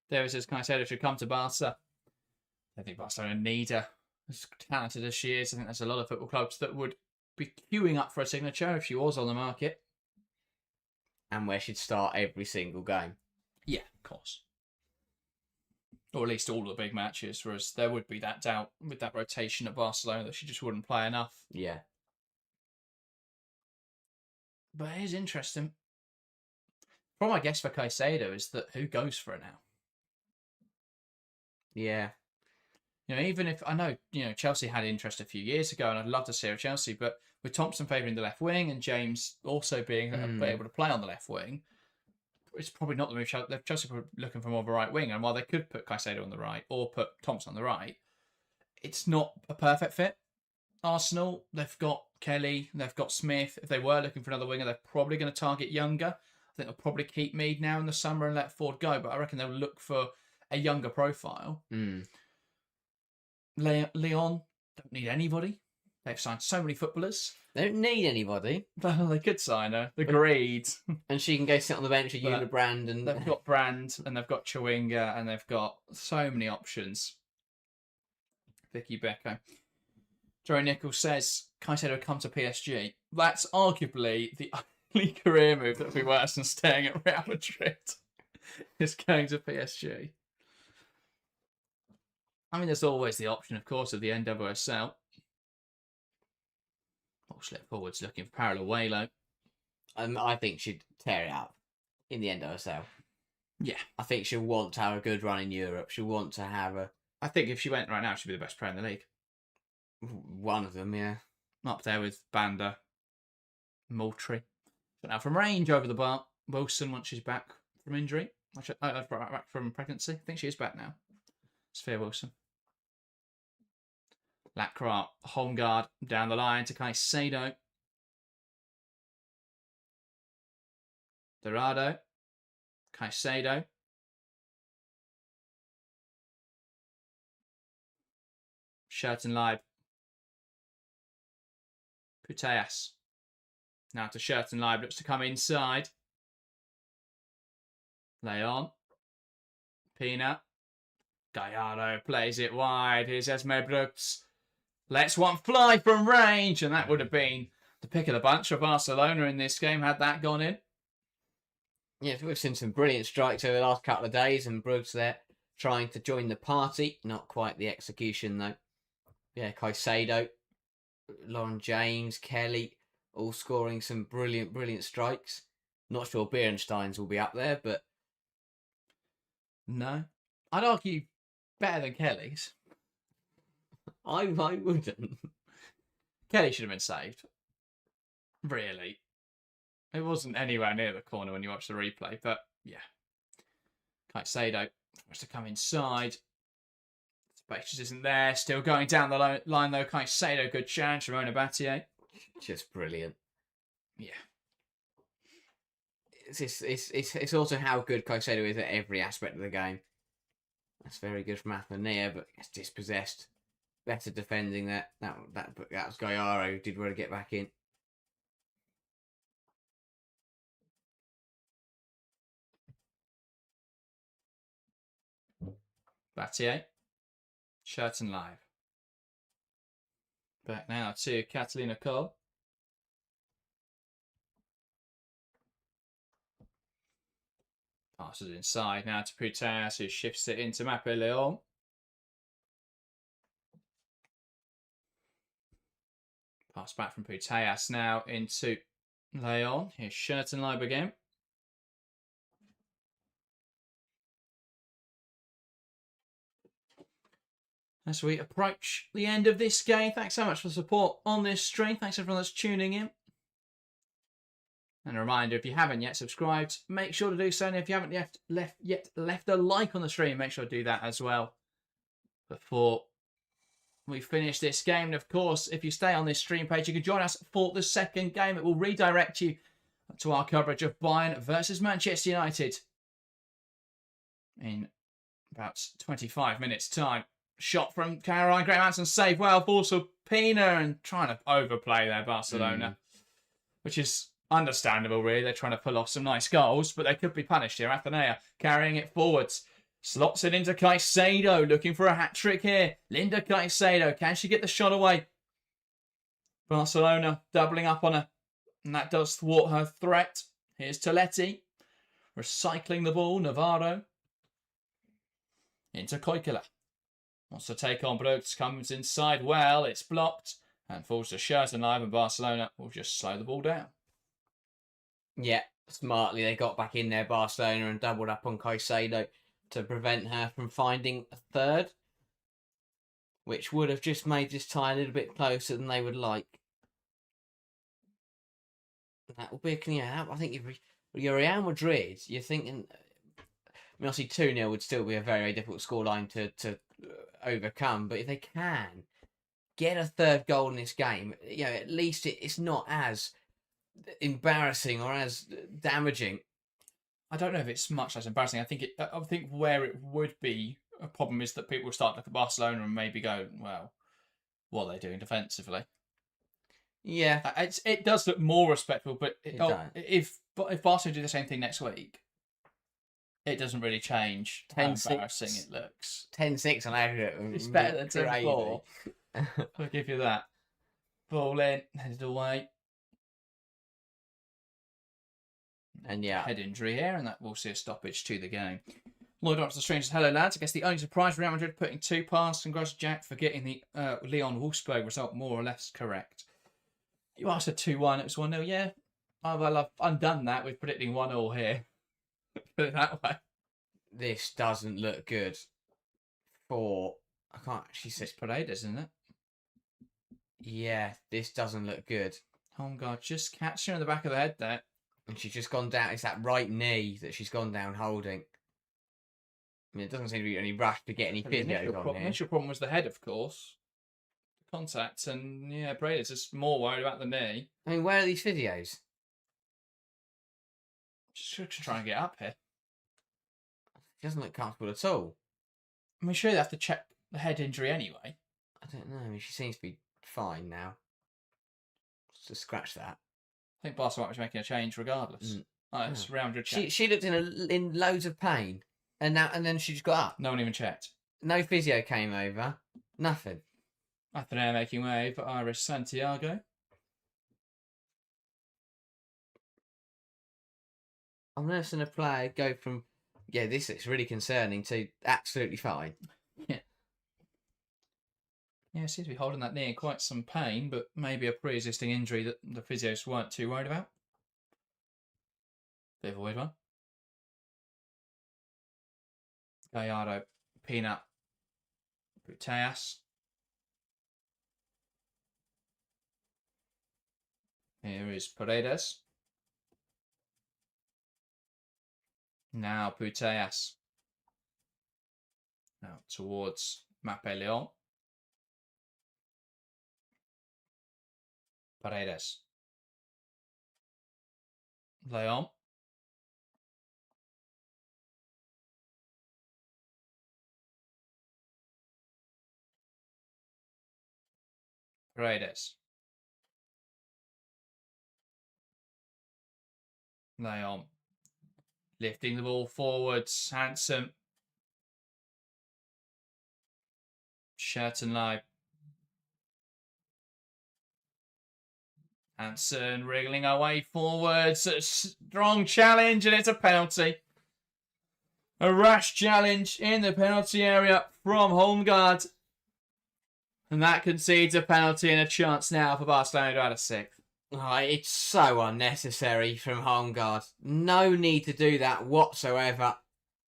There it is, Caicedo should come to Barca. I think Barcelona need her. As talented as she is, I think there's a lot of football clubs that would be queuing up for a signature if she was on the market. And where she'd start every single game. Yeah, of course. Or at least all the big matches, whereas there would be that doubt with that rotation at Barcelona that she just wouldn't play enough. Yeah. But it is interesting. From my guess for Caicedo is that who goes for it now? Yeah. You know, even if I know, Chelsea had interest a few years ago, and I'd love to see her at Chelsea, but with Thompson favouring the left wing and James also being able to play on the left wing, it's probably not the move. Chelsea are looking for more of a right wing, and while they could put Caicedo on the right or put Thompson on the right, it's not a perfect fit. Arsenal, they've got Kelly, they've got Smith. If they were looking for another winger, they're probably going to target younger. I think they'll probably keep Mead now in the summer and let Ford go, but I reckon they'll look for a younger profile. Leon don't need anybody. They've signed so many footballers. They don't need anybody. Well, they could sign her. Agreed. And she can go sit on the bench at Unibrand. And they've got Brand, and they've got Chawinga, and they've got so many options. Vicky Becco. Joey Nichols says Caicedo come to PSG. That's arguably the only career move that would be worse than staying at Real Madrid. Is going to PSG. I mean, there's always the option, of course, of the NWSL. Slip forwards looking for Parallel. I think she'd tear it up in the NWSL. Yeah. I think she'll want to have a good run in Europe. She'll want to have a... I think if she went right now, she'd be the best player in the league. One of them, yeah. Up there with Banda, Moultrie. But now from range over the bar, Wilson, once she's back from injury. Back from pregnancy. I think she is back now. Sphere Wilson. Lacroix, Holmgard, down the line to Caicedo. Dorado. Caicedo. Schertenleib. Puteas. Now to Schertenleib, looks to come inside. Leon. Pina. Gallardo plays it wide. Here's Esme Brooks. Lets one fly from range. And that would have been the pick of the bunch for Barcelona in this game had that gone in. Yeah, we've seen some brilliant strikes over the last couple of days. And Brooks there trying to join the party. Not quite the execution, though. Yeah, Caicedo, Lauren James, Kelly, all scoring some brilliant, brilliant strikes. Not sure Beerenstein's will be up there, but... No. I'd argue better than Kelly's. I wouldn't. Kelly should have been saved. Really. It wasn't anywhere near the corner when you watch the replay, but yeah. Caicedo wants to come inside. Space just isn't there. Still going down the line though. Caicedo, good chance. Ramona Battier. Just brilliant. Yeah. It's also how good Caicedo is at every aspect of the game. That's very good from Athanair, but it's dispossessed. Better defending that was Gallardo who did well to get back in. Battier. Shirt and live. Back now to Catalina Cole. Passes inside now to Putas, who shifts it into Mappe Leon. Pass back from Puteas now into Leon. Here's Shirt and live again. As we approach the end of this game, thanks so much for the support on this stream. Thanks everyone that's tuning in. And a reminder, if you haven't yet subscribed, make sure to do so. And if you haven't yet left a like on the stream, make sure to do that as well before we finish this game. And of course, if you stay on this stream page, you can join us for the second game. It will redirect you to our coverage of Bayern versus Manchester United in about 25 minutes' time. Shot from Caroline Graham Hansen, save well, force of Pina, and trying to overplay there, Barcelona, which is understandable, really. They're trying to pull off some nice goals, but they could be punished here. Athenea carrying it forwards. Slots it into Caicedo, looking for a hat-trick here. Linda Caicedo, can she get the shot away? Barcelona doubling up on her, and that does thwart her threat. Here's Toletti, recycling the ball. Navarro into Koikila. Wants to take on Brooks, comes inside well, it's blocked, and falls to Shirt and live, and Barcelona will just slow the ball down. Yeah, smartly they got back in there, Barcelona, and doubled up on Caicedo to prevent her from finding a third, which would have just made this tie a little bit closer than they would like. That will be I think if you're Real Madrid, you're thinking, obviously 2-0 would still be a very, very difficult scoreline to overcome, but if they can get a third goal in this game, at least it's not as embarrassing or as damaging. I don't know if it's much less embarrassing. I think where it would be a problem is that people start to look at Barcelona and maybe go, well, what are they doing defensively? Yeah, it does look more respectful, but if Barcelona do the same thing next week, it doesn't really change how embarrassing it looks. 10-6 on aggregate. It's better than 10-4. I'll give you that. Ball in, headed away. And yeah, head injury here, and that will see a stoppage to the game. Lloyd Ops the Strangers, hello lads. I guess the only surprise Real Madrid putting 2 past. Congrats Jack for getting the Leon Wolfsburg result more or less correct. You asked a 2-1, it was 1-0, yeah. Oh, well, I've undone that with predicting 1-1 here. Put it that way. This doesn't look good for... I can't actually say... It's Paredes, isn't it? Yeah, this doesn't look good. Oh, God, just catch her in the back of the head there. And she's just gone down. It's that right knee that she's gone down holding. I mean, it doesn't seem to be any rush to get any physios on here. The initial problem was the head, of course. Contact, and yeah, Paredes is more worried about the knee. I mean, where are these physios? Just trying to get up here. She doesn't look comfortable at all. I mean, sure, they have to check the head injury anyway. I don't know. I mean, she seems to be fine now. Just scratch that. I think Barcelona was making a change regardless. It's Real Madrid. She looked in loads of pain, and then she just got up. No one even checked. No physio came over. Nothing. Athenea making way for Iris Santiago. I'm nursing a player go from, this looks really concerning, to absolutely fine. Yeah, seems to be holding that knee in quite some pain, but maybe a pre-existing injury that the physios weren't too worried about. Bit of a weird one. Gallardo, Peanut, Puteas. Here is Paredes. Now Puteas. Now towards Mappe Leon. Paredes. Leon. Paredes. Leon. Lifting the ball forwards. Handsome. Schertenlau. Hansen wriggling away forwards. A strong challenge, and it's a penalty. A rash challenge in the penalty area from Holmgaard. And that concedes a penalty and a chance now for Barcelona to add a sixth. Oh, it's so unnecessary from Holmgaard. No need to do that whatsoever.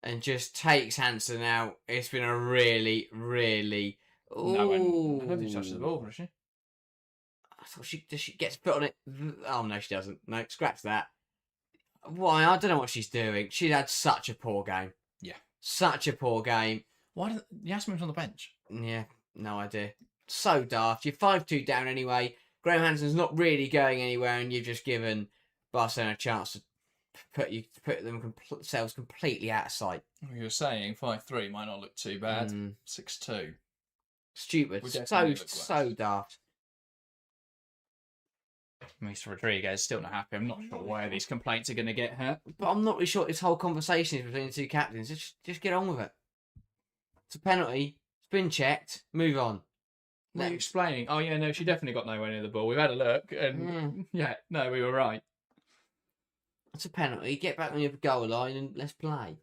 And just takes Hansen out. It's been a really, really... No, I don't think she touches the ball, does she? I thought she gets put on it. Oh, no, she doesn't. No, scratch that. Why? I don't know what she's doing. She's had such a poor game. Yeah. Such a poor game. Why did Yasmin's on the bench? Yeah, no idea. So daft. You're 5-2 down anyway. Graham Hansen's not really going anywhere, and you've just given Barcelona a chance to put themselves completely out of sight. You were saying 5-3 might not look too bad. 6-2. Stupid. So daft. Mr. Rodriguez still not happy. I'm not sure where these complaints are going to get her. But I'm not really sure what this whole conversation is between the two captains. Just get on with it. It's a penalty. It's been checked. Move on. What are you explaining? Oh, yeah, no, she definitely got nowhere near the ball. We've had a look, and no, we were right. It's a penalty. Get back on your goal line and let's play.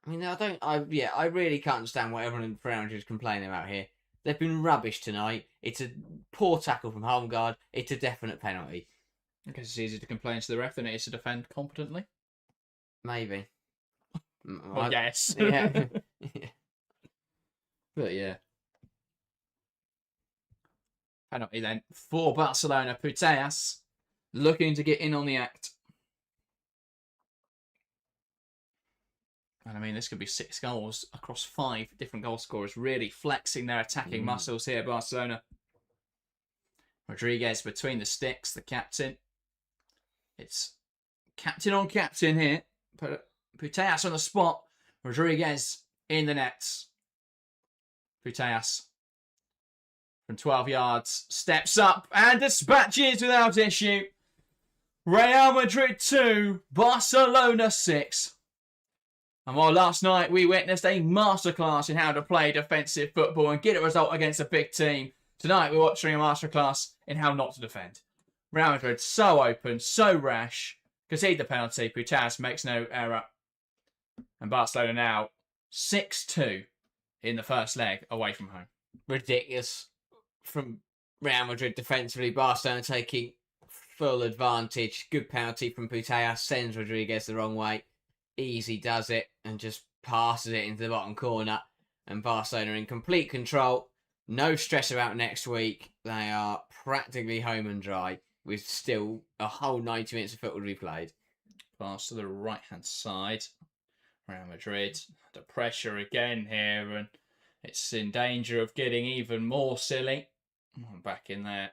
I mean, I really can't understand what everyone in Real Madrid is complaining about here. They've been rubbish tonight. It's a poor tackle from Holmgaard. It's a definite penalty. I guess it's easier to complain to the ref than it is to defend competently. Maybe. Well, yes. Yeah. But yeah. Penalty then for Barcelona. Putellas looking to get in on the act. And I mean, this could be 6 goals across 5 different goal scorers, really flexing their attacking muscles here, Barcelona. Rodriguez between the sticks, the captain. It's captain on captain here. Putellas on the spot. Rodriguez in the nets. Putellas from 12 yards steps up and dispatches without issue. Real Madrid 2, Barcelona 6. And while last night we witnessed a masterclass in how to play defensive football and get a result against a big team, tonight we're watching a masterclass in how not to defend. Real Madrid so open, so rash, concede the penalty, Putellas makes no error. And Barcelona now 6-2 in the first leg away from home. Ridiculous from Real Madrid defensively. Barcelona taking full advantage. Good penalty from Putellas, sends Rodriguez the wrong way. Easy does it and just passes it into the bottom corner. And Barcelona in complete control. No stress about next week. They are practically home and dry with still a whole 90 minutes of football to be played. Pass to the right-hand side. Real Madrid under pressure again here, and it's in danger of getting even more silly. Back in there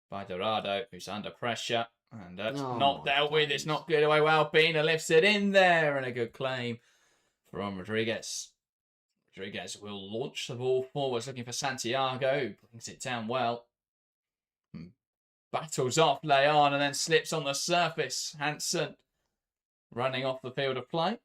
by Dorado, who's under pressure. And that's not dealt with. It's not good away well. Pina lifts it in there, and a good claim from Rodriguez. Rodriguez will launch the ball forwards, looking for Santiago. Brings it down well. Battles off Leon and then slips on the surface. Hansen running off the field of play.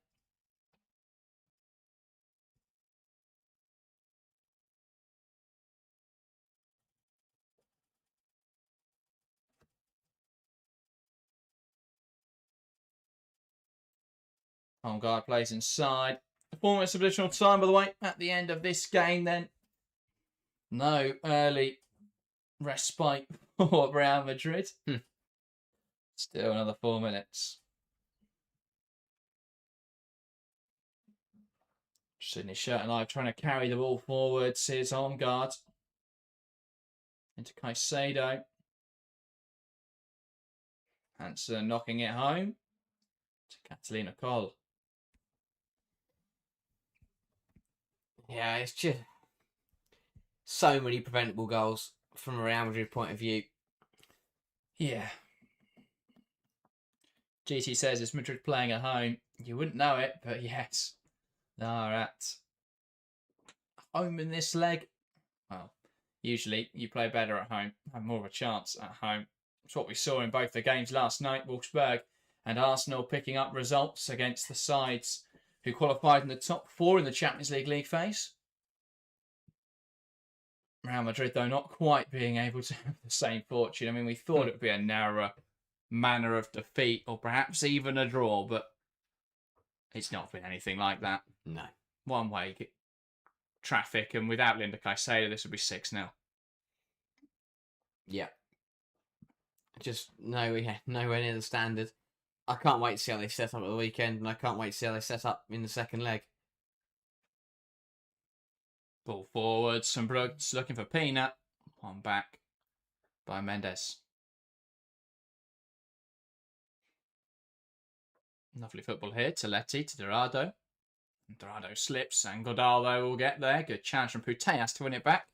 Holmgaard plays inside. 4 minutes of additional time, by the way, at the end of this game then. No early respite for Real Madrid. Still another 4 minutes. Sydney Schertenlau trying to carry the ball forwards. Here's Holmgaard. Into Caicedo. Hansen knocking it home to Catalina Coll. Yeah, it's just so many preventable goals from a Real Madrid point of view. Yeah. GT says it's Madrid playing at home. You wouldn't know it, but yes, they are at home in this leg. Well, usually you play better at home, have more of a chance at home. It's what we saw in both the games last night, Wolfsburg and Arsenal picking up results against the sides who qualified in the top 4 in the Champions League phase. Real Madrid, though, not quite being able to have the same fortune. I mean, we thought it would be a narrower manner of defeat or perhaps even a draw, but it's not been anything like that. No. One way traffic, and without Linda Caicedo, this would be 6-0. Yeah. Just nowhere near the standard. I can't wait to see how they set up at the weekend, and I can't wait to see how they set up in the second leg. Ball forward, some Brooks looking for Pina. One back by Mendes. Lovely football here. Toletti to Dorado. Dorado slips, and Godaldo will get there. Good chance from Putellas to win it back.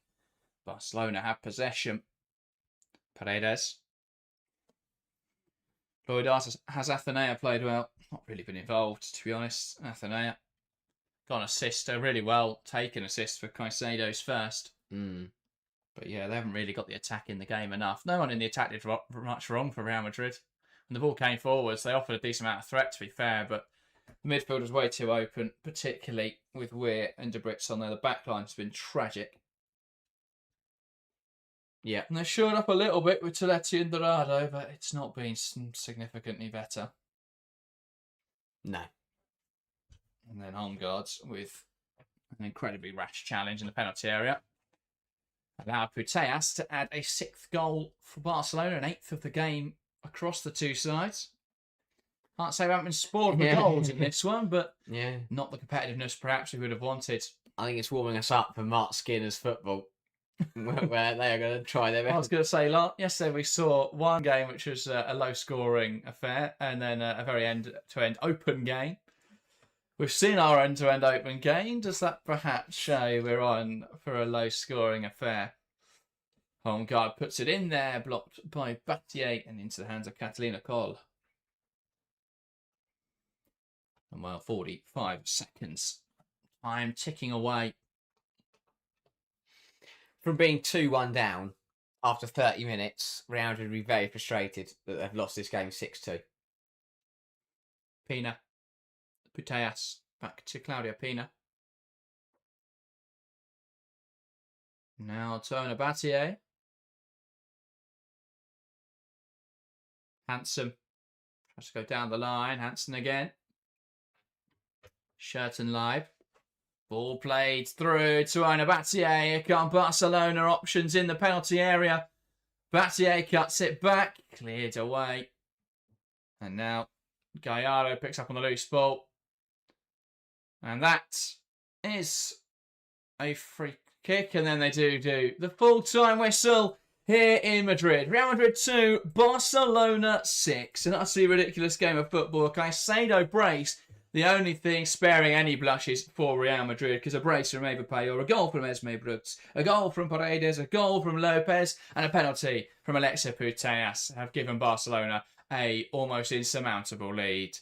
Barcelona have possession. Paredes. Lloyd asks, has Athenea played well? Not really been involved, to be honest. Athenea got an assist, a really well taken assist for Caicedo's first. But yeah, they haven't really got the attack in the game enough. No one in the attack did much wrong for Real Madrid. When the ball came forwards, they offered a decent amount of threat, to be fair, but the midfield was way too open, particularly with Weir and De Bruyne on there. The back line's been tragic. Yeah. And they've shored up a little bit with Toletti and Dorado, but it's not been significantly better. No. And then home guards with an incredibly rash challenge in the penalty area. Allowed Putellas to add a 6th goal for Barcelona, an 8th of the game across the two sides. Can't say we haven't been spoiled with goals in this one, but not the competitiveness perhaps we would have wanted. I think it's warming us up for Mark Skinner's football, where they are going to try their best. I was going to say, yesterday we saw one game which was a low-scoring affair, and then a very end-to-end open game. We've seen our end-to-end open game. Does that perhaps show we're on for a low-scoring affair? Home guard puts it in there, blocked by Battier and into the hands of Catalina Coll. And well, 45 seconds. Time ticking away. From being 2-1 down after 30 minutes, Real Madrid will be very frustrated that they've lost this game 6-2. Pina. Putellas. Back to Claudio Pina. Now Tona Battier. Hansen. Tries to go down the line. Hansen again. Shirton live. Ball played through to Ona Battier. Here come Barcelona options in the penalty area. Battier cuts it back. Cleared away. And now Gallardo picks up on the loose ball. And that is a free kick. And then they do the full-time whistle here in Madrid. Real Madrid 2, Barcelona 6. An utterly ridiculous game of football. Caicedo brace. The only thing sparing any blushes for Real Madrid, because a brace from Mbappé or a goal from Esme Brooks, a goal from Paredes, a goal from Lopez, and a penalty from Alexia Putellas have given Barcelona a almost insurmountable lead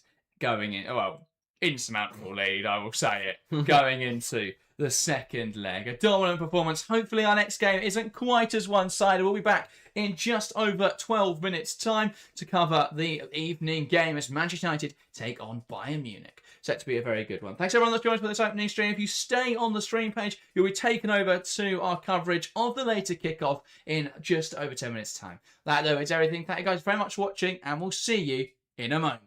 insurmountable lead, I will say it, going into the second leg. A dominant performance. Hopefully our next game isn't quite as one-sided. We'll be back in just over 12 minutes' time to cover the evening game as Manchester United take on Bayern Munich. Set to be a very good one. Thanks everyone that's joined us for this opening stream. If you stay on the stream page, you'll be taken over to our coverage of the later kickoff in just over 10 minutes' time. That, though, is everything. Thank you guys very much for watching, and we'll see you in a moment.